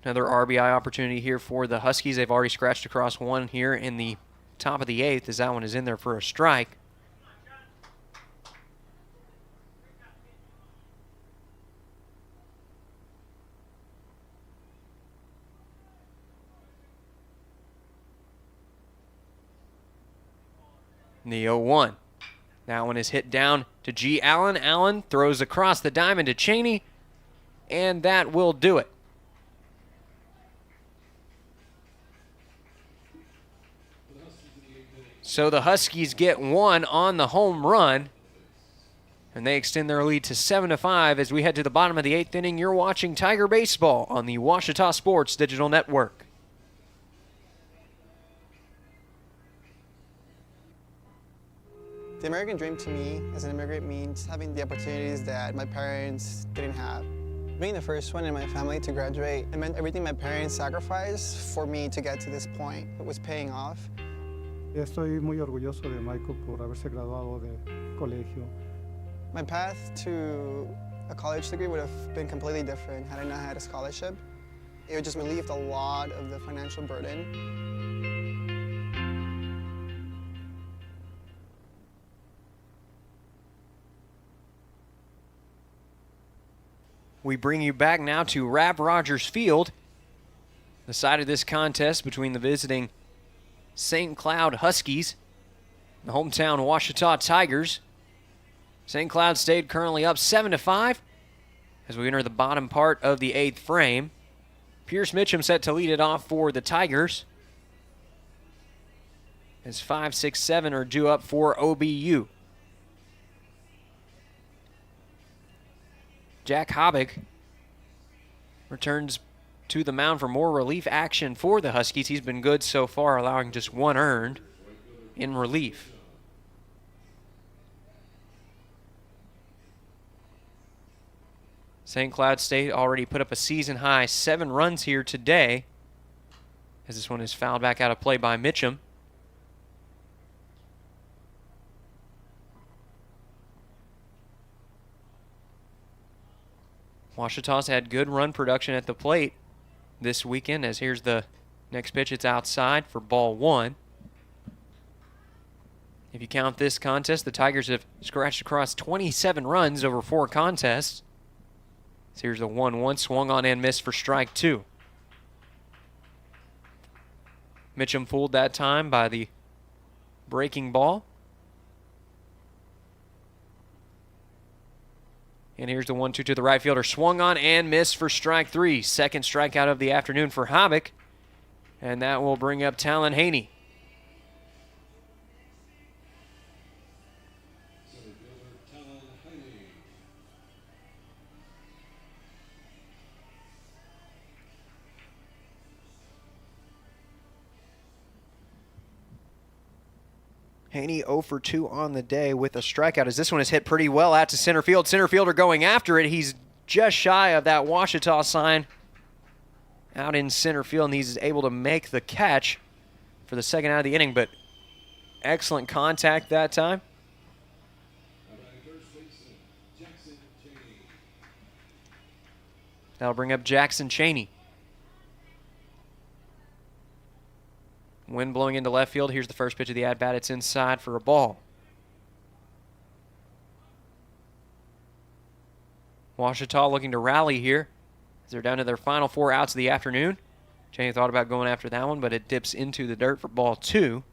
Another RBI opportunity here for the Huskies. They've already scratched across one here in the top of the 8th, as that one is in there for a strike. The 0-1. That one is hit down to G. Allen. Allen throws across the diamond to Cheney, and that will do it. So the Huskies get one on the home run, and they extend their lead to 7-5 as we head to the bottom of the 8th inning. You're watching Tiger Baseball on the Ouachita Sports Digital Network. The American dream to me as an immigrant means having the opportunities that my parents didn't have. Being the first one in my family to graduate, it meant everything my parents sacrificed for me to get to this point. It was paying off. Estoy muy orgulloso de Michael por haberse graduado de colegio. My path to a college degree would have been completely different had I not had a scholarship. It would just relieved a lot of the financial burden. We bring you back now to Rap Rogers Field the side of this contest between the visiting St. Cloud Huskies, the hometown Ouachita Tigers. St. Cloud stayed currently up 7-5 as we enter the bottom part of the 8th frame. Pierce Mitchum set to lead it off for the Tigers, as 5, 6, 7 are due up for OBU. Jack Hobbick returns to the mound for more relief action for the Huskies. He's been good so far, allowing just 1 earned in relief. St. Cloud State already put up a season-high 7 runs here today, as this one is fouled back out of play by Mitchum. Ouachita's had good run production at the plate this weekend, as here's the next pitch. It's outside for ball 1. If you count this contest, the Tigers have scratched across 27 runs over 4 contests. So here's a 1-1, swung on and missed for strike 2. Mitchum fooled that time by the breaking ball. And here's the 1-2 to the right fielder. Swung on and missed for strike 3. Second strikeout of the afternoon for Hobbick. And that will bring up Talon Haney. Haney 0 for 2 on the day with a strikeout, as this one is hit pretty well out to center field. Center fielder going after it. He's just shy of that Ouachita sign out in center field, and he's able to make the catch for the second out of the inning, but excellent contact that time. That'll bring up Jackson Cheney. Wind blowing into left field. Here's the first pitch of the at-bat. It's inside for a ball. Ouachita looking to rally here, as they're down to their final 4 outs of the afternoon. Cheney thought about going after that one, but it dips into the dirt for ball 2.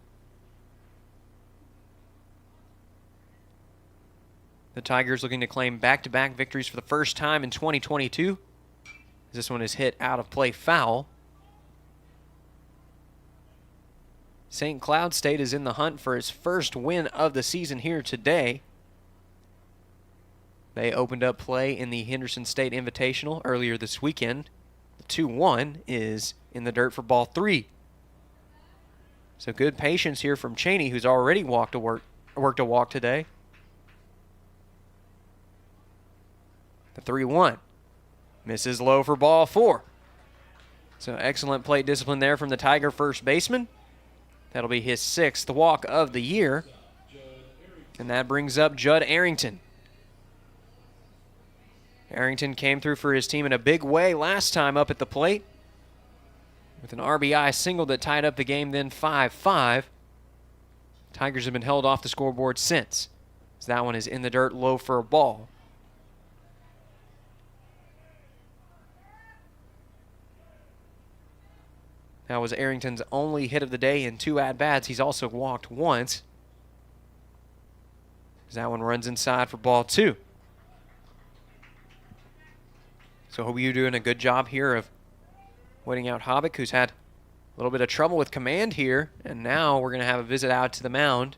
The Tigers looking to claim back-to-back victories for the first time in 2022. This one is hit out of play foul. St. Cloud State is in the hunt for its first win of the season here today. They opened up play in the Henderson State Invitational earlier this weekend. The 2-1 is in the dirt for ball 3. So good patience here from Cheney, who's already worked a walk today. The 3-1 misses low for ball 4. So excellent plate discipline there from the Tiger first baseman. That'll be his 6th walk of the year. And that brings up Judd Arrington. Arrington came through for his team in a big way last time up at the plate, with an RBI single that tied up the game, then 5-5. Tigers have been held off the scoreboard since, as that one is in the dirt, low for a ball. That was Arrington's only hit of the day in 2 at-bats. He's also walked once, as that one runs inside for ball 2. So OBU doing a good job here of waiting out Hobbick, who's had a little bit of trouble with command here, and now we're going to have a visit out to the mound.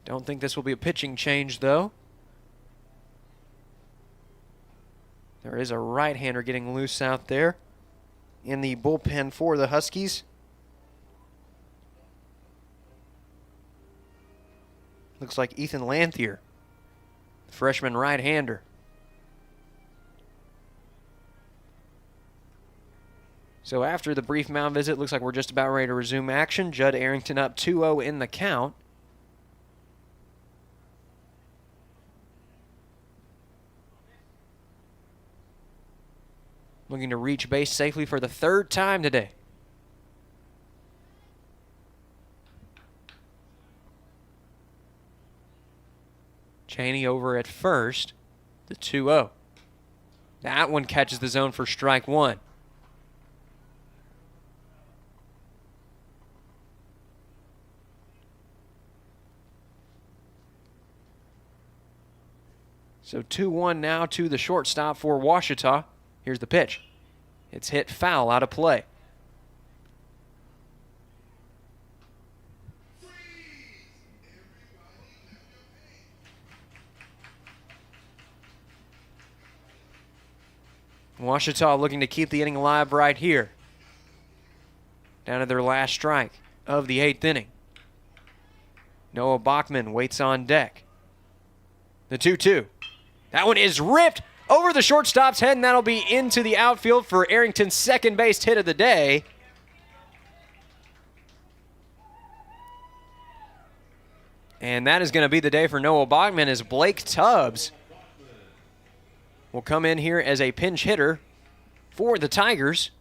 Don't think this will be a pitching change, though. There is a right-hander getting loose out there in the bullpen for the Huskies. Looks like Ethan Lanthier, freshman right-hander. So after the brief mound visit, looks like we're just about ready to resume action. Judd Arrington up 2-0 in the count. Looking to reach base safely for the 3rd time today. Cheney over at first, the 2-0. That one catches the zone for strike one. So 2-1 now to the shortstop for Ouachita. Here's the pitch. It's hit foul out of play. Ouachita looking to keep the inning alive right here. Down to their last strike of the 8th inning. Noah Bachman waits on deck. The 2-2. That one is ripped over the shortstop's head, and that'll be into the outfield for Arrington's second base hit of the day. And that is going to be the day for Noah Bachman as Blake Tubbs will come in here as a pinch hitter for the Tigers.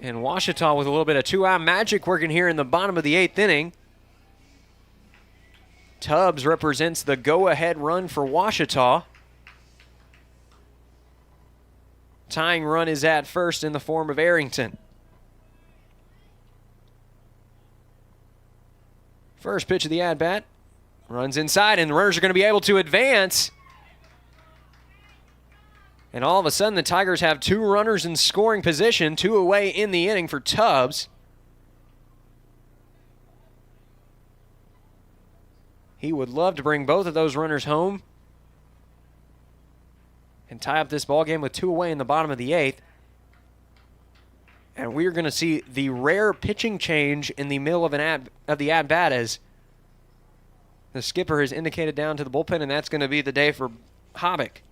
And Ouachita with a little bit of two-out magic working here in the bottom of the 8th inning. Tubbs represents the go-ahead run for Ouachita. Tying run is at first in the form of Arrington. First pitch of the at-bat. Runs inside, and the runners are going to be able to advance. And all of a sudden, the Tigers have two runners in scoring position, two away in the inning for Tubbs. He would love to bring both of those runners home and tie up this ball game with two away in the bottom of the 8th. And we are going to see the rare pitching change in the middle of the at-bat as the skipper has indicated down to the bullpen, and that's going to be the day for Hobbick.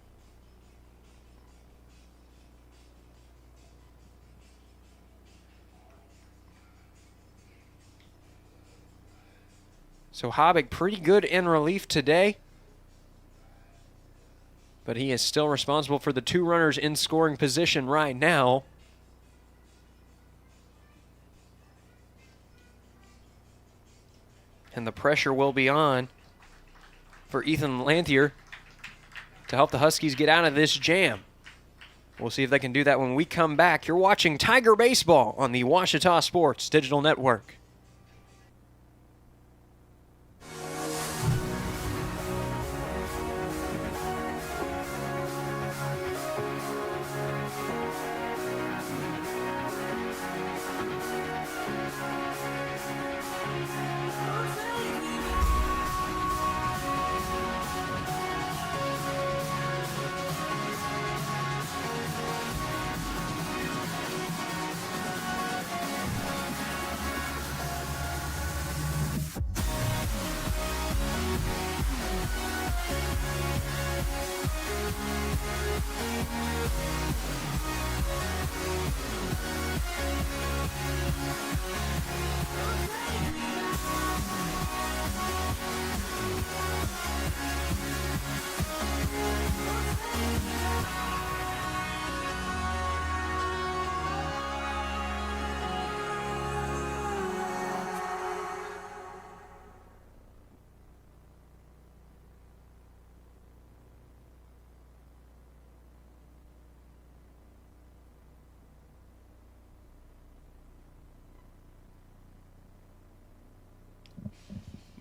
So Hobbick pretty good in relief today, but he is still responsible for the two runners in scoring position right now. And the pressure will be on for Ethan Lanthier to help the Huskies get out of this jam. We'll see if they can do that when we come back. You're watching Tiger Baseball on the Ouachita Sports Digital Network.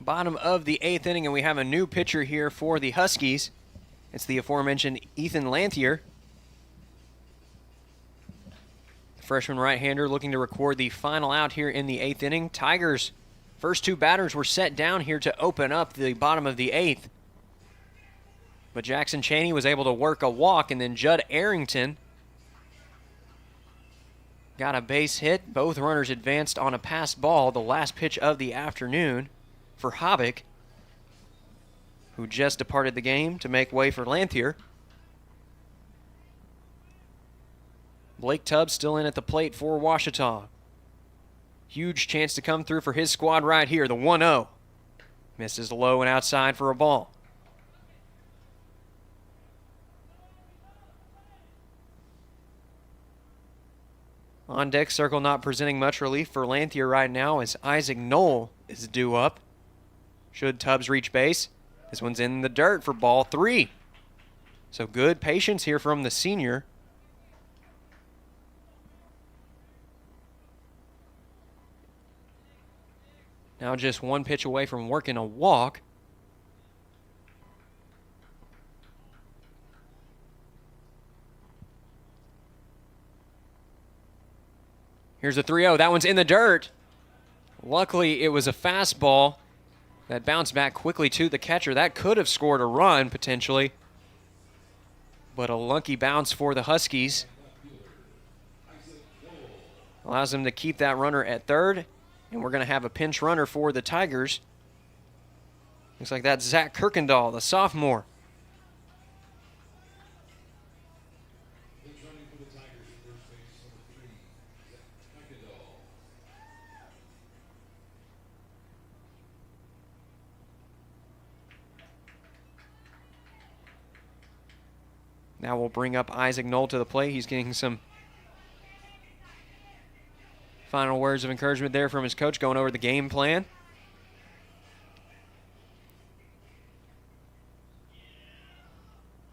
Bottom of the 8th inning, and we have a new pitcher here for the Huskies. It's the aforementioned Ethan Lanthier. Freshman right-hander looking to record the final out here in the 8th inning. Tigers' first two batters were set down here to open up the bottom of the 8th. But Jackson Chaney was able to work a walk, and then Judd Arrington got a base hit. Both runners advanced on a passed ball, the last pitch of the afternoon for Hobbick, who just departed the game to make way for Lanthier. Blake Tubbs still in at the plate for Ouachita. Huge chance to come through for his squad right here, the 1-0. Misses low and outside for a ball. On deck circle not presenting much relief for Lanthier right now as Isaac Knoll is due up. Should Tubbs reach base? This one's in the dirt for ball 3. So good patience here from the senior. Now just one pitch away from working a walk. Here's a 3-0. That one's in the dirt. Luckily, it was a fastball that bounced back quickly to the catcher. That could have scored a run, potentially. But a lucky bounce for the Huskies. Allows them to keep that runner at third. And we're going to have a pinch runner for the Tigers. Looks like that's Zach Kirkendall, the sophomore. Now we'll bring up Isaac Knoll to the plate. He's getting some final words of encouragement there from his coach, going over the game plan.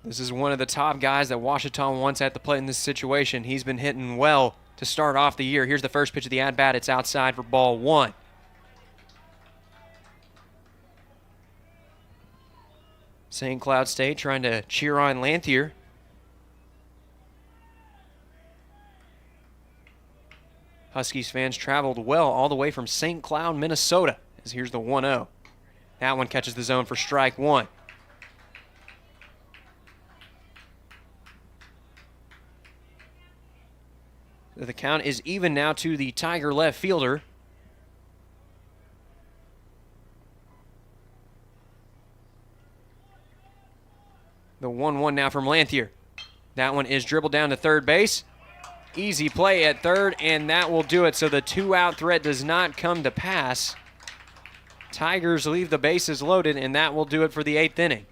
This is one of the top guys that Ouachita wants at the plate in this situation. He's been hitting well to start off the year. Here's the first pitch of the at-bat. It's outside for ball 1. St. Cloud State trying to cheer on Lanthier. Huskies fans traveled well all the way from St. Cloud, Minnesota. As here's the 1-0. That one catches the zone for strike 1. The count is even now to the Tiger left fielder. The 1-1 now from Lanthier. That one is dribbled down to third base. Easy play at third, and that will do it. So the 2-out threat does not come to pass. Tigers leave the bases loaded, and that will do it for the 8th inning.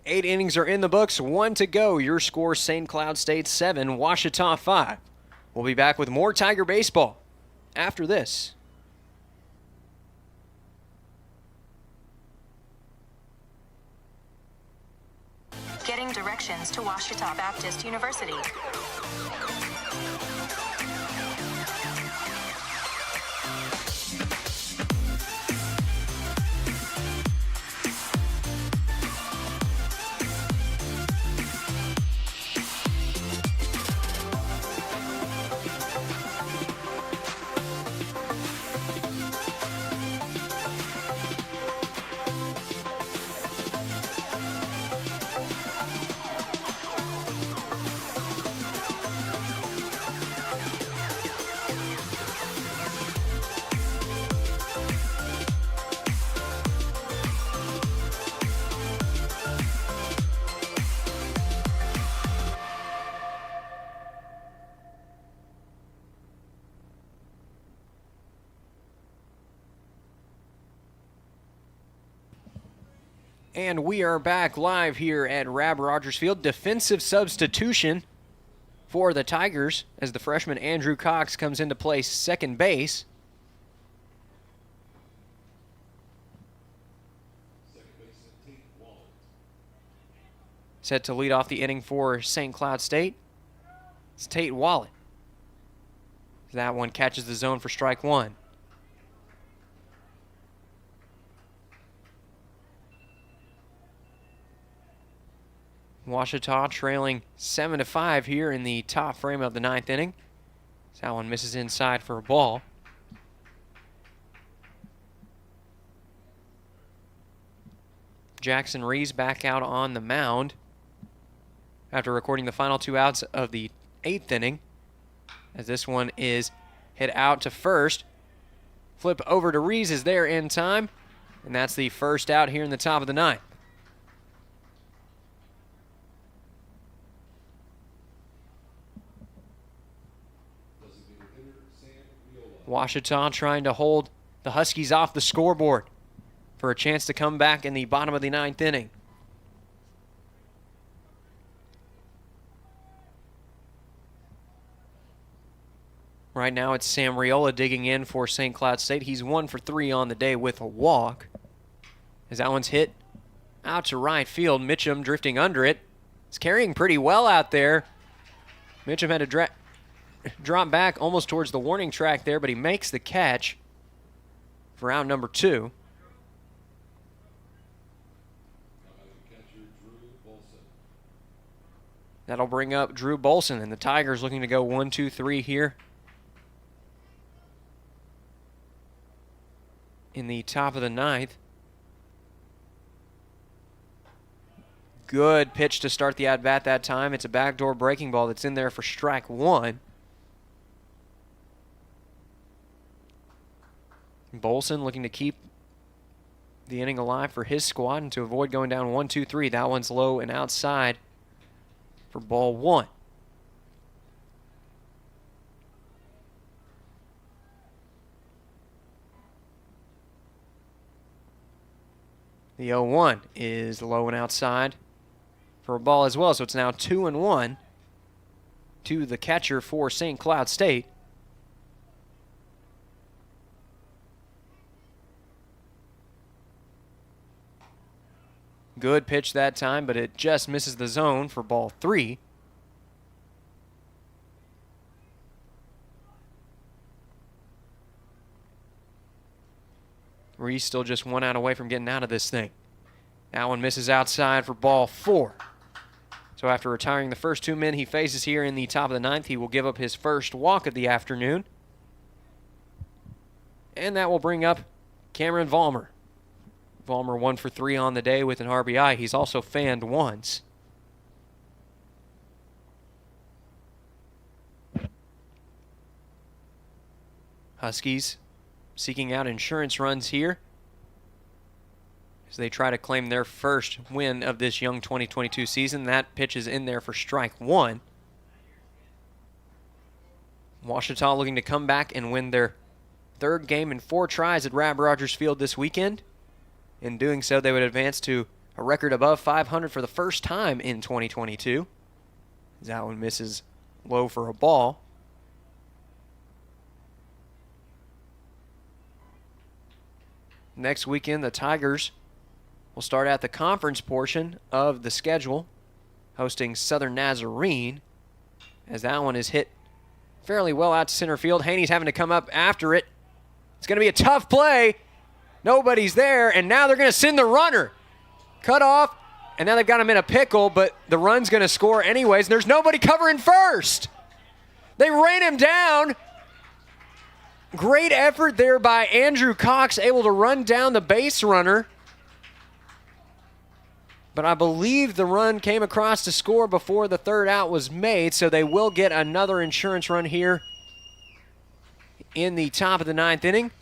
8 innings are in the books, 1 to go. Your score, St. Cloud State 7, Ouachita 5. We'll be back with more Tiger baseball after this. Getting directions to Ouachita Baptist University. And we are back live here at Rab Rogers Field. Defensive substitution for the Tigers as the freshman Andrew Cox comes into play second base. Set to lead off the inning for St. Cloud State. It's Tate Wallet. That one catches the zone for strike 1. Ouachita trailing 7-5 here in the top frame of the 9th inning. So that one misses inside for a ball. Jackson Rees back out on the mound after recording the final 2 outs of the 8th inning, as this one is hit out to first. Flip over to Rees is there in time, and that's the first out here in the top of the 9th. Ouachita trying to hold the Huskies off the scoreboard for a chance to come back in the bottom of the 9th inning. Right now it's Sam Riola digging in for St. Cloud State. He's 1 for 3 on the day with a walk. As that one's hit out to right field, Mitchum drifting under it. He's carrying pretty well out there. Mitchum had to drop back almost towards the warning track there, but he makes the catch for out number 2. That'll bring up Drew Bolson, and the Tigers looking to go 1-2-3 here in the top of the 9th. Good pitch to start the at-bat that time. It's a backdoor breaking ball that's in there for strike 1. Bolson looking to keep the inning alive for his squad and to avoid going down 1-2-3. That one's low and outside for ball 1. The 0-1 is low and outside for a ball as well, so it's now 2-1 to the catcher for St. Cloud State. Good pitch that time, but it just misses the zone for ball 3. Reese still just 1 out away from getting out of this thing. That one misses outside for ball 4. So after retiring the first 2 men he faces here in the top of the 9th, he will give up his first walk of the afternoon. And that will bring up Cameron Vollmer. Vollmer 1 for 3 on the day with an RBI. He's also fanned once. Huskies seeking out insurance runs here as they try to claim their first win of this young 2022 season. That pitch is in there for strike 1. Ouachita looking to come back and win their 3rd game in 4 tries at Rab Rogers Field this weekend. In doing so, they would advance to a record above 500 for the first time in 2022. That one misses low for a ball. Next weekend, the Tigers will start at the conference portion of the schedule, hosting Southern Nazarene, as that one is hit fairly well out to center field. Haney's having to come up after it. It's going to be a tough play. Nobody's there, and now they're going to send the runner. Cut off, and now they've got him in a pickle, but the run's going to score anyways, and there's nobody covering first. They ran him down. Great effort there by Andrew Cox, able to run down the base runner. But I believe the run came across to score before the 3rd out was made, so they will get another insurance run here in the top of the 9th inning.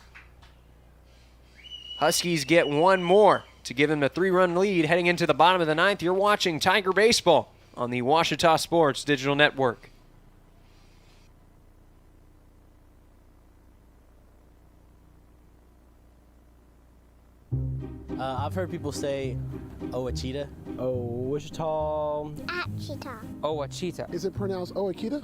Huskies get 1 more to give them a 3-run lead heading into the bottom of the 9th. You're watching Tiger Baseball on the Ouachita Sports Digital Network. I've heard people say Ouachita. Ouachita. Achita. Ouachita. Is it pronounced Ouachita?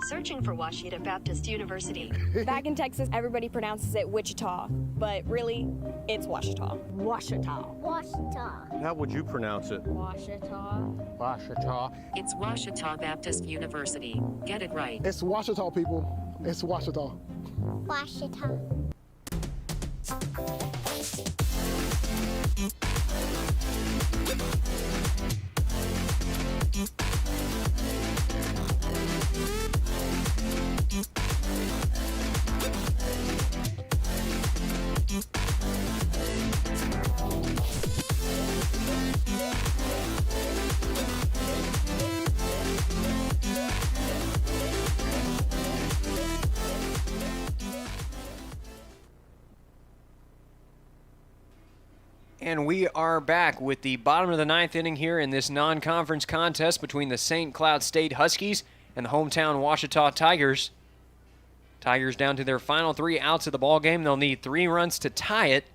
Searching for Ouachita Baptist University. Back in Texas, everybody pronounces it Wichita, but really, it's Ouachita. Ouachita. Ouachita. How would you pronounce it? Ouachita. Ouachita. It's Ouachita Baptist University. Get it right. It's Ouachita, people. It's Ouachita. Ouachita. And we are back with the bottom of the 9th inning here in this non-conference contest between the St. Cloud State Huskies and the hometown Ouachita Tigers. Tigers down to their final 3 outs of the ball game. They'll need 3 runs to tie it.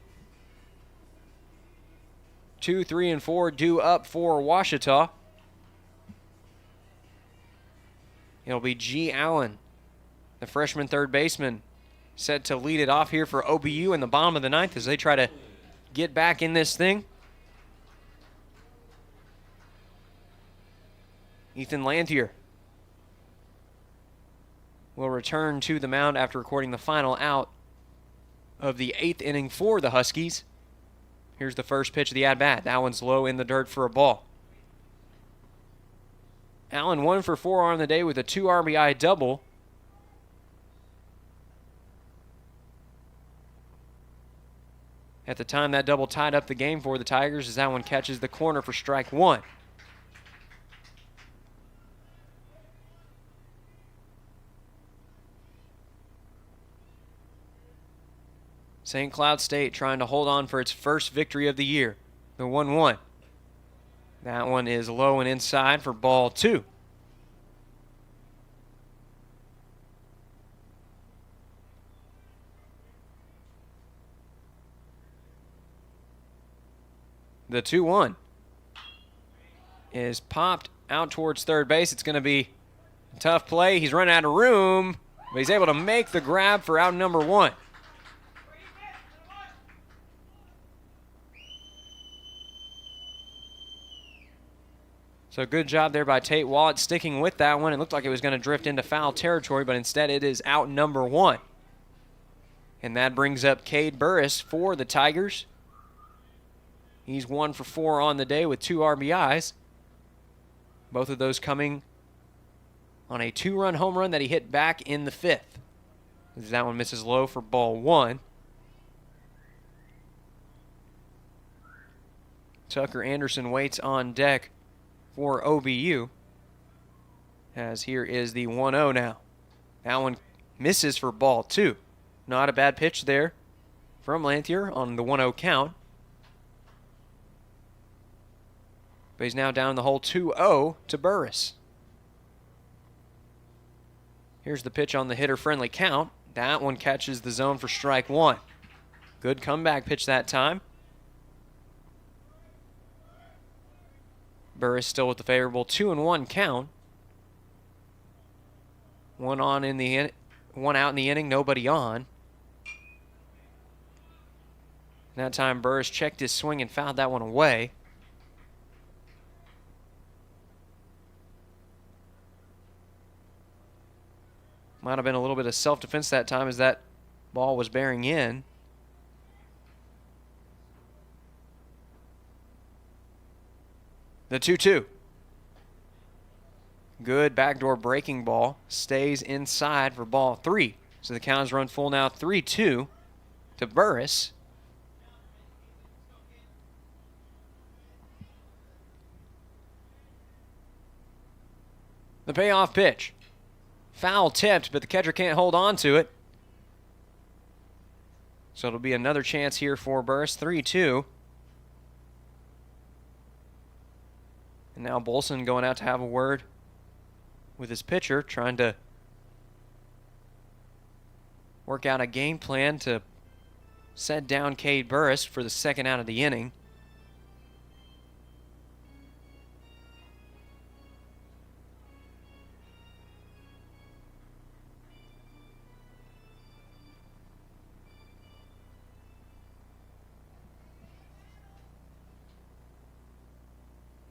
2, 3, and 4 due up for Ouachita. It'll be G. Allen The freshman third baseman set to lead it off here for OBU in the bottom of the ninth as they try to get back in this thing. Ethan Lanthier will return to the mound after recording the final out of the 8th inning for the Huskies. Here's the first pitch of the at-bat. That one's low in the dirt for a ball. Allen 1 for 4 on the day with a 2 RBI double. At the time that double tied up the game for the Tigers as that one catches the corner for strike 1. St. Cloud State trying to hold on for its first victory of the year. The 1-1. That one is low and inside for ball 2. The 2-1 is popped out towards third base. It's going to be a tough play. He's running out of room, but he's able to make the grab for out number 1. So good job there by Tate Wallet sticking with that one. It looked like it was going to drift into foul territory, but instead it is out number 1. And that brings up Cade Burris for the Tigers. He's 1 for 4 on the day with 2 RBIs. Both of those coming on a 2-run home run that he hit back in the 5th. As that one misses low for ball 1. Tucker Anderson waits on deck for OBU. As here is the 1-0 now. That one misses for ball 2. Not a bad pitch there from Lanthier on the 1-0 count. But he's now down the hole 2-0 to Burris. Here's the pitch on the hitter-friendly count. That one catches the zone for strike 1. Good comeback pitch that time. Burris still with the favorable 2-1 count. One out in the inning, nobody on. That time Burris checked his swing and fouled that one away. Might have been a little bit of self-defense that time as that ball was bearing in. The 2-2. Good backdoor breaking ball. Stays inside for ball 3. So the count is run full now 3-2 to Burris. The payoff pitch. Foul tipped, but the catcher can't hold on to it. So it'll be another chance here for Burris. 3-2. And now Bolson going out to have a word with his pitcher, trying to work out a game plan to set down Cade Burris for the second out of the inning.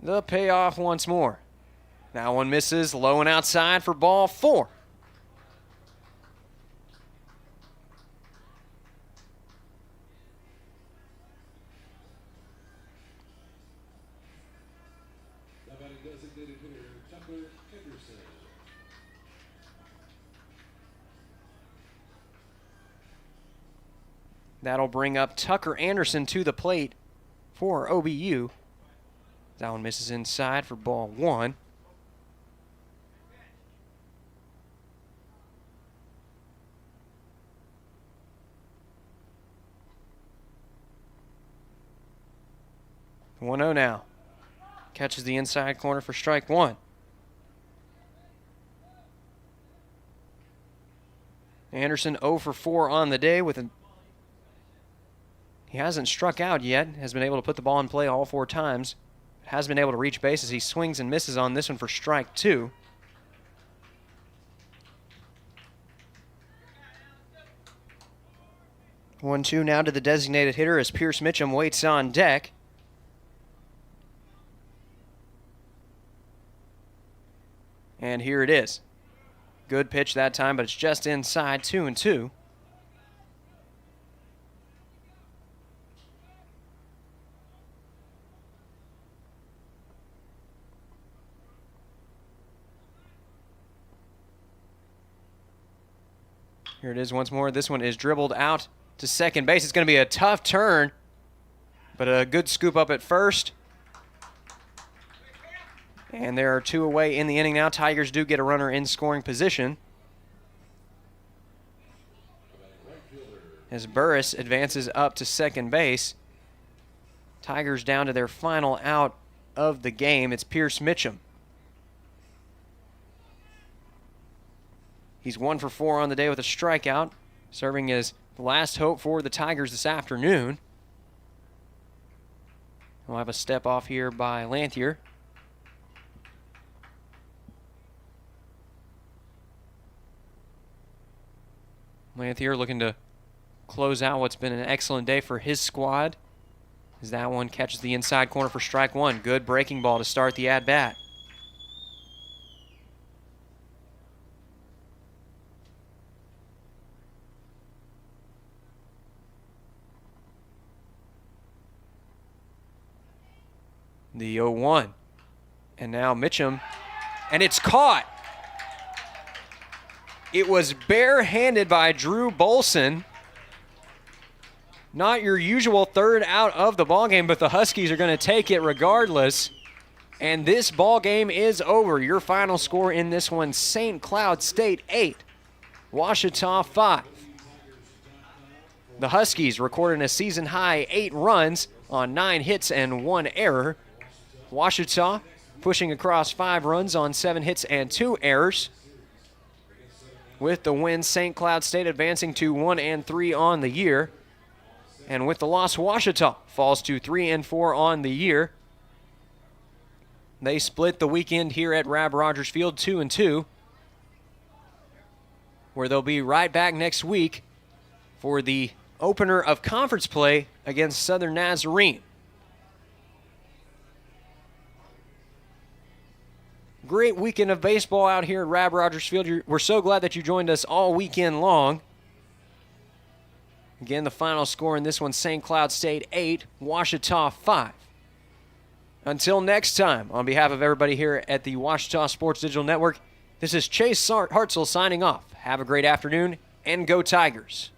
The payoff once more. That one misses low and outside for ball 4. That'll bring up Tucker Anderson to the plate for OBU. That one misses inside for ball 1. The 1-0 now. Catches the inside corner for strike 1. Anderson 0 for 4 on the day with he hasn't struck out yet, has been able to put the ball in play all 4 times. Has been able to reach bases. He swings and misses on this one for strike 2. 1-2 now to the designated hitter as Pierce Mitchum waits on deck. And here it is. Good pitch that time, but it's just inside, 2-2. Here it is once more. This one is dribbled out to second base. It's going to be a tough turn, but a good scoop up at first. And there are 2 away in the inning now. Tigers do get a runner in scoring position as Burris advances up to second base. Tigers down to their final out of the game. It's Pierce Mitchum. He's 1 for 4 on the day with a strikeout, serving as the last hope for the Tigers this afternoon. We'll have a step off here by Lanthier. Lanthier looking to close out what's been an excellent day for his squad, as that one catches the inside corner for strike 1. Good breaking ball to start the at-bat. The 0-1. And now Mitchum, and it's caught. It was barehanded by Drew Bolson. Not your usual third out of the ballgame, but the Huskies are going to take it regardless. And this ballgame is over. Your final score in this one, St. Cloud State 8, Ouachita 5. The Huskies recording a season-high 8 runs on 9 hits and 1 error. Ouachita pushing across 5 runs on 7 hits and 2 errors. With the win, St. Cloud State advancing to 1-3 on the year. And with the loss, Ouachita falls to 3-4 on the year. They split the weekend here at Rab Rogers Field 2-2, where they'll be right back next week for the opener of conference play against Southern Nazarene. Great weekend of baseball out here at Rab Rogers Field. We're so glad that you joined us all weekend long. Again, the final score in this one, St. Cloud State 8, Ouachita 5. Until next time, on behalf of everybody here at the Ouachita Sports Digital Network, this is Chase Hartzell signing off. Have a great afternoon, and go Tigers.